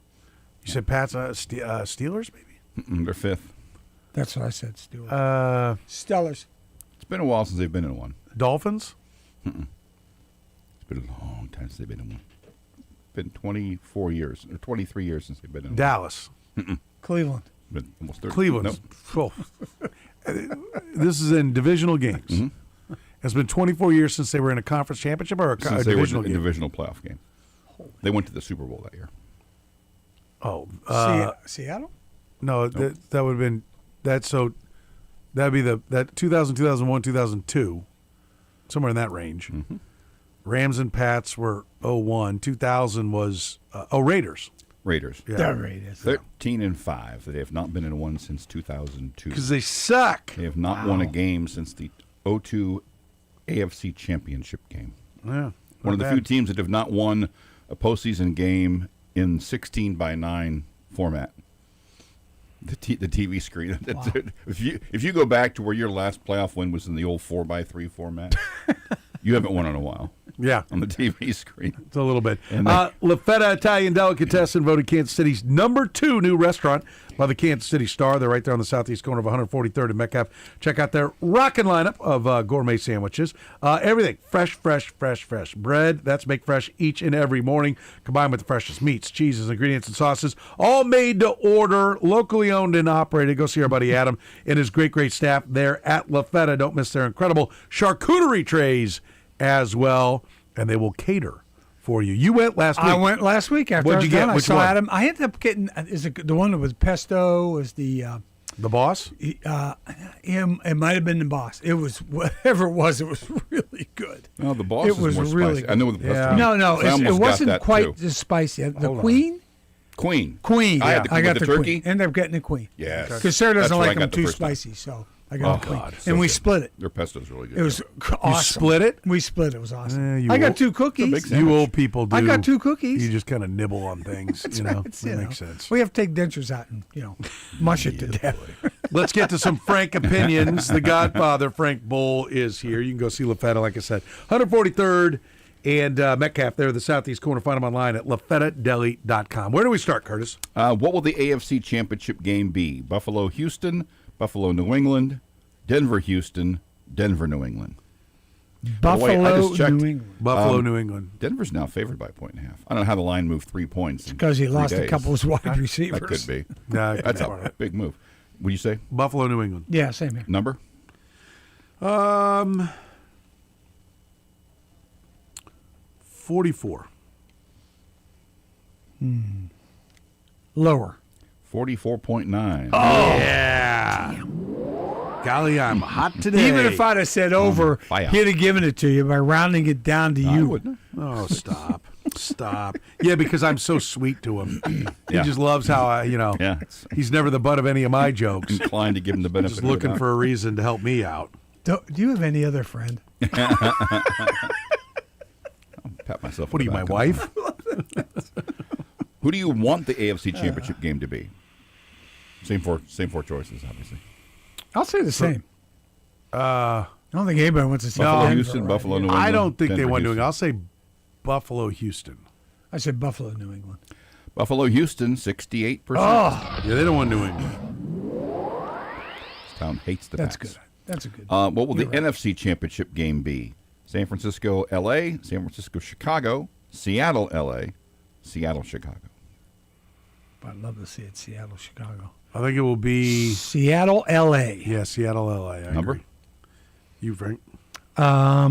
You said Pats, Steelers, maybe? They're fifth. That's what I said, Steelers. Stellars. It's been a while since they've been in one. Dolphins? It's been a long time since they've been in one. Been 24 years or 23 years since they've been in Dallas. Cleveland. Been almost 30. Cleveland. Nope. This is in divisional games. Mm-hmm. It's been 24 years since they were in a conference championship or a Since they divisional were in game? a divisional playoff game. They went to the Super Bowl that year. Oh, Seattle? No, Nope. that would have been that. So that'd be that 2000, 2001, 2002, somewhere in that range. Mm-hmm. Rams and Pats were 01. 2000 was Raiders. Raiders. Yeah. The Raiders. 13-5. They have not been in one since 2002. Because they suck. They have not won a game since the 02 AFC Championship game. Yeah, One of the not few bad. teams that have not won a postseason game in 16-9 format. The TV screen. Wow. If you go back to where your last playoff win was in the old 4x3 format, you haven't won in a while. Yeah. On the TV screen. It's a little bit. And La Feta Italian Delicatessen voted Kansas City's #2 new restaurant by the Kansas City Star. They're right there on the southeast corner of 143rd and Metcalf. Check out their rockin' lineup of gourmet sandwiches. Everything fresh. Bread, that's make fresh each and every morning, combined with the freshest meats, cheeses, ingredients, and sauces, all made to order, locally owned and operated. Go see our buddy Adam and his great staff there at La Feta. Don't miss their incredible charcuterie trays as well, and they will cater for you. You went last week. I went last week after What'd I was you get? done. I Which saw one? Adam. I ended up getting the one that was pesto. Was the boss? It might have been the boss. It was whatever it was. It was really good. No, the boss It is was more really spicy. I know the pesto. Yeah. No, I almost it got wasn't that, quite too. as spicy. The Hold on. queen. Queen. Yeah, I had the, I got with the turkey. queen. Ended up getting the queen. Yes. Because Sarah That's doesn't what I like got them the too first time. spicy, so I got the queen. God, and so we good. split it. Their pesto's really good. It was awesome. You split it? We split it. It was awesome. You I got old- 2 cookies. You old people do. I got 2 cookies. You just kind of nibble on things. That's you know, right, that you know. makes sense. We have to take dentures out and mush it to death. Let's get to some Frank opinions. The Godfather, Frank Bull, is here. You can go see La Feta, like I said, 143rd and Metcalf there, the southeast corner. Find them online at lafetadeli.com. Where do we start, Curtis? What will the AFC Championship game be? Buffalo-Houston, Buffalo-New England, Denver-Houston, Denver-New England. Buffalo-New England. Buffalo-New England. Denver's now favored by 1.5. I don't know how the line moved 3 points. Because he lost a 3 couple of his wide That receivers. could be. Yeah, That's a big move. What do you say? Buffalo-New England. Yeah, same here. Number? 44. Lower. 44.9. Yeah. Golly, I'm hot today. Even if I'd have said over, fire. he'd have given it to you by rounding it down to you. Wouldn't Oh, stop. Stop. Yeah, because I'm so sweet to him. He Yeah. just loves how Yeah. he's never the butt of any of my jokes. Inclined to give him the benefit Just of the looking doubt. for a reason to help me out. Do you have any other friend? Pat myself. What on are you, the my back wife? on that. Who do you want the AFC Championship game to be? Same four choices, obviously. I'll say the same. I don't think anybody wants to see Buffalo, Denver Houston, right Buffalo, here. New England. I don't think they Denver, want New England. Houston. I'll say Buffalo, Houston. I said Buffalo, New England. Buffalo, Houston, 68%. Oh, Yeah, they don't want New England. This town hates the that's Pats. good. That's a good. What will the You're right. NFC Championship game be? San Francisco, L.A., San Francisco, Chicago, Seattle, L.A., Seattle, Chicago. I'd love to see it. Seattle, Chicago. I think it will be Seattle, L.A. Yeah, Seattle, LA. I Number? agree. You, Frank? I'll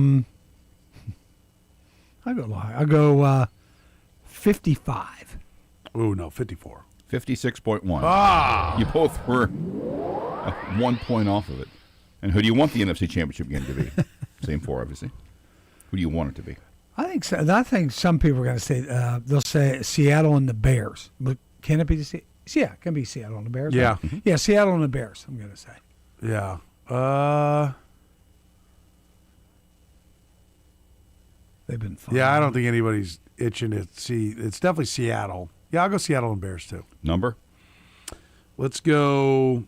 go high. I'll go 55. Oh no, 54. 56.1. Ah! You both were 1 point off of it. And who do you want the NFC Championship game to be? Same four, obviously. Who do you want it to be? I think some people are going to say they'll say Seattle and the Bears. But can it be it can be Seattle and the Bears. Yeah. Right? Mm-hmm. Yeah, Seattle and the Bears. I'm going to say. Yeah. They've been fun. Yeah, I don't think anybody's itching to see. It's definitely Seattle. Yeah, I'll go Seattle and Bears too. Number? Let's go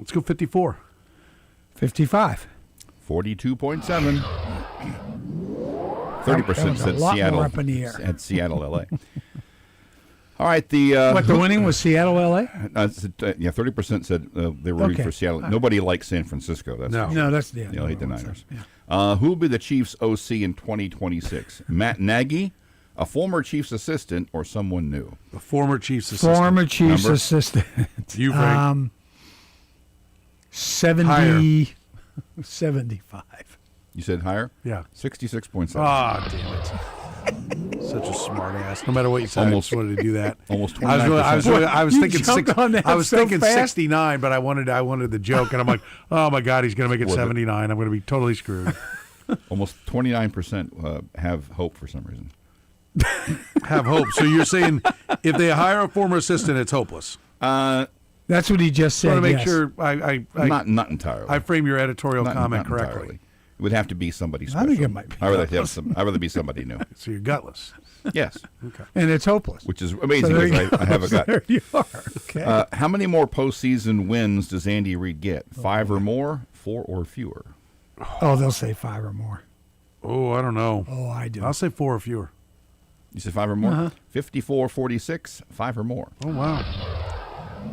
54. 55. 42.7. 30% said Seattle. More up in the air. At Seattle, LA. All right, what the winning was Seattle, LA? Yeah, 30% said they were rooting for Seattle. Nobody likes San Francisco. That's no, that's the they'll hate the Niners. Yeah. Who will be the Chiefs' OC in 2026? Matt Nagy, a former Chiefs assistant, or someone new? A former Chiefs assistant. Former Chiefs assistant. You, Frank. 75. You said higher? Yeah. 66.7. Ah, damn it. Such a smart ass. No matter what you said, Almost, I just wanted to do that. Almost 29%. I was thinking I was thinking fast. 69, but I wanted the joke, and I'm like, oh my God, he's going to make it 79. I'm going to be totally screwed. Almost 29% have hope for some reason. Have hope. So you're saying if they hire a former assistant, it's hopeless. That's what he just said. I want to make yes. sure I not entirely. I frame your editorial comment not correctly. Entirely. It would have to be somebody special. I think it might be. I'd rather be somebody new. So you're gutless. Yes. Okay. And it's hopeless. Which is amazing because I have a gut. There you are. Okay. How many more postseason wins does Andy Reid get? 5 or more? 4 or fewer? Oh, they'll say 5 or more. Oh, I don't know. Oh, I do. I'll say 4 or fewer. You said 5 or more? Uh-huh. 54-46, 5 or more. Oh, wow.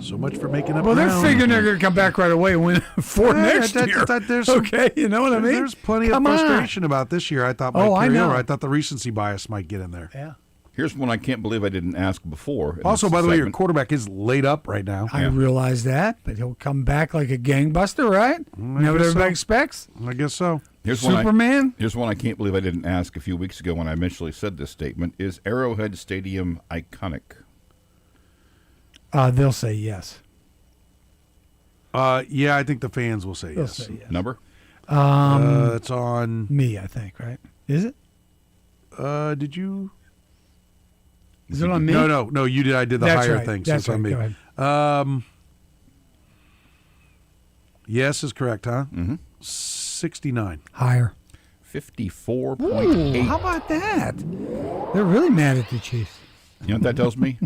So much for making up. Well, they're figuring they're going to come back right away and win 4 next year. Okay, you know what I mean? There's plenty of frustration about this year. I thought might carry over. I thought the recency bias might get in there. Yeah. Here's one I can't believe I didn't ask before. Also, by the way, your quarterback is laid up right now. I realize that, but he'll come back like a gangbuster, right? Know what everybody expects? I guess so. Superman? Here's one I can't believe I didn't ask a few weeks ago when I initially said this statement. Is Arrowhead Stadium iconic? They'll say yes. Yeah, I think the fans will say They'll yes. say yes. Number? It's on me, I think, right? Is it? Did you? Is it on me? No. You did. I did the That's higher right. thing. So That's it's on right. me. Go ahead. Yes is correct, huh? Mm-hmm. 69. Higher. 54.8. Ooh, how about that? They're really mad at the Chiefs. You know what that tells me?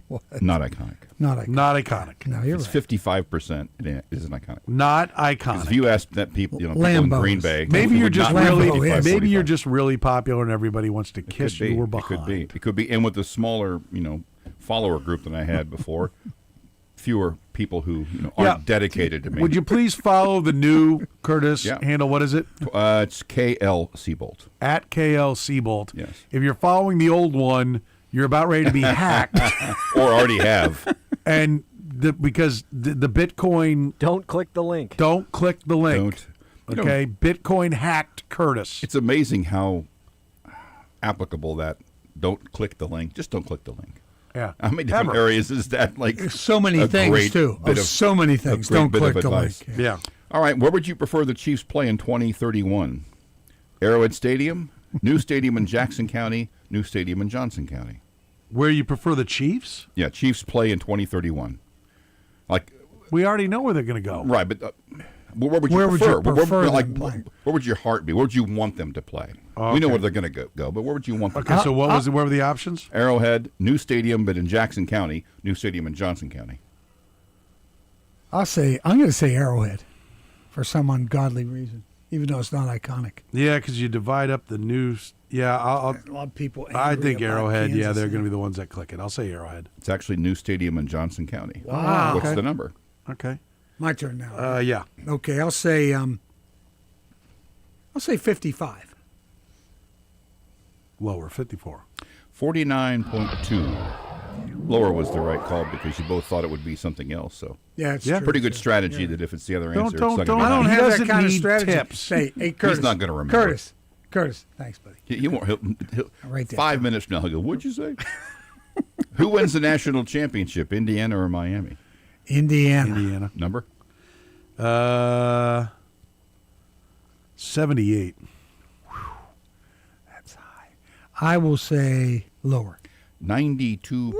What? Not iconic. Not iconic. Not iconic. No, you're It's right. 55%. It isn't iconic. Not iconic. If you ask that people, people in Lambos. Green Bay, Maybe you're just Lambeau, yes. maybe you're just really popular and everybody wants to kiss your behind. It could be. It could be. And with the smaller, follower group than I had before, fewer people who aren't dedicated to me. Would you please follow the new Kurtis Yeah. handle? What is it? It's KL Seaboldt. At KL Seaboldt. Yes. If you're following the old one, you're about ready to be hacked. Or already have. And because the Bitcoin. Don't click the link. Don't click the link. Don't. Okay. Bitcoin hacked Kurtis. It's amazing how applicable that don't click the link. Just don't click the link. Yeah. How many different areas is that? Like So many things, too. So many things. Don't click the link. Yeah. All right. Where would you prefer the Chiefs play in 2031? Arrowhead Stadium, new stadium in Jackson County, new stadium in Johnson County. Where you prefer the Chiefs? Yeah, Chiefs play in 2031. Like we already know where they're going to go. Right, but where would you prefer? Where would your heart be? Where would you want them to play? We know where they're going to go, but where would you want them to Okay, go? so what were the options? Arrowhead, new stadium, but in Jackson County, new stadium in Johnson County. I'm going to say Arrowhead for some ungodly reason, even though it's not iconic. Yeah, because you divide up the news. Yeah, a lot of people. I think about Arrowhead. Kansas Yeah, they're City. going to be the ones that click it. I'll say Arrowhead. It's actually new stadium in Johnson County. Wow. What's Okay. the number? Okay. My turn now. Yeah. Okay, I'll say 55. Lower, 54. 49.2. Lower was the right call because you both thought it would be something else. So Yeah, it's Yeah. true. pretty good strategy that if it's the other answer, it's not I gonna don't be have that doesn't kind of need strategy. tips. Hey, Curtis. He's not going to remember. Curtis, thanks, buddy. He won't. He'll Right there. 5 minutes from now, he'll go, what'd you say? Who wins the national championship, Indiana or Miami? Indiana. Number? 78. That's high. I will say lower. 92.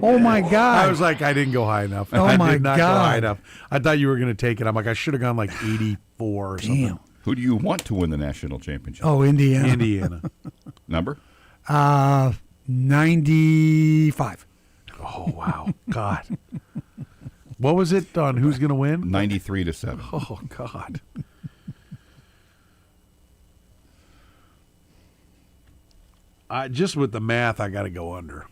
Oh my God! I was like, I didn't go high enough. Oh I my did not go high God. enough. I thought you were going to take it. I'm like, I should have gone like 84 or something. Who do you want to win the national championship? Oh, Indiana. Indiana. Number? 95. Oh wow, God. What was it on who's going to win? 93-7. Oh God. Just with the math, I got to go under.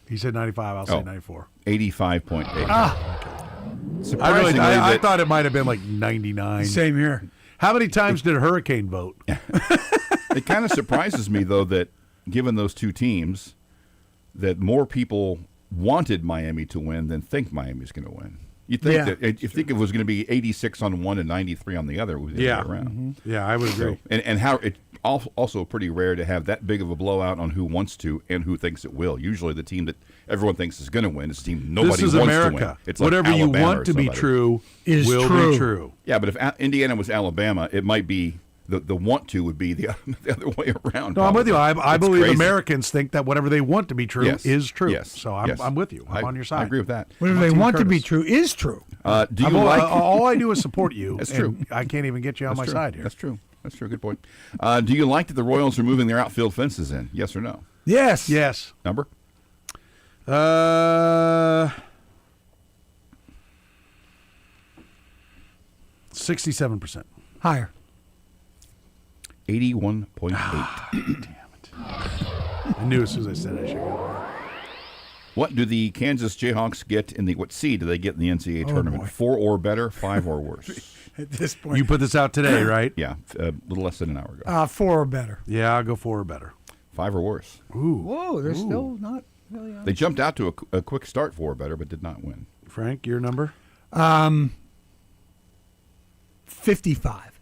He said 95. I'll say 94. 85.8. Surprisingly, I thought it might have been like 99. Same here. How many times did Hurricane vote? It kind of surprises me, though, that given those two teams, that more people wanted Miami to win than think Miami's going to win. You think you think if it was going to be 86 on one and 93 on the other, it would be the other way around. Mm-hmm. Yeah, I would agree. So, and how it also pretty rare to have that big of a blowout on who wants to and who thinks it will. Usually, the team that everone thinks is going to win is the team nobody this is wants America. to win. It's whatever like you Alabama want or to be somebody. true will be true. Yeah, but if Indiana was Alabama, it might be the want to would be the other way around. No, I'm with you. I It's believe crazy. Americans think that whatever they want to be true is true. Yes. So I'm with you. I'm on your side. I agree with that. Whatever they want to be true is true. Do you like? All I do is support you. That's and true. I can't even get you on my That's true. side here. That's true. That's true. Good point. Do you like that the Royals are moving their outfield fences in? Yes or no? Yes. Yes. Number? 67%. Higher. 81.8. Damn it. I knew as soon as I said I should go there. What do the Kansas Jayhawks get in the what seed do they get in the NCAA tournament? boy. 4 or better, 5 or worse? At this point. You put this out today, right? Yeah, a little less than an hour ago. 4 or better. Yeah, I'll go 4 or better. 5 or worse. Ooh. Whoa, they're still not really on. They jumped out to a quick start 4 or better, but did not win. Frank, your number? 55.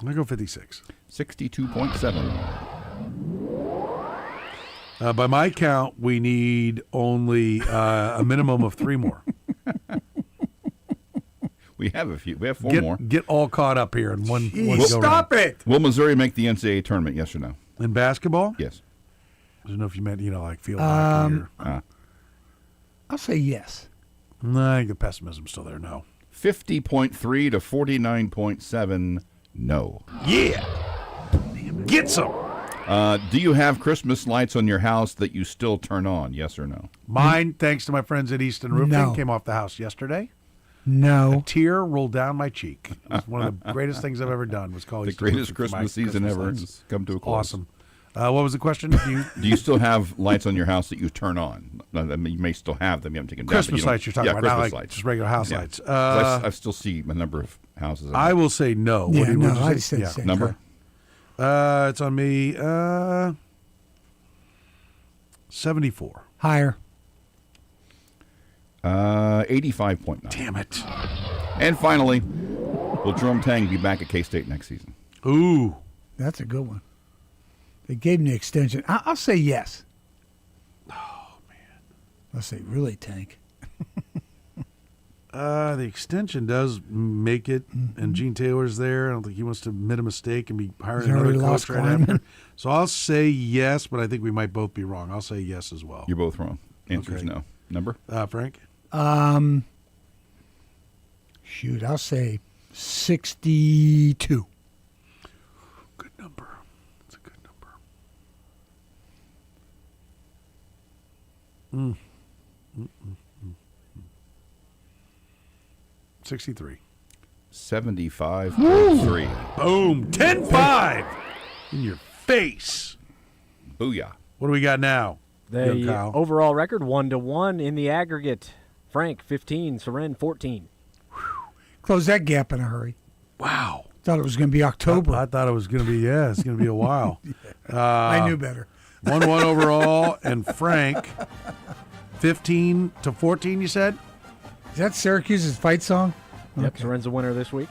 I'll go 56. 62.7. By my count, we need only a minimum of 3 more. We have a few. We have 4 more. Get all caught up here in one go Stop round. it! Will Missouri make the NCAA tournament? Yes or no? In basketball? Yes. I don't know if you meant, like field hockey or... I'll say yes. No, I think the pessimism's still there. No. 50.3 to 49.7. No. Yeah. Get some. Do you have Christmas lights on your house that you still turn on? Yes or no? Mine, thanks to my friends at Easton Roofing, No. came off the house yesterday. No. A tear rolled down my cheek. It was one of the greatest things I've ever done. Was call The Easton greatest Roofing for my Christmas season ever lights. has come to a close. Awesome. What was the question? Do you still have lights on your house that you turn on? I mean, you may still have them. You haven't taken them down, but Christmas you don't- lights you're talking yeah, about, not Christmas like lights. just regular house Yeah. lights. I still see a number of houses. I will say no. Yeah, What do you no, want to I'd say? say the same. Number? It's on me. 74. Higher. 85.9. Damn it. And finally, will Jerome Tang be back at K-State next season? Ooh. That's a good one. They gave me the extension. I'll say yes. Oh, man. I'll say really, Tank. The extension does make it, and Gene Taylor's there. I don't think he wants to admit a mistake and be hiring He's another already coach lost right Kleiman. after. So I'll say yes, but I think we might both be wrong. I'll say yes as well. You're both wrong. Answer is Okay. no. Number? Frank? Shoot, I'll say 62. Good number. That's a good number. 63. 75.3. Boom. 10-5. In your face. Booyah. What do we got now? Young The Kyle? overall record 1-1 in the aggregate. Frank 15, Soren 14. Close that gap in a hurry. Wow. Thought it was going to be October. I thought it was going to be, it's going to be a while. I knew better. 1-1 overall, and Frank, 15 to 14, you said? Is that Syracuse's fight song? Yep, Soren's the winner this week.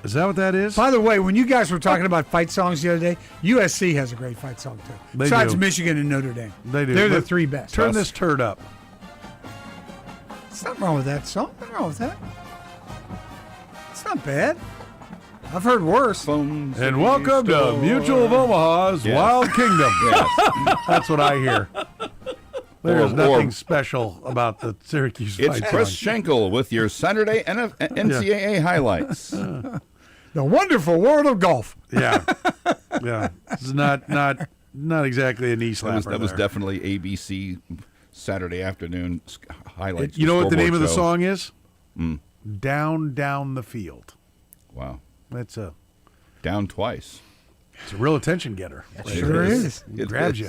Is that what that is? By the way, when you guys were talking about fight songs the other day, USC has a great fight song too. They Besides do. Michigan and Notre Dame. They do. They're the Let's three best. Turn this turd up. There's nothing wrong with that song. Nothing wrong with that. It's not bad. I've heard worse. And welcome to Mutual of Omaha's Wild Kingdom. That's what I hear. There's nothing special about the Syracuse It's fight Chris song. Schenkel with your Saturday NCAA highlights. The wonderful world of golf. Yeah. It's not exactly a knee slapper. That was definitely ABC Saturday afternoon highlights. You know what the name of the show. song is? Down the Field. Wow. That's down twice. It's a real attention getter. It sure is. It grabs you.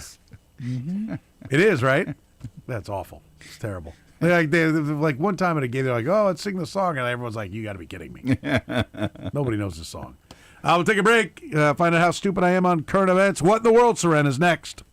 Mm-hmm. It is, right? That's awful. It's terrible. Like one time at a game, they're like, "Oh, let's sing the song," and everyone's like, "You got to be kidding me!" Nobody knows the song. We'll take a break. Find out how stupid I am on current events. What in the world, Soren, is next.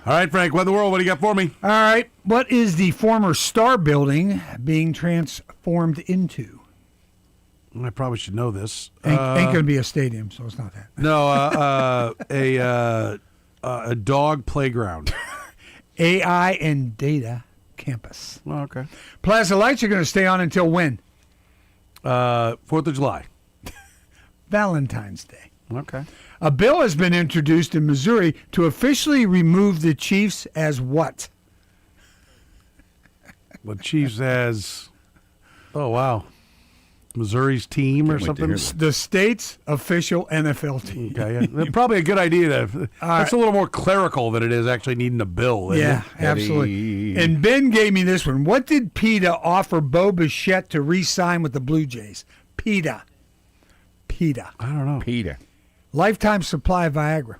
All right, Frank, what in the world? What do you got for me? All right. What is the former Star Building being transformed into? I probably should know this. Ain't going to be a stadium, so it's not that. No, a dog playground. AI and Data Campus. Oh, okay. Plaza Lights are going to stay on until when? 4th of July. Valentine's Day. Okay. A bill has been introduced in Missouri to officially remove the Chiefs as what? The Chiefs as... Oh, wow. Missouri's team or something? The state's official NFL team. Okay, yeah. Probably a good idea. That's a little more clerical than it is actually needing a bill. Yeah, absolutely. And Ben gave me this one. What did PETA offer Bo Bichette to re-sign with the Blue Jays? PETA. I don't know. PETA. Lifetime supply of Viagra.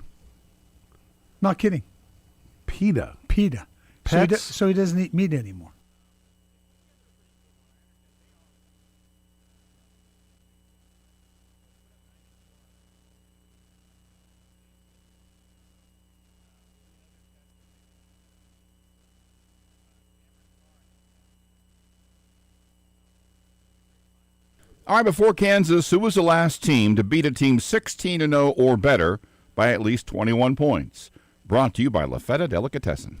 Not kidding. PETA. Pets? So he doesn't eat meat anymore. All right, before Kansas, who was the last team to beat a team 16-0 or better by at least 21 points? Brought to you by La Feta Delicatessen.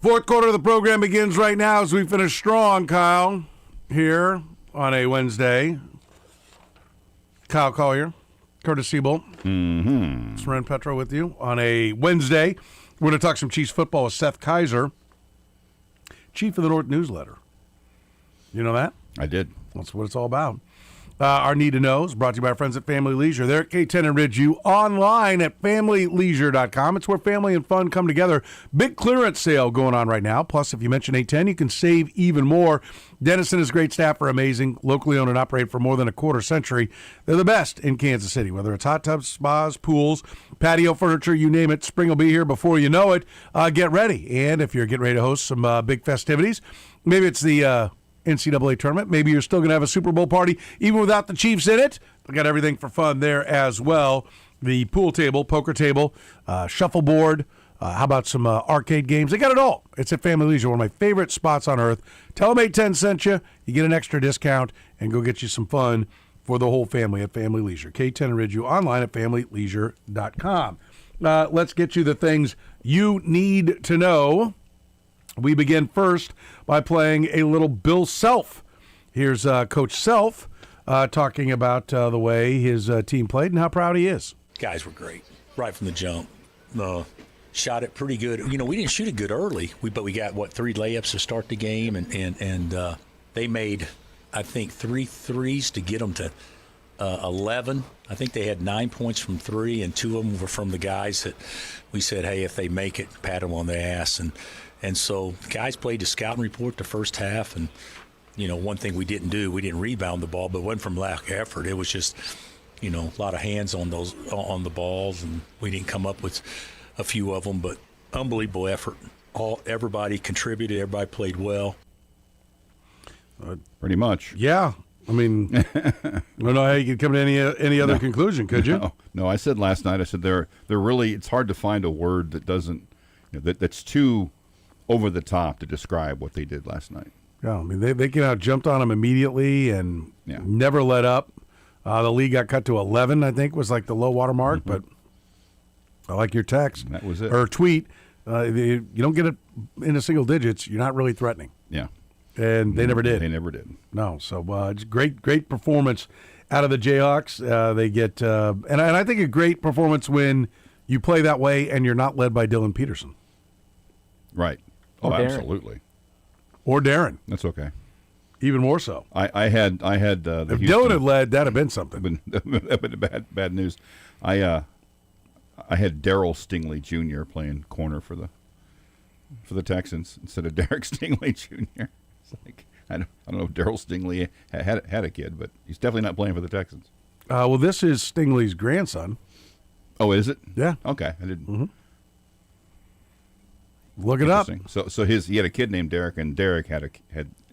Fourth quarter of the program begins right now as we finish strong, Kyle. here on a Wednesday. Kyle Collier, Kurtis Seaboldt, Soren Petro with you on a Wednesday. We're going to talk some Chiefs football with Seth Kaiser, Chief of the North newsletter. You know that? I did. That's what it's all about. Our Need to Know is brought to you by our friends at Family Leisure. They're at K10 and Ridgeview, online at familyleisure.com. It's where family and fun come together. Big clearance sale going on right now. Plus, if you mention 810, you can save even more. Dennis and his great staff are amazing, locally owned and operated for more than a quarter century. They're the best in Kansas City, whether it's hot tubs, spas, pools, patio furniture, you name it. Spring will be here before you know it. Get ready. And if you're getting ready to host some big festivities, maybe it's the NCAA tournament. Maybe you're still going to have a Super Bowl party even without the Chiefs in it. We got everything for fun there as well. The pool table, poker table, shuffleboard. How about some arcade games? They got it all. It's at Family Leisure, one of my favorite spots on earth. Tell them 810 sent you. You get an extra discount and go get you some fun for the whole family at Family Leisure. K10 and Ridgeview, online at familyleisure.com. Let's get you the things you need to know. We begin first by playing a little Bill Self. Here's Coach Self talking about the way his team played and how proud he is. Guys were great right from the jump. Shot it pretty good. You know, we didn't shoot it good early, but we got, 3 layups to start the game, and they made, I think, 3 threes to get them to 11. I think they had 9 points from 3, and 2 of them were from the guys that we said, hey, if they make it, pat them on the ass. And so guys played the scouting report the first half, and, you know, one thing we didn't do, we didn't rebound the ball, but it wasn't from lack of effort. It was just, you know, a lot of hands on the balls, and we didn't come up with a few of them, but unbelievable effort. Everybody contributed, everybody played well. Pretty much. Yeah. I mean, I don't know how you could come to any other conclusion, could you? No, I said last night, they're really, it's hard to find a word that doesn't, that's too over the top to describe what they did last night. Yeah, I mean, they came out, jumped on them immediately, and never let up. The league got cut to 11, I think, was like the low water mark, but I like your text. That was it. Or tweet. You don't get it into single digits, you're not really threatening. Yeah. And they never did. They never did. No, so it's great performance out of the Jayhawks. They get, and I think a great performance when you play that way and you're not led by Dylan Peterson. Right. Oh, absolutely. Or Darren. That's okay. Even more so. I had the if Houston, Dylan had led, that'd have been something. That'd been bad news. I had Darryl Stingley Jr. playing corner for the Texans instead of Derek Stingley Jr. It's like I don't know if Darryl Stingley had a kid, but he's definitely not playing for the Texans. Well, this is Stingley's grandson. Oh, is it? Yeah. Okay, I didn't. Mm-hmm. Look it up. So he had a kid named Derek, and Derek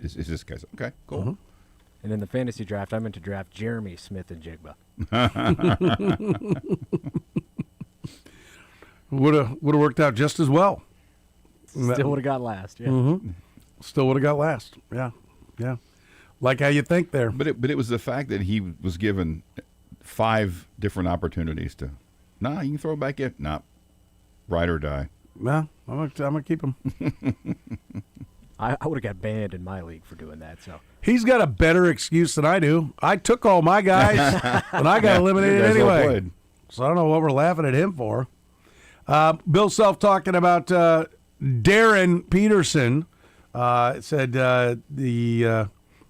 is this guy's okay, cool. Mm-hmm. And in the fantasy draft, I meant to draft Jeremy Smith and Jigba. Would have worked out just as well. Still would have got last. Yeah. Mm-hmm. Still would have got last. Yeah. Like how you think there. But it was the fact that he was given 5 different opportunities to. Nah, you can throw it back in. Nah, ride or die. No, I'm gonna keep him. I would have got banned in my league for doing that. So he's got a better excuse than I do. I took all my guys, and I got eliminated anyway. So I don't know what we're laughing at him for. Bill Self talking about Darren Peterson. Said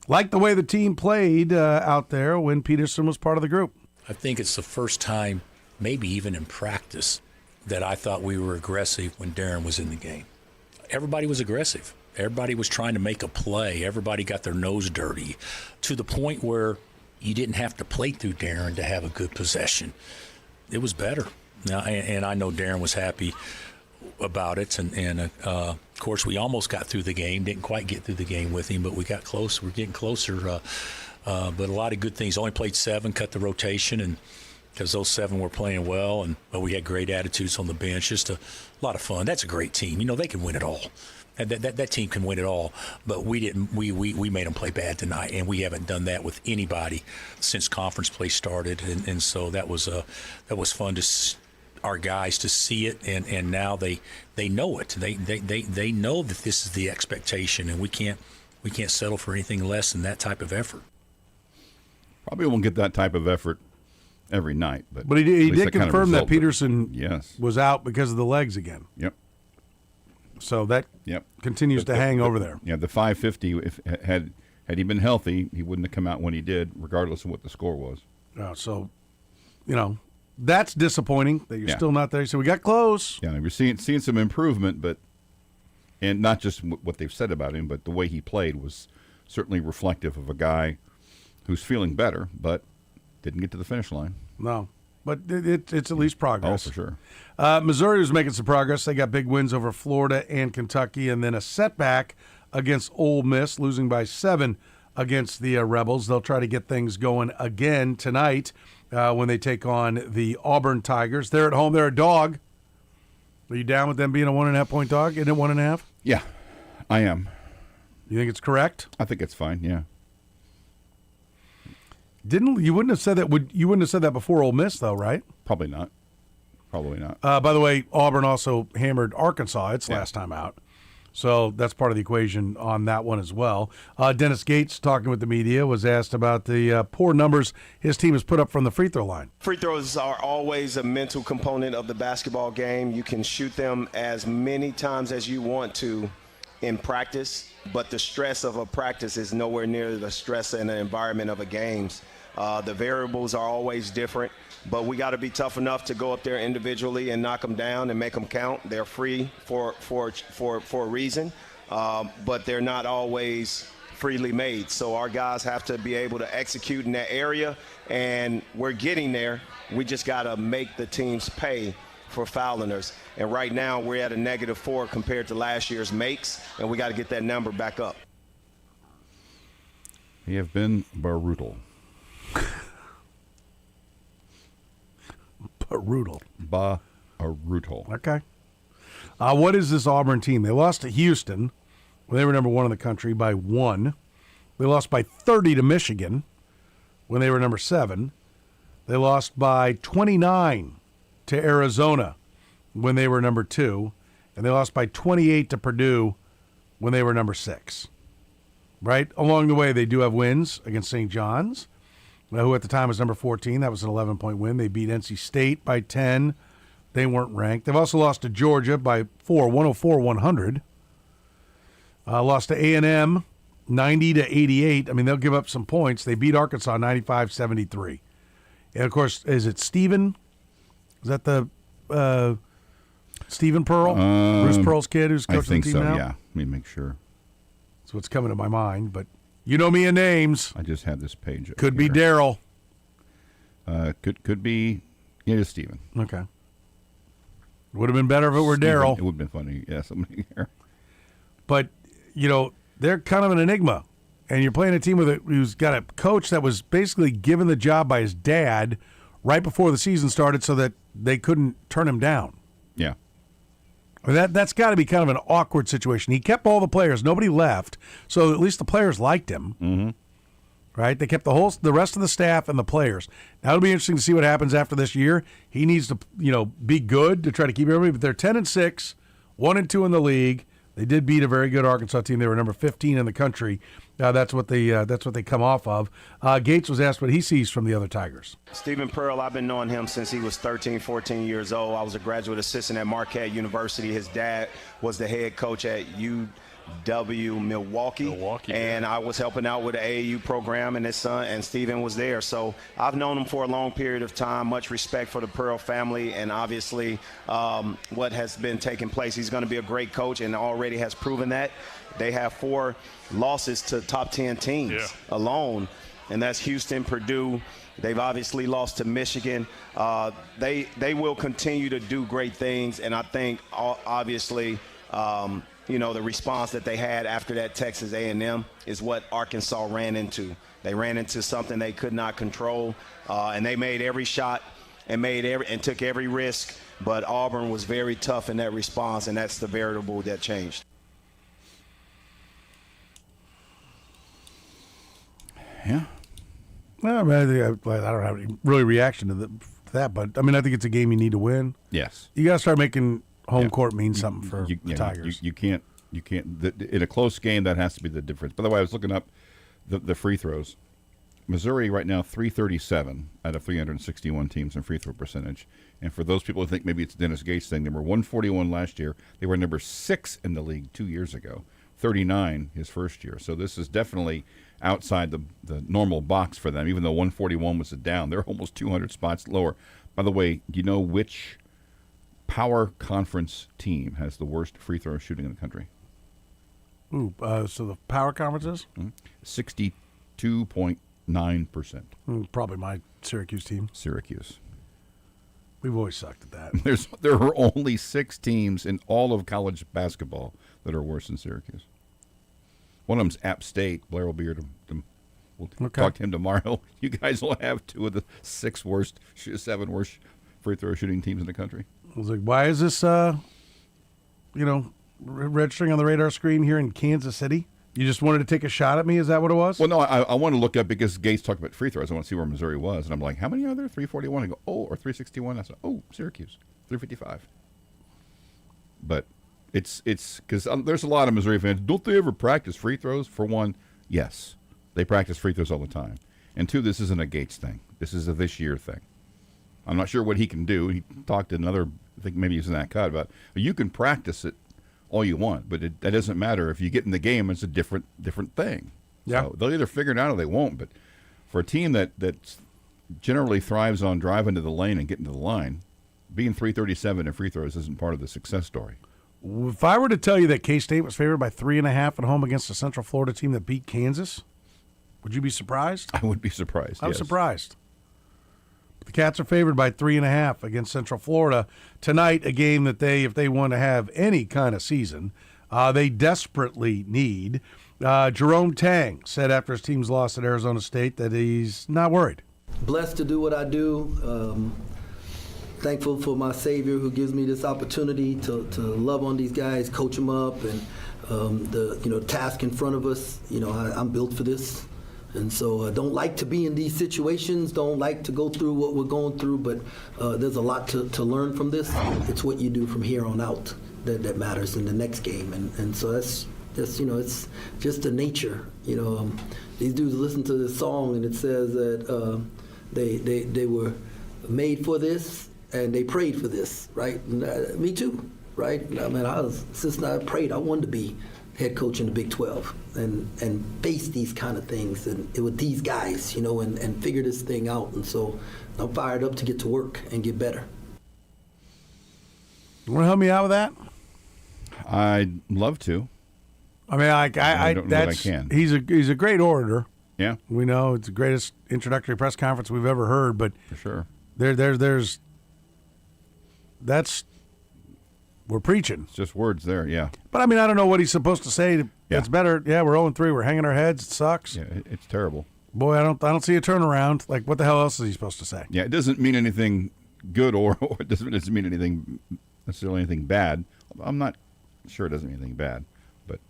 liked the way the team played out there when Peterson was part of the group. I think it's the first time, maybe even in practice, that I thought we were aggressive when Darren was in the game. Everybody was aggressive. Everybody was trying to make a play. Everybody got their nose dirty to the point where you didn't have to play through Darren to have a good possession. It was better. Now, and I know Darren was happy about it. And of course, we almost got through the game. Didn't quite get through the game with him, but we got close. We're getting closer. But a lot of good things. Only played 7, cut the rotation, and because those 7 were playing well, and we had great attitudes on the bench. Just a lot of fun. That's a great team. You know, they can win it all. That team can win it all. But we didn't. We made them play bad tonight, and we haven't done that with anybody since conference play started. And so that was fun to our guys to see it, and now they know it. They know that this is the expectation, and we can't We can't settle for anything less than that type of effort. Probably won't get that type of effort every night. But he at least did that kind of confirm that result Peterson was out because of the legs again. Yep. So that continues to hang over there. Yeah, the 550, had he been healthy, he wouldn't have come out when he did, regardless of what the score was. So, that's disappointing that you're still not there. So we got close. Yeah, we're seeing some improvement, and not just what they've said about him, but the way he played was certainly reflective of a guy who's feeling better, but didn't get to the finish line. No, but it's at least progress. Oh, for sure. Missouri was making some progress. They got big wins over Florida and Kentucky, and then a setback against Ole Miss, losing by 7 against the Rebels. They'll try to get things going again tonight when they take on the Auburn Tigers. They're at home. They're a dog. Are you down with them being a 1.5-point dog? Isn't it 1.5? Yeah, I am. You think it's correct? I think it's fine. Yeah. You wouldn't have said that? You wouldn't have said that before Ole Miss, though, right? Probably not. By the way, Auburn also hammered Arkansas its last time out. So that's part of the equation on that one as well. Dennis Gates, talking with the media, was asked about the poor numbers his team has put up from the free throw line. Free throws are always a mental component of the basketball game. You can shoot them as many times as you want to in practice, but the stress of a practice is nowhere near the stress in the environment of a games. The variables are always different, but we got to be tough enough to go up there individually and knock them down and make them count. They're free for a reason, but they're not always freely made. So our guys have to be able to execute in that area, and we're getting there. We just got to make the teams pay for fouling us. And right now we're at a -4 compared to last year's makes, and we got to get that number back up. They have been brutal. Brutal. Okay. What is this Auburn team? They lost to Houston. They were number 1 in the country by 1. They lost by 30 to Michigan when they were number 7. They lost by 29 to Arizona when they were number 2. And they lost by 28 to Purdue when they were number 6. Right? Along the way, they do have wins against St. John's, who at the time was number 14. That was an 11-point win. They beat NC State by 10. They weren't ranked. They've also lost to Georgia by 4, 104-100. Lost to A&M 90-88. I mean, they'll give up some points. They beat Arkansas 95-73. And, of course, is it Stephen? Is that the Stephen Pearl? Bruce Pearl's kid who's coaching the team now? Yeah. Let me make sure. That's what's coming to my mind, but you know me and names. I just had this page. Could be Daryl. Could be. It is Stephen. Okay. Would have been better if it were Daryl. It would have been funny. Yeah, somebody here. But they're kind of an enigma, and you're playing a team who's got a coach that was basically given the job by his dad right before the season started, so that they couldn't turn him down. Yeah. I mean, that's got to be kind of an awkward situation. He kept all the players; nobody left, so at least the players liked him. Mm-hmm. Right? They kept the rest of the staff and the players. Now it'll be interesting to see what happens after this year. He needs to, be good to try to keep everybody. But they're 10-6, 1-2 in the league. They did beat a very good Arkansas team. They were number 15 in the country. That's what they come off of. Gates was asked what he sees from the other Tigers. Stephen Pearl, I've been knowing him since he was 13, 14 years old. I was a graduate assistant at Marquette University. His dad was the head coach at UW Milwaukee, and I was helping out with the AAU program, and his son and Stephen was there. So I've known him for a long period of time. Much respect for the Pearl family, and obviously what has been taking place. He's going to be a great coach, and already has proven that. They have 4 losses to top 10 teams alone, and that's Houston, Purdue. They've obviously lost to Michigan. They will continue to do great things, and I think obviously the response that they had after that Texas A&M is what Arkansas ran into. They ran into something they could not control, and they made every shot and took every risk. But Auburn was very tough in that response, and that's the variable that changed. Yeah. Well, I don't have any really reaction to that, but I think it's a game you need to win. Yes. You got to start making home court mean something for the Tigers. You can't You can't in a close game. That has to be the difference. By the way, I was looking up the free throws. Missouri right now 337 out of 361 teams in free throw percentage. And for those people who think maybe it's a Dennis Gates thing, they were 141 last year. They were number 6 in the league 2 years ago. 39 his first year. So this is definitely outside the normal box for them. Even though 141 was a down, they're almost 200 spots lower. By the way, do you know which power conference team has the worst free throw shooting in the country? Ooh, so the power conferences? 62.9%. Probably my Syracuse team. Syracuse. We've always sucked at that. There are only 6 teams in all of college basketball that are worse than Syracuse. One of them's App State. Blair will be here we'll talk to him tomorrow. You guys will have 2 of the 7 worst free throw shooting teams in the country. I was like, why is this, registering on the radar screen here in Kansas City? You just wanted to take a shot at me? Is that what it was? Well, no, I want to look up because Gates talked about free throws. I want to see where Missouri was. And I'm like, how many are there? 341? I go, or 361. I said, Syracuse, 355. But it's because there's a lot of Missouri fans. Don't they ever practice free throws? For one, yes. They practice free throws all the time. And 2, this isn't a Gates thing. This is a this year thing. I'm not sure what he can do. He talked to another, I think maybe he's in that cut, about you can practice it all you want, but that doesn't matter. If you get in the game, it's a different thing. Yeah. So they'll either figure it out or they won't. But for a team that generally thrives on driving to the lane and getting to the line, being 337 in free throws isn't part of the success story. If I were to tell you that K-State was favored by 3.5 at home against a Central Florida team that beat Kansas, would you be surprised? I would be surprised. I'm surprised. The Cats are favored by 3.5 against Central Florida tonight. A game that if they want to have any kind of season, they desperately need. Jerome Tang said after his team's loss at Arizona State that he's not worried. Blessed to do what I do. Thankful for my Savior who gives me this opportunity to love on these guys, coach them up, and the task in front of us. I'm built for this. And so I don't like to be in these situations, don't like to go through what we're going through, but there's a lot to learn from this. It's what you do from here on out that matters in the next game. And so that's it's just the nature. These dudes listen to this song and it says that they were made for this and they prayed for this, right? And, me too, right? I mean, since I prayed, I wanted to be head coach in the Big 12 and face these kind of things and with these guys, and figure this thing out. And so I'm fired up to get to work and get better. You want to help me out with that? I'd love to. I mean, I don't know if I can. He's a great orator. Yeah, we know it's the greatest introductory press conference we've ever heard. But for sure, we're preaching. It's just words there, yeah. But I mean, I don't know what he's supposed to say. It's better. Yeah, we're 0-3. We're hanging our heads. It sucks. Yeah, it's terrible. Boy, I don't see a turnaround. Like, what the hell else is he supposed to say? Yeah, it doesn't mean anything good or it doesn't mean anything necessarily anything bad. I'm not sure it doesn't mean anything bad. But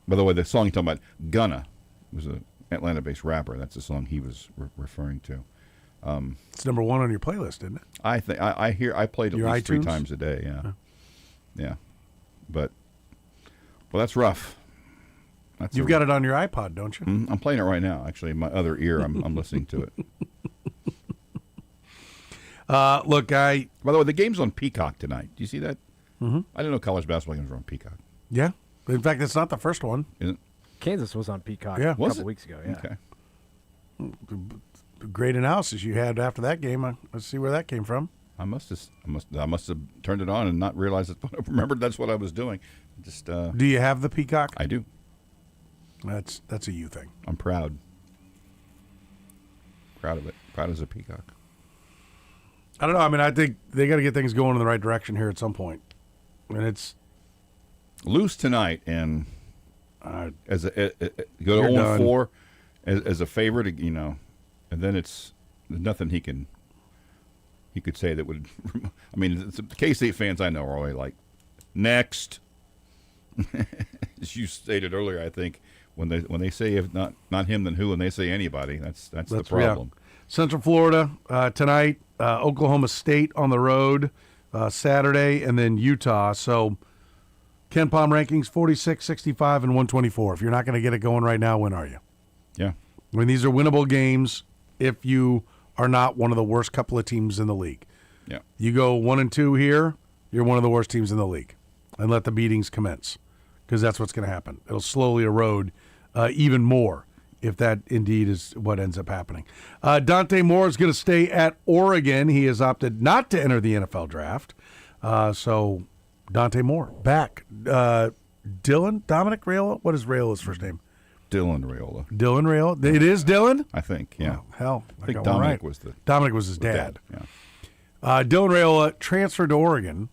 by the way, the song you're talking about, Gunna, was an Atlanta-based rapper. That's the song he was referring to. It's number 1 on your playlist, isn't it? I think I played at least 3 times a day. Yeah. Yeah, but that's rough. You've got it on your iPod, don't you? I'm playing it right now. Actually, in my other ear, I'm listening to it. Look, by the way, the game's on Peacock tonight. Do you see that? Mm-hmm. I didn't know college basketball games were on Peacock. Yeah, in fact, it's not the first one. Is it? Kansas was on Peacock a couple weeks ago. Yeah. Okay. Great analysis you had after that game. Let's see where that came from. I must have turned it on and not realized it. I remembered that's what I was doing. Just. Do you have the Peacock? I do. That's a you thing. I'm proud. Proud of it. Proud as a peacock. I don't know. I mean, I think they got to get things going in the right direction here at some point. And it's lose tonight and as a go to 0-4 as a favorite, and then it's nothing he could say that would. I mean, the K-State fans I know are always like, next. As you stated earlier, I think when they say if not him, then who, and they say anybody, that's the problem. Yeah. Central Florida tonight, Oklahoma State on the road Saturday, and then Utah. So Ken Palm rankings 46, 65, and 124. If you're not going to get it going right now, when are you? Yeah. I mean, these are winnable games if you are not one of the worst couple of teams in the league. Yeah. You go 1-2 here, you're one of the worst teams in the league. And let the beatings commence, because that's what's going to happen. It'll slowly erode even more if that indeed is what ends up happening. Dante Moore is going to stay at Oregon. He has opted not to enter the NFL draft. So Dante Moore back. Dominic Raiola? What is Raiola's first name? Dylan Raiola. Dylan Raiola. It is Dylan? I think, yeah. Oh, hell. I think Dominic was his dad. Yeah. Dylan Raiola transferred to Oregon,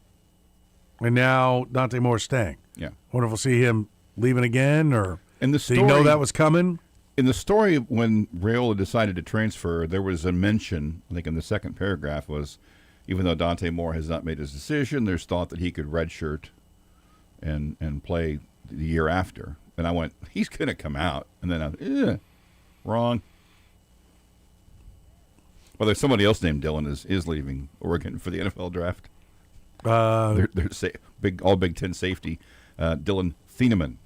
and now Dante Moore's staying. Yeah. Wonder if we'll see him leaving again, or in the did he know that was coming? In the story, when Raiola decided to transfer, there was a mention, I think in the second paragraph, was even though Dante Moore has not made his decision, there's thought that he could redshirt and play the year after. And I went, he's going to come out. And then wrong. Well, there's somebody else named Dylan is leaving Oregon for the NFL draft. They're all Big Ten safety. Dylan Thieneman.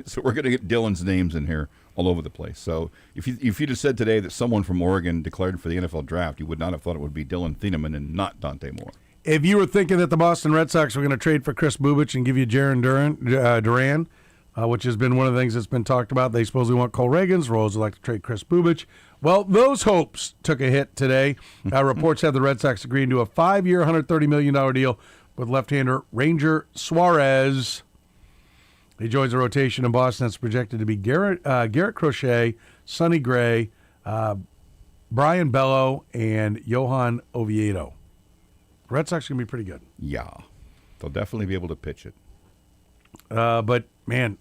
So we're going to get Dylan's names in here all over the place. So if you'd have said today that someone from Oregon declared for the NFL draft, you would not have thought it would be Dylan Thieneman and not Dante Moore. If you were thinking that the Boston Red Sox were going to trade for Chris Bubich and give you Jaron Duran, which has been one of the things that's been talked about, they supposedly want Cole Reagans. Royals would like to trade Chris Bubich. Well, those hopes took a hit today. Reports have the Red Sox agreeing to a 5-year, $130 million deal with left-hander Ranger Suarez. He joins the rotation in Boston. It's projected to be Garrett Crochet, Sonny Gray, Brian Bello, and Johan Oviedo. The Red Sox are going to be pretty good. Yeah. They'll definitely be able to pitch it. But, man,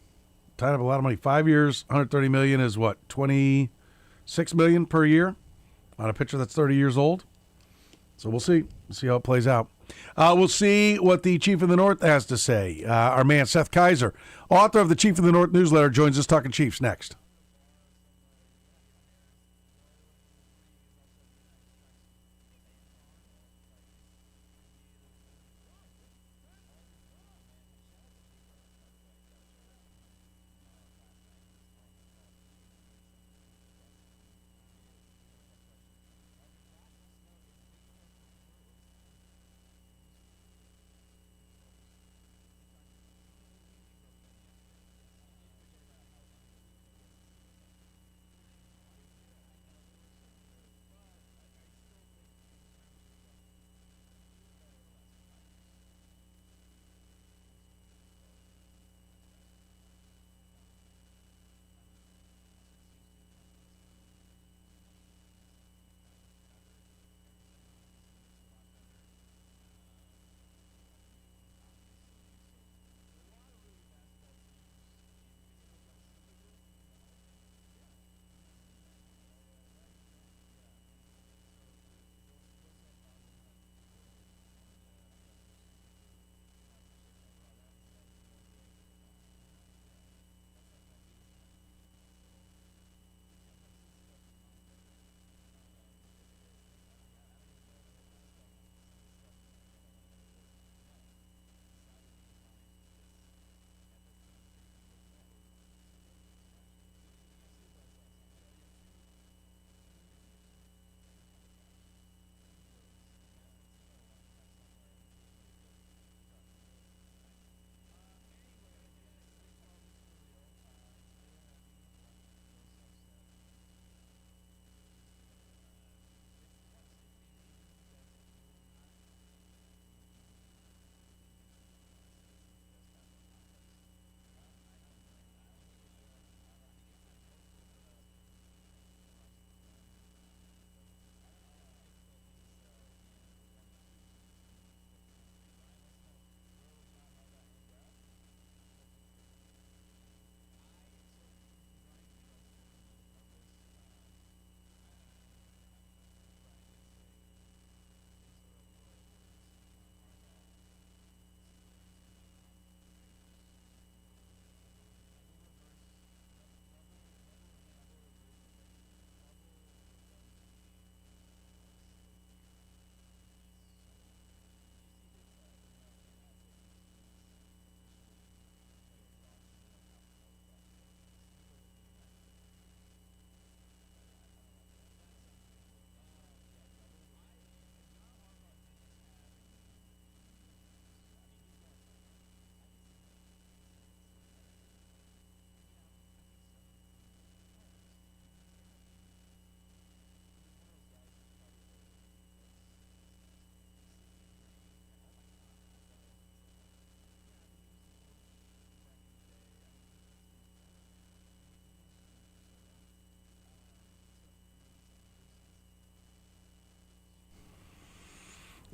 tied up a lot of money. 5 years, $130 million is what, $26 million per year on a pitcher that's 30 years old? So we'll see. We'll see how it plays out. We'll see what the Chief of the North has to say. Our man Seth Kaiser, author of the Chief of the North newsletter, joins us talking Chiefs next.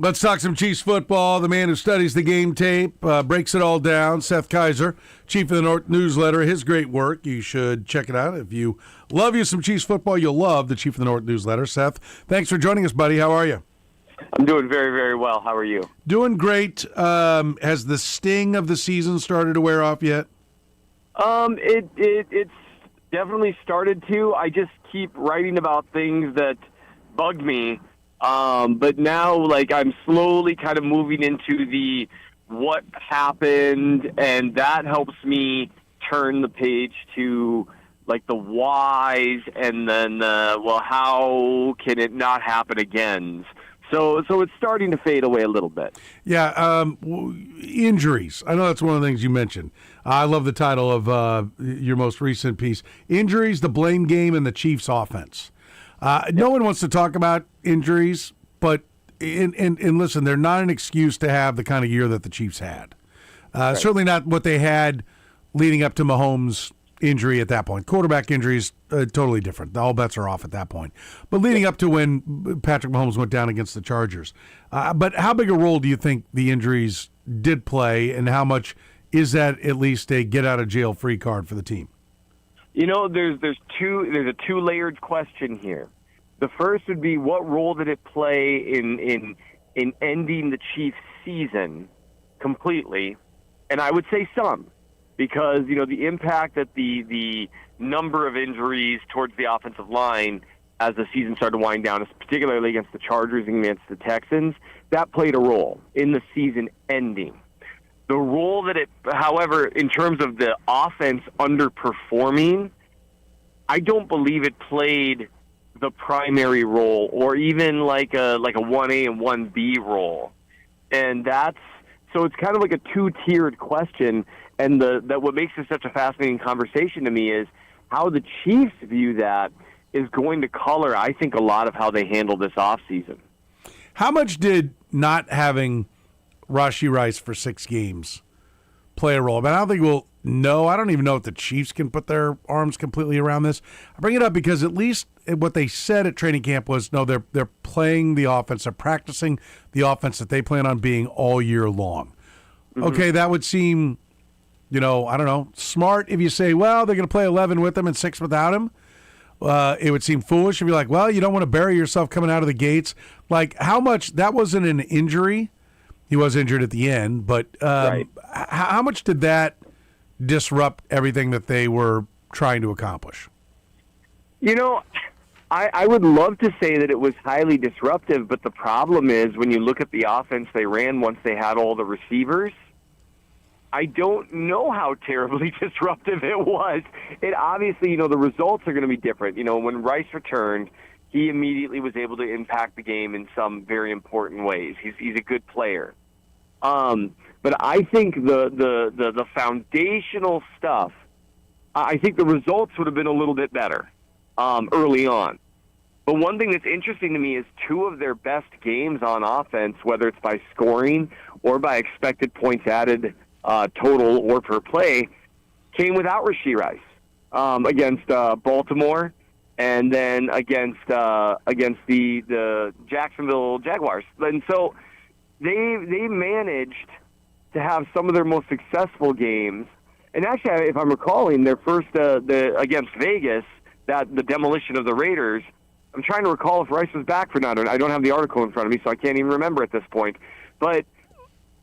Let's talk some Chiefs football. The man who studies the game tape, breaks it all down, Seth Kaiser, Chief of the North newsletter. His great work. You should check it out. If you love you some Chiefs football, you'll love the Chief of the North newsletter. Seth, thanks for joining us, buddy. How are you? I'm doing very, very well. How are you? Doing great. Has the sting of the season started to wear off yet? It's definitely started to. I just keep writing about things that bug me. But now, like, I'm slowly kind of moving into the what happened, and that helps me turn the page to, like, the whys, and then, well, how can it not happen again? So it's starting to fade away a little bit. Yeah, injuries. I know that's one of the things you mentioned. I love the title of your most recent piece. Injuries, the blame game, and the Chiefs' offense. No one wants to talk about injuries, but and listen, they're not an excuse to have the kind of year that the Chiefs had. Right. Certainly not what they had leading up to Mahomes' injury at that point. Quarterback injuries, totally different. All bets are off at that point. But leading up to when Patrick Mahomes went down against the Chargers. But how big a role do you think the injuries did play, and how much is that at least a get-out-of-jail-free card for the team? You know, there's a two-layered question here. The first would be, what role did it play in ending the Chiefs' season completely? And I would say some, because, you know, the impact that the number of injuries towards the offensive line as the season started to wind down, particularly against the Chargers and against the Texans, that played a role in the season ending. The role that it, however, in terms of the offense underperforming, I don't believe it played the primary role, or even like a 1A and 1B role. And so it's kind of like a two-tiered question. And that what makes this such a fascinating conversation to me is how the Chiefs view that is going to color, I think, a lot of how they handle this offseason. How much did not having Rashee Rice for 6 games play a role? But I don't think we'll know. I don't even know if the Chiefs can put their arms completely around this. I bring it up because at least what they said at training camp was, no, they're playing the offense. They're practicing the offense that they plan on being all year long. Mm-hmm. Okay, that would seem, I don't know, smart if you say, well, they're going to play 11 with him and 6 without him. It would seem foolish if you're like, well, you don't want to bury yourself coming out of the gates. Like, how much, that wasn't an injury. He was injured at the end, but right. How much did that disrupt everything that they were trying to accomplish? I would love to say that it was highly disruptive, but the problem is when you look at the offense they ran once they had all the receivers, I don't know how terribly disruptive it was. It obviously, the results are going to be different. When Rice returned, he immediately was able to impact the game in some very important ways. He's a good player. But I think the foundational stuff, I think the results would have been a little bit better early on. But one thing that's interesting to me is 2 of their best games on offense, whether it's by scoring or by expected points added total or per play, came without Rashee Rice against Baltimore and then against the Jacksonville Jaguars. And so they managed to have some of their most successful games. And actually, if I'm recalling, their first against Vegas, the demolition of the Raiders, I'm trying to recall if Rice was back for that. I don't have the article in front of me, so I can't even remember at this point. But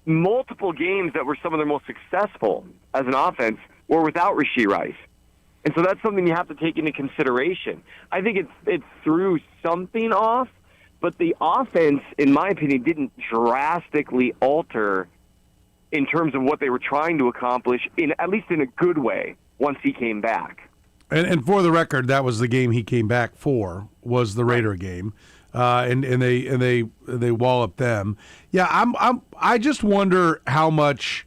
multiple games that were some of their most successful as an offense were without Rashee Rice. And so that's something you have to take into consideration. I think it threw something off, but the offense, in my opinion, didn't drastically alter in terms of what they were trying to accomplish, at least in a good way, once he came back. And for the record, that was the game he came back for, was the Raider game. And they walloped them. Yeah, I just wonder how much,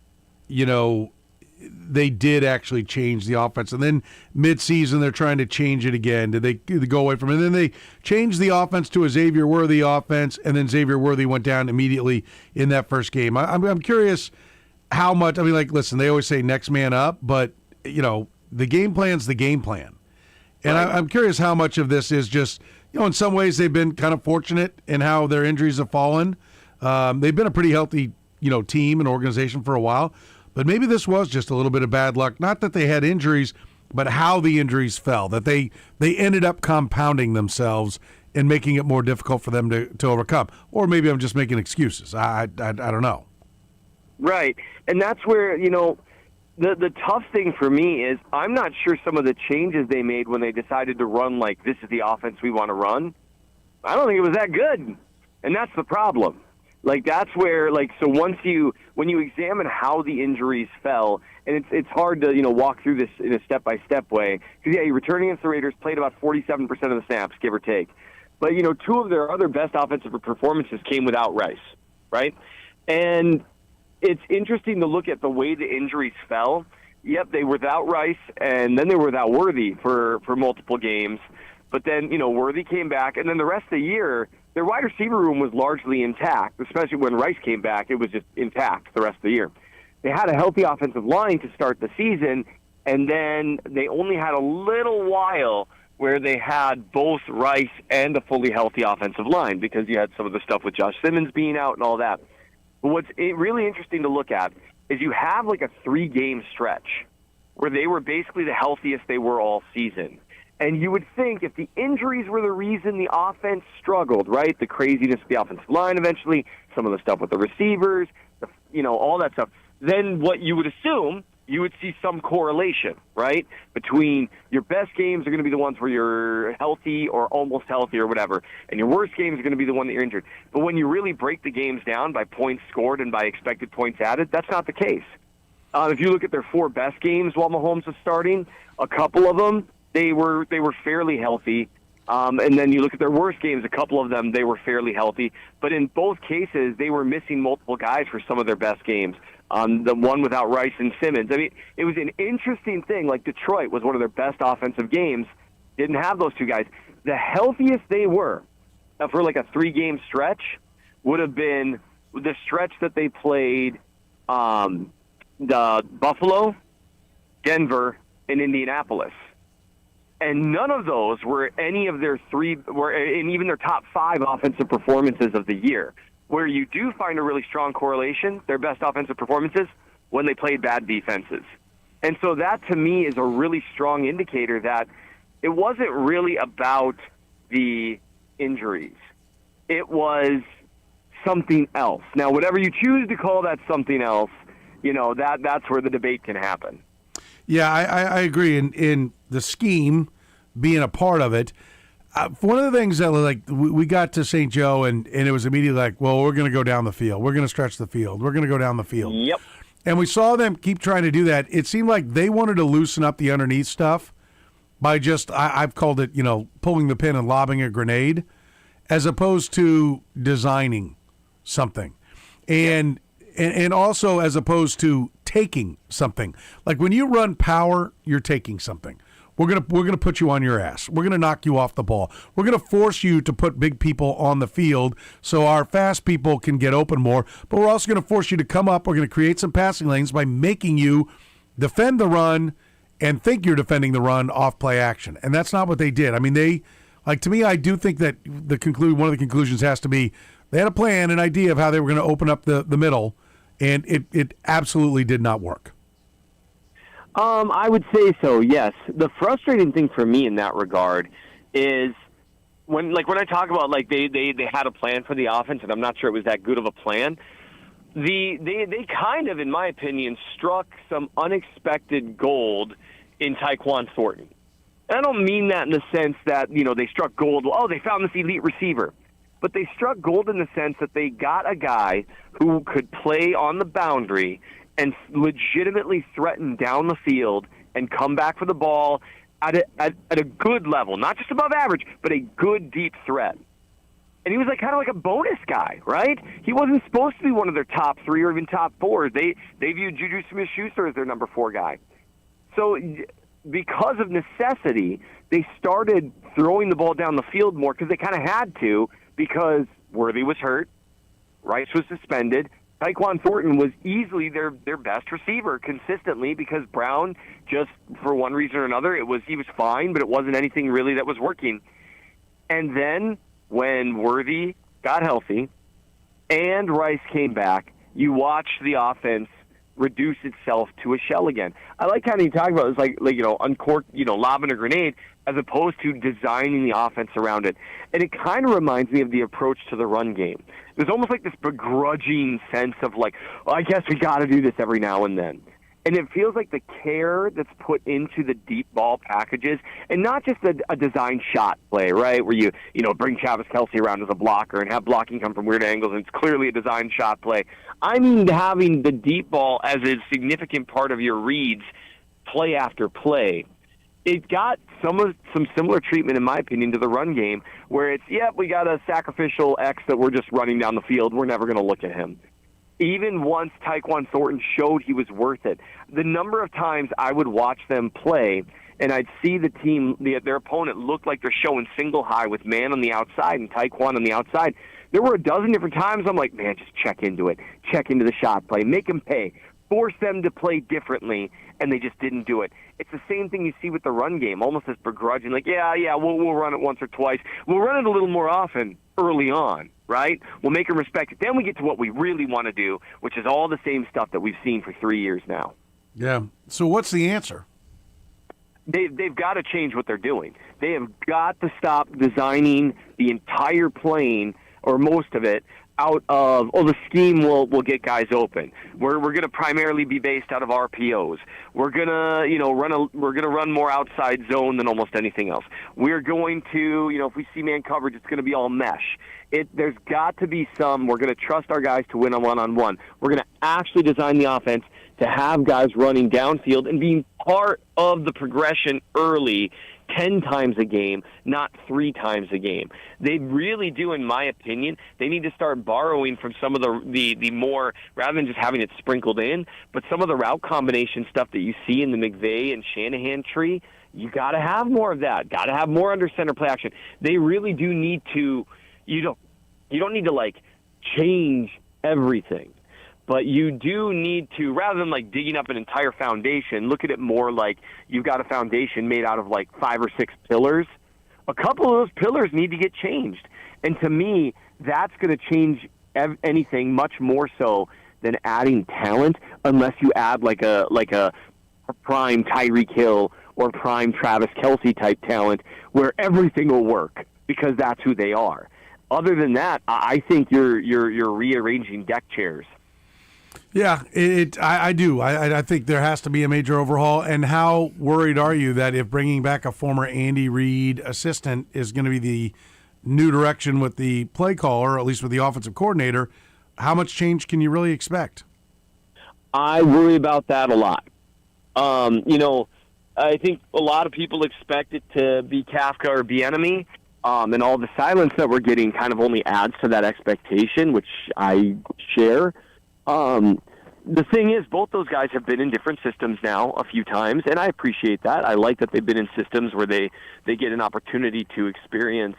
they did actually change the offense. And then mid-season, they're trying to change it again. Did they go away from it? And then they changed the offense to a Xavier Worthy offense, and then Xavier Worthy went down immediately in that first game. I'm curious how much. I mean, listen, they always say next man up, but, the game plan's the game plan. And right. I'm curious how much of this is just, in some ways they've been kind of fortunate in how their injuries have fallen. They've been a pretty healthy, team and organization for a while, but maybe this was just a little bit of bad luck. Not that they had injuries, but how the injuries fell, that they ended up compounding themselves and making it more difficult for them to overcome. Or maybe I'm just making excuses. I don't know. Right. And that's where, the tough thing for me is I'm not sure some of the changes they made when they decided to run like this is the offense we want to run. I don't think it was that good. And that's the problem. Like, that's where, so when you examine how the injuries fell, and it's hard to, walk through this in a step-by-step way, because, yeah, returning against the Raiders played about 47% of the snaps, give or take. But, two of their other best offensive performances came without Rice, right? And it's interesting to look at the way the injuries fell. Yep, they were without Rice, and then they were without Worthy for multiple games. But then, Worthy came back, and then the rest of the year, their wide receiver room was largely intact, especially when Rice came back. It was just intact the rest of the year. They had a healthy offensive line to start the season, and then they only had a little while where they had both Rice and a fully healthy offensive line because you had some of the stuff with Josh Simmons being out and all that. But what's really interesting to look at is you have like a 3-game stretch where they were basically the healthiest they were all season. And you would think if the injuries were the reason the offense struggled, right, the craziness of the offensive line eventually, some of the stuff with the receivers, all that stuff, then what you would assume, you would see some correlation, right, between your best games are going to be the ones where you're healthy or almost healthy or whatever, and your worst games are going to be the one that you're injured. But when you really break the games down by points scored and by expected points added, that's not the case. If you look at their 4 best games while Mahomes was starting, a couple of them, they were fairly healthy. And then you look at their worst games, a couple of them, they were fairly healthy. But in both cases, they were missing multiple guys for some of their best games. The one without Rice and Simmons. I mean, it was an interesting thing. Like Detroit was one of their best offensive games. Didn't have those 2 guys. The healthiest they were for like a 3-game stretch would have been the stretch that they played the Buffalo, Denver, and Indianapolis. And none of those were any of their 3, in even their top 5 offensive performances of the year. Where you do find a really strong correlation, their best offensive performances, when they played bad defenses. And so that, to me, is a really strong indicator that it wasn't really about the injuries. It was something else. Now, whatever you choose to call that something else, that's where the debate can happen. Yeah, I agree. In the scheme, being a part of it, one of the things that we got to St. Joe and it was immediately like, well, we're going to go down the field. We're going to stretch the field. We're going to go down the field. Yep. And we saw them keep trying to do that. It seemed like they wanted to loosen up the underneath stuff by just, I've called it, pulling the pin and lobbing a grenade, as opposed to designing something. And also as opposed to taking something. Like when you run power, you're taking something. We're gonna put you on your ass. We're gonna knock you off the ball. We're gonna force you to put big people on the field so our fast people can get open more. But we're also gonna force you to come up. We're gonna create some passing lanes by making you defend the run and think you're defending the run off play action. And that's not what they did. I mean, to me, I do think that one of the conclusions has to be they had a plan, an idea of how they were going to open up the middle, and it absolutely did not work. I would say so, yes. The frustrating thing for me in that regard is when I talk about they had a plan for the offense, and I'm not sure it was that good of a plan. They kind of, in my opinion, struck some unexpected gold in Tyquan Thornton. And I don't mean that in the sense that they struck gold. Oh, they found this elite receiver. But they struck gold in the sense that they got a guy who could play on the boundary and legitimately threaten down the field and come back for the ball at a good level, not just above average, but a good deep threat. And he was kind of like a bonus guy, right? He wasn't supposed to be one of their top 3 or even top 4. They viewed Juju Smith-Schuster as their number 4 guy. So because of necessity, they started throwing the ball down the field more because they kind of had to, because Worthy was hurt, Rice was suspended. Tyquan Thornton was easily their best receiver consistently because Brown, just for one reason or another, he was fine, but it wasn't anything really that was working. And then when Worthy got healthy and Rice came back, you watch the offense reduce itself to a shell again. I like kind of you talking about it's like uncork, lobbing a grenade as opposed to designing the offense around it. And it kind of reminds me of the approach to the run game. There's almost like this begrudging sense of like, I guess we got to do this every now and then. And it feels like the care that's put into the deep ball packages, and not just a design shot play, right, where you bring Travis Kelce around as a blocker and have blocking come from weird angles, and it's clearly a design shot play. I mean having the deep ball as a significant part of your reads play after play. It got some similar treatment, in my opinion, to the run game, where it's, we got a sacrificial X that we're just running down the field. We're never going to look at him. Even once Tyquan Thornton showed he was worth it, the number of times I would watch them play and I'd see the team, their opponent look like they're showing single high with man on the outside and Tyquan on the outside. There were a dozen different times I'm like, man, just check into it. Check into the shot play. Make them pay. Force them to play differently, and they just didn't do it. It's the same thing you see with the run game, almost as begrudging, like, we'll run it once or twice. We'll run it a little more often early on, right? We'll make them respect it. Then we get to what we really want to do, which is all the same stuff that we've seen for 3 years now. Yeah. So what's the answer? They've got to change what they're doing. They have got to stop designing the entire plane, or most of it, out of, the scheme will get guys open. We're going to primarily be based out of RPOs. We're going to run more outside zone than almost anything else. We're going to, if we see man coverage, it's going to be all mesh. There's got to be we're going to trust our guys to win on one-on-one. We're going to actually design the offense to have guys running downfield and being part of the progression early 10 times a game, not 3 times a game. They really do, in my opinion, they need to start borrowing from some of the more, rather than just having it sprinkled in, but some of the route combination stuff that you see in the McVay and Shanahan tree. You got to have more of that. Got to have more under center play action. They really do need to. You don't need to like change everything. But you do need to, rather than like digging up an entire foundation, look at it more like you've got a foundation made out of like 5 or 6 pillars. A couple of those pillars need to get changed. And to me, that's going to change anything much more so than adding talent, unless you add like a prime Tyreek Hill or prime Travis Kelce type talent where everything will work because that's who they are. Other than that, I think you're rearranging deck chairs. Yeah, I do. I think there has to be a major overhaul. And how worried are you that if bringing back a former Andy Reid assistant is going to be the new direction with the play caller, or at least with the offensive coordinator, how much change can you really expect? I worry about that a lot. I think a lot of people expect it to be Kafka or Bieniemy, and all the silence that we're getting kind of only adds to that expectation, which I share. The thing is, both those guys have been in different systems now a few times, and I appreciate that. I like that they've been in systems where they get an opportunity to experience,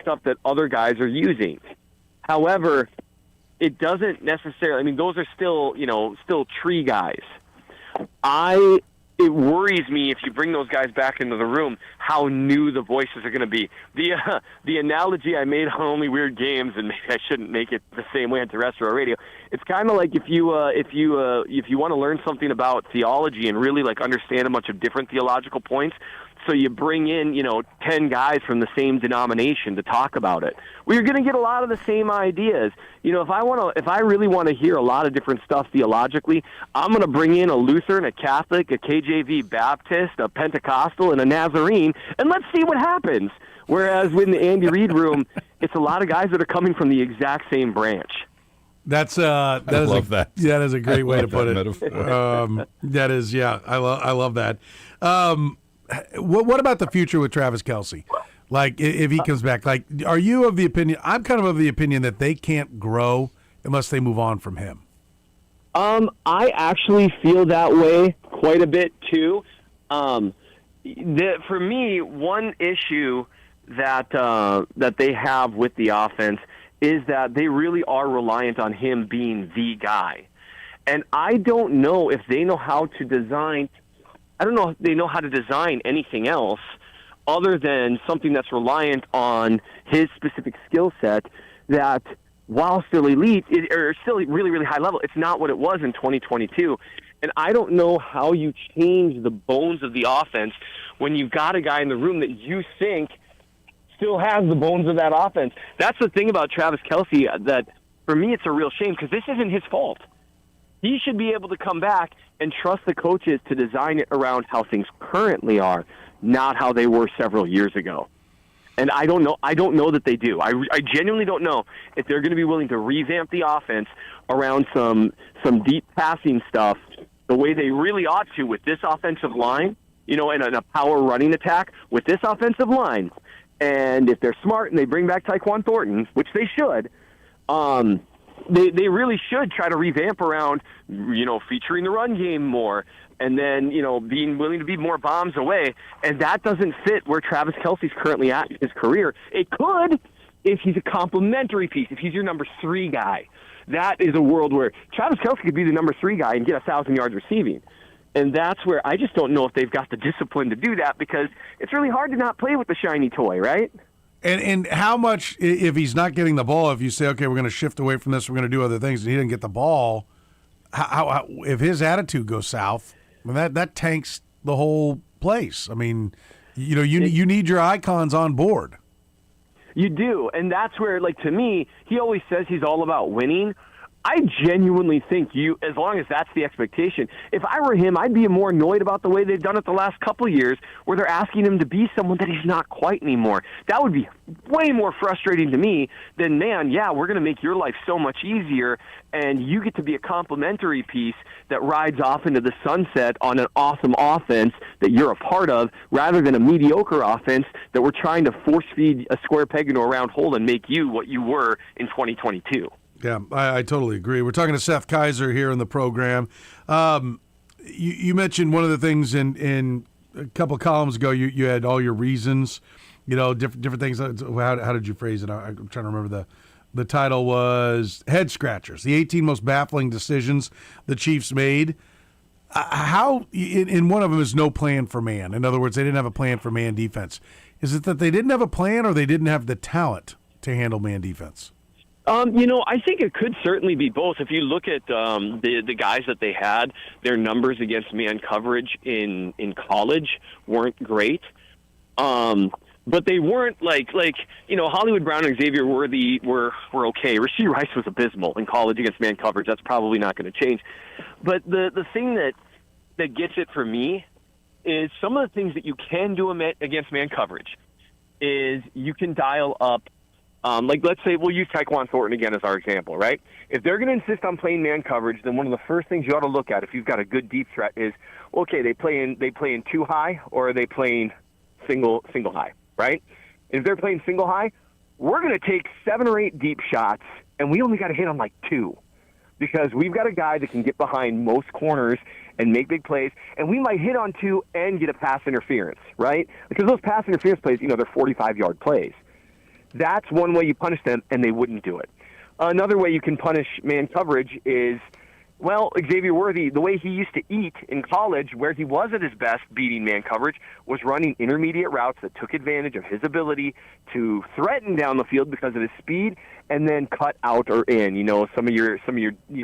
stuff that other guys are using. However, it doesn't necessarily, those are still tree guys. It worries me if you bring those guys back into the room, how new the voices are going to be. The analogy I made on Only Weird Games, and maybe I shouldn't make it the same way on terrestrial radio. It's kind of like if you want to learn something about theology and really like understand a bunch of different theological points. So you bring in 10 guys from the same denomination to talk about it. Well, you're going to get a lot of the same ideas. If I really want to hear a lot of different stuff theologically, I'm going to bring in a Lutheran, a Catholic, a KJV Baptist, a Pentecostal, and a Nazarene, and let's see what happens. Whereas in the Andy Reid room, it's a lot of guys that are coming from the exact same branch. That is a great way to put it. That is, I love that. What about the future with Travis Kelce? Like, if he comes back, like, are you of the opinion? I'm kind of the opinion that they can't grow unless they move on from him. I actually feel that way quite a bit too. For me, one issue that they have with the offense is that they really are reliant on him being the guy, and I don't know if they know how to design. I don't know if they know how to design anything else other than something that's reliant on his specific skill set that while still elite, or still really, really high level, it's not what it was in 2022. And I don't know how you change the bones of the offense when you've got a guy in the room that you think still has the bones of that offense. That's the thing about Travis Kelce that, for me, it's a real shame because this isn't his fault. He should be able to come back and trust the coaches to design it around how things currently are, not how they were several years ago. And I don't know that they do. I genuinely don't know if they're going to be willing to revamp the offense around some deep passing stuff the way they really ought to with this offensive line, and a power running attack with this offensive line. And if they're smart and they bring back Tyquan Thornton, which they should, they really should try to revamp around, featuring the run game more, and then, being willing to be more bombs away. And that doesn't fit where Travis Kelce's currently at in his career. It could if he's a complementary piece, if he's your number 3 guy. That is a world where Travis Kelce could be the number 3 guy and get 1,000 yards receiving. And that's where I just don't know if they've got the discipline to do that, because it's really hard to not play with the shiny toy, right? And how much, if he's not getting the ball, if you say, okay, we're going to shift away from this, we're going to do other things, and he didn't get the ball, how if his attitude goes south, that tanks the whole place. I mean, you need your icons on board. You do, and that's where, to me, he always says he's all about winning. I genuinely think as long as that's the expectation, if I were him, I'd be more annoyed about the way they've done it the last couple of years, where they're asking him to be someone that he's not quite anymore. That would be way more frustrating to me than, man, yeah, we're going to make your life so much easier, and you get to be a complimentary piece that rides off into the sunset on an awesome offense that you're a part of, rather than a mediocre offense that we're trying to force-feed a square peg into a round hole and make you what you were in 2022. Yeah, I totally agree. We're talking to Seth Kaiser here in the program. You mentioned one of the things in a couple of columns ago. You had all your reasons, different things. How did you phrase it? I'm trying to remember. The title was Head Scratchers: the 18 most baffling decisions the Chiefs made. How in one of them is no plan for man. In other words, they didn't have a plan for man defense. Is it that they didn't have a plan, or they didn't have the talent to handle man defense? I think it could certainly be both. If you look at the guys that they had, their numbers against man coverage in college weren't great. But they weren't like Hollywood Brown and Xavier Worthy were okay. Rashee Rice was abysmal in college against man coverage. That's probably not going to change. But the thing that gets it for me is some of the things that you can do against man coverage is you can dial up. Let's say we'll use Tyquan Thornton again as our example, right? If they're going to insist on playing man coverage, then one of the first things you ought to look at if you've got a good deep threat is, okay, they play in 2 high, or are they playing single high, right? If they're playing single high, we're going to take 7 or 8 deep shots, and we only got to hit on 2, because we've got a guy that can get behind most corners and make big plays, and we might hit on 2 and get a pass interference, right? Because those pass interference plays, they're 45-yard plays. That's one way you punish them, and they wouldn't do it. Another way you can punish man coverage is, Xavier Worthy, the way he used to eat in college, where he was at his best beating man coverage, was running intermediate routes that took advantage of his ability to threaten down the field because of his speed, and then cut out or in, some of your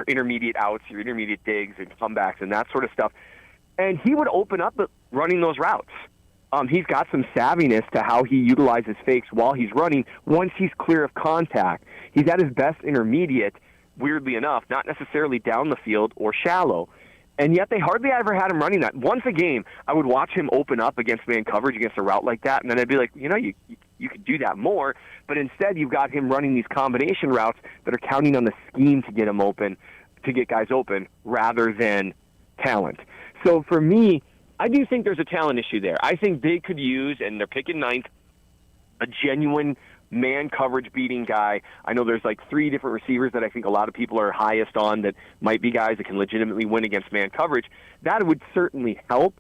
intermediate outs, your intermediate digs and comebacks and that sort of stuff. And he would open up running those routes. He's got some savviness to how he utilizes fakes while he's running once he's clear of contact. He's at his best intermediate, weirdly enough, not necessarily down the field or shallow. And yet they hardly ever had him running that. Once a game, I would watch him open up against man coverage against a route like that, and then I'd be like, you could do that more. But instead you've got him running these combination routes that are counting on the scheme to get him open, to get guys open, rather than talent. So for me, I do think there's a talent issue there. I think they could use, and they're picking 9th, a genuine man coverage beating guy. I know there's 3 different receivers that I think a lot of people are highest on that might be guys that can legitimately win against man coverage. That would certainly help.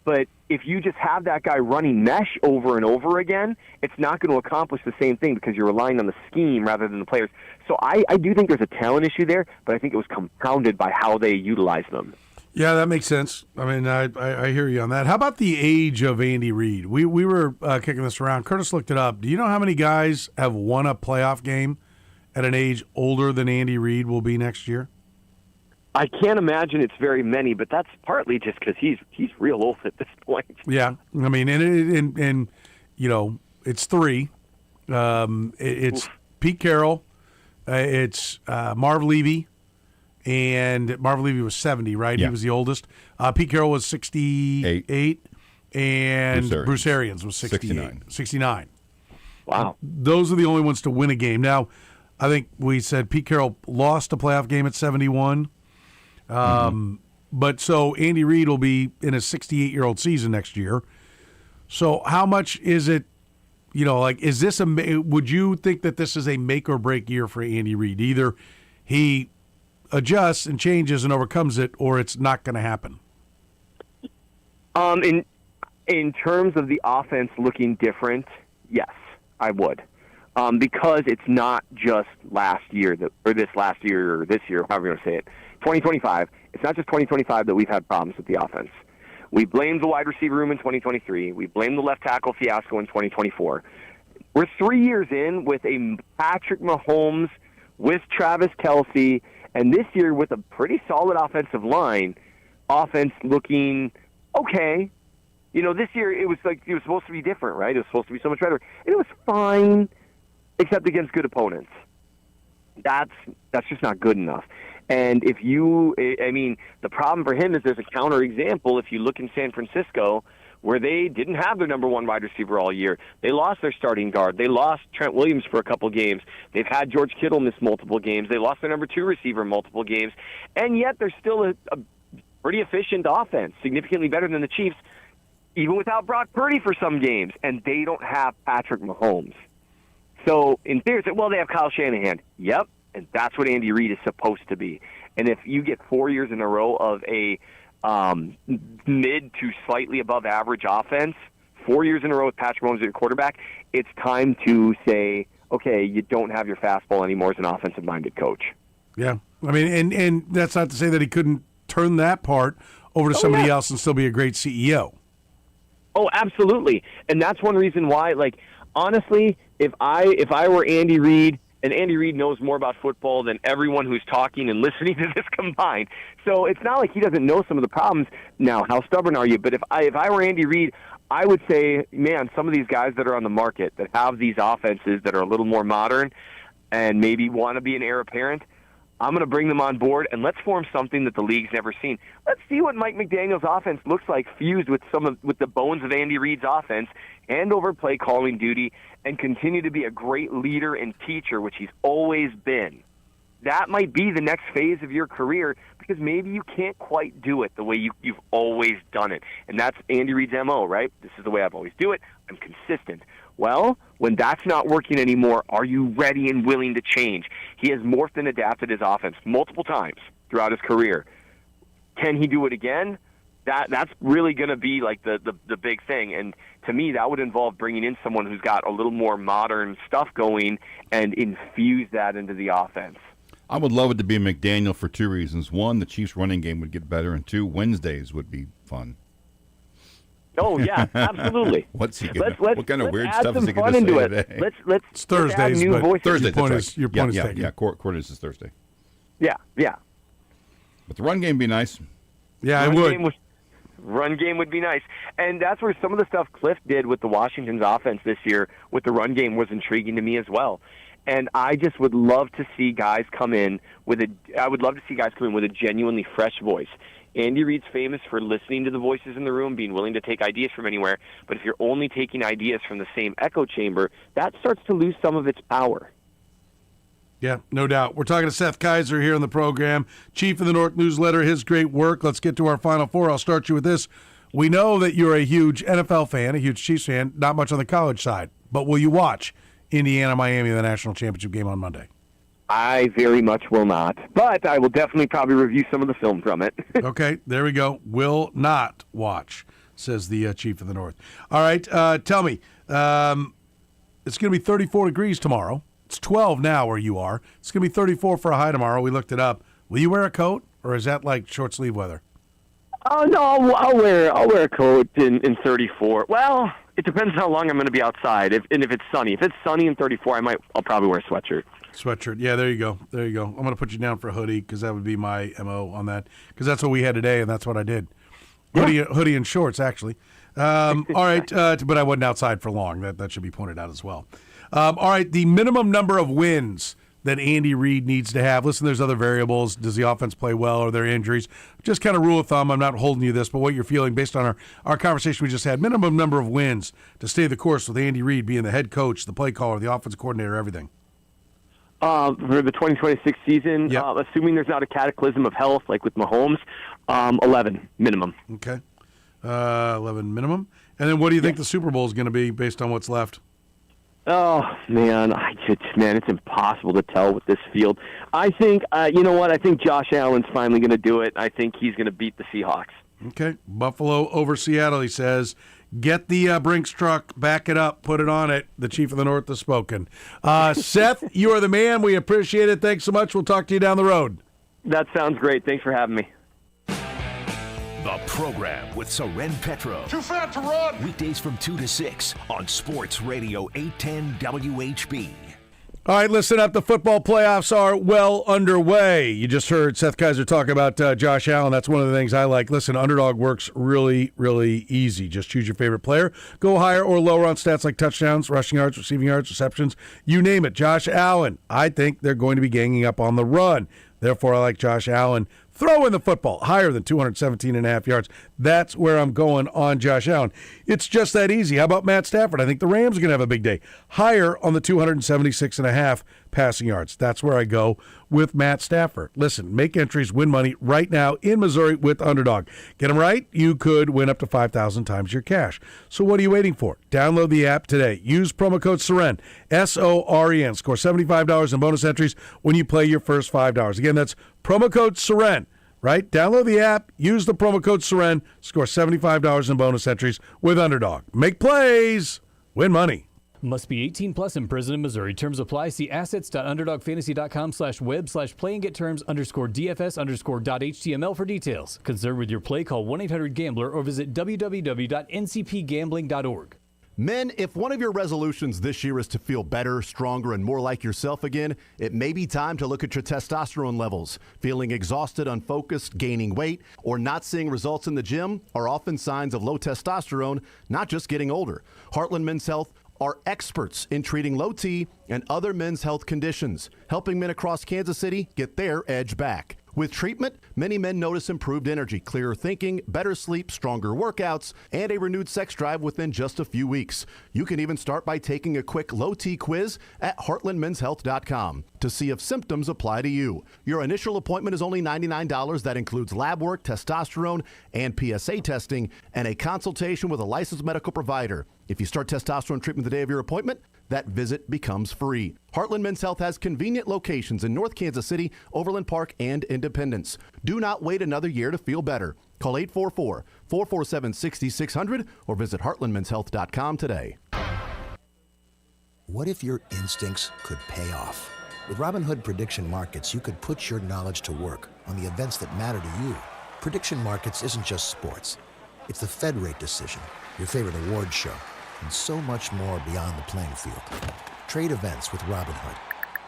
But if you just have that guy running mesh over and over again, it's not going to accomplish the same thing because you're relying on the scheme rather than the players. So I do think there's a talent issue there, but I think it was compounded by how they utilize them. Yeah, that makes sense. I mean, I hear you on that. How about the age of Andy Reid? We were kicking this around. Kurtis looked it up. Do you know how many guys have won a playoff game at an age older than Andy Reid will be next year? I can't imagine it's very many, but that's partly just because he's real old at this point. Yeah, I mean, and you know, it's three. It's Pete Carroll, it's Marv Levy, and Marv Levy was 70, right? Yeah. He was the oldest. Pete Carroll was 68, and Bruce Arians was 69. Wow. Those are the only ones to win a game. Now, I think we said Pete Carroll lost a playoff game at 71. But so Andy Reid will be in his 68-year-old season next year. So how much is it, you know, like, is this would you think that this is a make or break year for Andy Reid? Either he adjusts and changes and overcomes it, or it's not going to happen. In terms of the offense looking different, yes, I would. Because it's not just last year, or this year, however you want to say it, 2025. It's not just 2025 that we've had problems with the offense. We blamed the wide receiver room in 2023. We blamed the left tackle fiasco in 2024. We're 3 years in with a Patrick Mahomes, with Travis Kelce, and this year with a pretty solid offensive line, offense looking okay. You know, this year it was supposed to be different, right? It was supposed to be so much better. And it was fine, except against good opponents. That's just not good enough. And the problem for him is there's a counterexample. If you look in San Francisco, where they didn't have their number one wide receiver all year. They lost their starting guard. They lost Trent Williams for a couple games. They've had George Kittle miss multiple games. They lost their number two receiver multiple games. And yet they're still a pretty efficient offense, significantly better than the Chiefs, even without Brock Purdy for some games. And they don't have Patrick Mahomes. So in theory, they have Kyle Shanahan. Yep. And that's what Andy Reid is supposed to be. And if you get 4 years in a row of a mid to slightly above average offense, 4 years in a row with Patrick Mahomes as your quarterback, it's time to say, okay, you don't have your fastball anymore as an offensive-minded coach. Yeah. I mean, and that's not to say that he couldn't turn that part over to somebody else and still be a great CEO. Oh, absolutely. And that's one reason why, honestly, if I were Andy Reid, and Andy Reid knows more about football than everyone who's talking and listening to this combined. So it's not like he doesn't know some of the problems. Now, how stubborn are you? But if I were Andy Reid, I would say, man, some of these guys that are on the market that have these offenses that are a little more modern and maybe want to be an heir apparent, I'm going to bring them on board, and let's form something that the league's never seen. Let's see what Mike McDaniel's offense looks like fused with with the bones of Andy Reid's offense, hand over play calling duty, and continue to be a great leader and teacher, which he's always been. That might be the next phase of your career because maybe you can't quite do it the way you've always done it. And that's Andy Reid's MO, right? This is the way I've always do it. I'm consistent. Well, when that's not working anymore, are you ready and willing to change? He has morphed and adapted his offense multiple times throughout his career. Can he do it again? That's really going to be the big thing. And to me, that would involve bringing in someone who's got a little more modern stuff going and infuse that into the offense. I would love it to be McDaniel for two reasons. One, the Chiefs' running game would get better, and two, Wednesdays would be fun. Oh yeah, absolutely. What's he gonna? What kind of weird stuff is he going to say today? It's Thursdays, but voices. Thursdays. Your point is taken. Yeah. Kurtis is Thursday. Yeah. But the run game be nice. Yeah, it would. Run game would be nice. And that's where some of the stuff Cliff did with the Washington's offense this year with the run game was intriguing to me as well. And I just would love to see guys come in with a genuinely fresh voice. Andy Reid's famous for listening to the voices in the room, being willing to take ideas from anywhere. But if you're only taking ideas from the same echo chamber, that starts to lose some of its power. Yeah, no doubt. We're talking to Seth Kaiser here on the program, Chief of the North newsletter, his great work. Let's get to our Final Four. I'll start you with this. We know that you're a huge NFL fan, a huge Chiefs fan, not much on the college side. But will you watch Indiana-Miami in the national championship game on Monday? I very much will not, but I will definitely probably review some of the film from it. Okay, there we go. Will not watch, says the Chief of the North. All right, tell me, it's going to be 34 degrees tomorrow. It's 12 now where you are. It's going to be 34 for a high tomorrow. We looked it up. Will you wear a coat, or is that like short sleeve weather? Oh no, I'll wear a coat in 34. Well, it depends how long I'm going to be outside. If it's sunny. If it's sunny in 34, I'll probably wear a sweatshirt. Sweatshirt. Yeah, there you go. There you go. I'm going to put you down for a hoodie because that would be my MO on that because that's what we had today and that's what I did. Hoodie and shorts, actually. All right, but I wasn't outside for long. That should be pointed out as well. All right, the minimum number of wins that Andy Reid needs to have. Listen, there's other variables. Does the offense play well? Are there injuries? Just kind of rule of thumb. I'm not holding you this, but what you're feeling based on our conversation we just had. Minimum number of wins to stay the course with Andy Reid being the head coach, the play caller, the offensive coordinator, everything. For the 2026 season, assuming there's not a cataclysm of health like with Mahomes, 11 minimum. Okay, 11 minimum. And then what do you think the Super Bowl is going to be based on what's left? Oh, man, it's impossible to tell with this field. I think, you know what, I think Josh Allen's finally going to do it. I think he's going to beat the Seahawks. Okay, Buffalo over Seattle, he says. Get the Brinks truck, back it up, put it on it. The Chief of the North has spoken. Seth, you are the man. We appreciate it. Thanks so much. We'll talk to you down the road. That sounds great. Thanks for having me. The program with Soren Petro. Too fat to run. Weekdays from 2 to 6 on Sports Radio 810 WHB. All right, listen up. The football playoffs are well underway. You just heard Seth Kaiser talk about Josh Allen. That's one of the things I like. Listen, Underdog works really, really easy. Just choose your favorite player. Go higher or lower on stats like touchdowns, rushing yards, receiving yards, receptions. You name it. Josh Allen. I think they're going to be ganging up on the run. Therefore, I like Josh Allen. Throw in the football higher than 217.5 yards. That's where I'm going on Josh Allen. It's just that easy. How about Matt Stafford? I think the Rams are going to have a big day. Higher on the 276.5 passing yards. That's where I go with Matt Stafford. Listen, make entries, win money right now in Missouri with Underdog. Get them right, you could win up to 5,000 times your cash. So what are you waiting for? Download the app today. Use promo code SOREN, SOREN. Score $75 in bonus entries when you play your first $5. Again, that's promo code SOREN. Right? Download the app, use the promo code SOREN, score $75 in bonus entries with Underdog. Make plays, win money. Must be 18 plus and present in Missouri. Terms apply. See assets.underdogfantasy.com/web/play and get terms _DFS_.html for details. Concerned with your play, call 1-800-GAMBLER or visit www.ncpgambling.org. Men, if one of your resolutions this year is to feel better, stronger, and more like yourself again, it may be time to look at your testosterone levels. Feeling exhausted, unfocused, gaining weight, or not seeing results in the gym are often signs of low testosterone, not just getting older. Heartland Men's Health are experts in treating low T and other men's health conditions, helping men across Kansas City get their edge back. With treatment, many men notice improved energy, clearer thinking, better sleep, stronger workouts, and a renewed sex drive within just a few weeks. You can even start by taking a quick low-T quiz at heartlandmenshealth.com to see if symptoms apply to you. Your initial appointment is only $99. That includes lab work, testosterone, and PSA testing, and a consultation with a licensed medical provider. If you start testosterone treatment the day of your appointment, that visit becomes free. Heartland Men's Health has convenient locations in North Kansas City, Overland Park, and Independence. Do not wait another year to feel better. Call 844-447-6600 or visit heartlandmenshealth.com today. What if your instincts could pay off? With Robinhood Prediction Markets, you could put your knowledge to work on the events that matter to you. Prediction Markets isn't just sports. It's the Fed rate decision, your favorite award show, and so much more beyond the playing field. Trade events with Robinhood.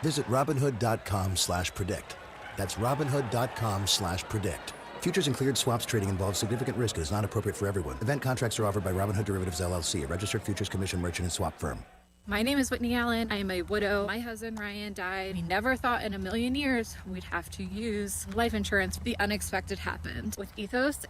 Visit Robinhood.com/predict. That's Robinhood.com/predict. Futures and cleared swaps trading involves significant risk and is not appropriate for everyone. Event contracts are offered by Robinhood Derivatives LLC, a registered futures commission merchant and swap firm. My name is Whitney Allen. I am a widow. My husband Ryan died. We never thought in a million years we'd have to use life insurance. The unexpected happened. With Ethos,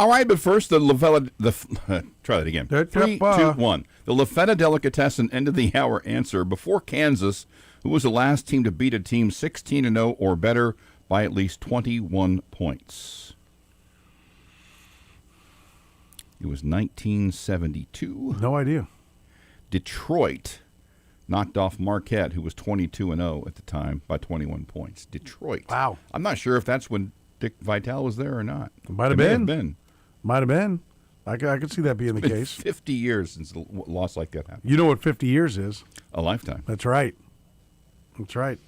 All right, but first, try that again. 3, 2, 1. The LaFetta Delicatessen end of the hour answer. Before Kansas, who was the last team to beat a team 16-0 or better by at least 21 points? It was 1972. No idea. Detroit knocked off Marquette, who was 22-0 at the time, by 21 points. Detroit. Wow. I'm not sure if that's when Dick Vitale was there or not. Might have been. Might have been. I could see that being the case. 50 years since a loss like that happened. You know what 50 years is? A lifetime. That's right. That's right.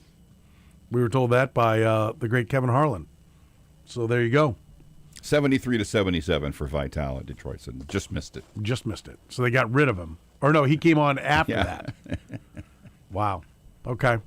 We were told that by the great Kevin Harlan. So there you go. 73-77 for Vitale at Detroit. So just missed it. Just missed it. So they got rid of him. Or no, he came on after that. Wow. Okay.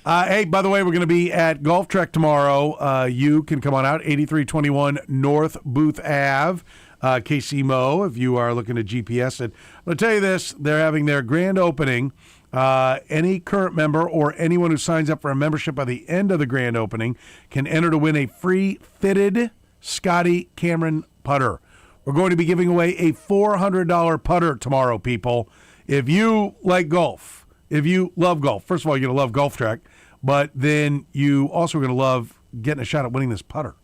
Hey, by the way, we're going to be at Golf Trek tomorrow. You can come on out, 8321 North Booth Ave, KC Mo, if you are looking to GPS it. I'm going to tell you this. They're having their grand opening. Any current member or anyone who signs up for a membership by the end of the grand opening can enter to win a free fitted Scotty Cameron putter. We're going to be giving away a $400 putter tomorrow, people. If you like golf, if you love golf, first of all, you're going to love Golf Trek, but then you also are going to love getting a shot at winning this putter.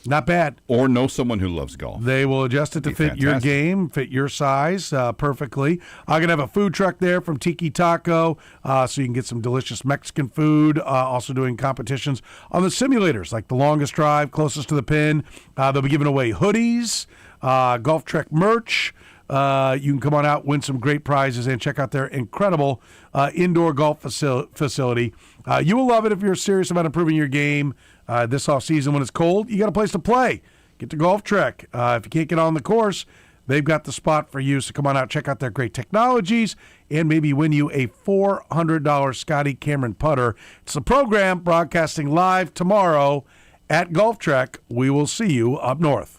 Not bad. Or know someone who loves golf. They will adjust it to fit your game, fit your size perfectly. I'm going to have a food truck there from Tiki Taco, so you can get some delicious Mexican food. Also doing competitions on the simulators, like the longest drive, closest to the pin. They'll be giving away hoodies, Golf Trek merch. You can come on out, win some great prizes, and check out their incredible indoor golf facility. You will love it if you're serious about improving your game this offseason when it's cold. You got a place to play. Get to Golf Trek. If you can't get on the course, they've got the spot for you. So come on out, check out their great technologies, and maybe win you a $400 Scotty Cameron putter. It's the program broadcasting live tomorrow at Golf Trek. We will see you up north.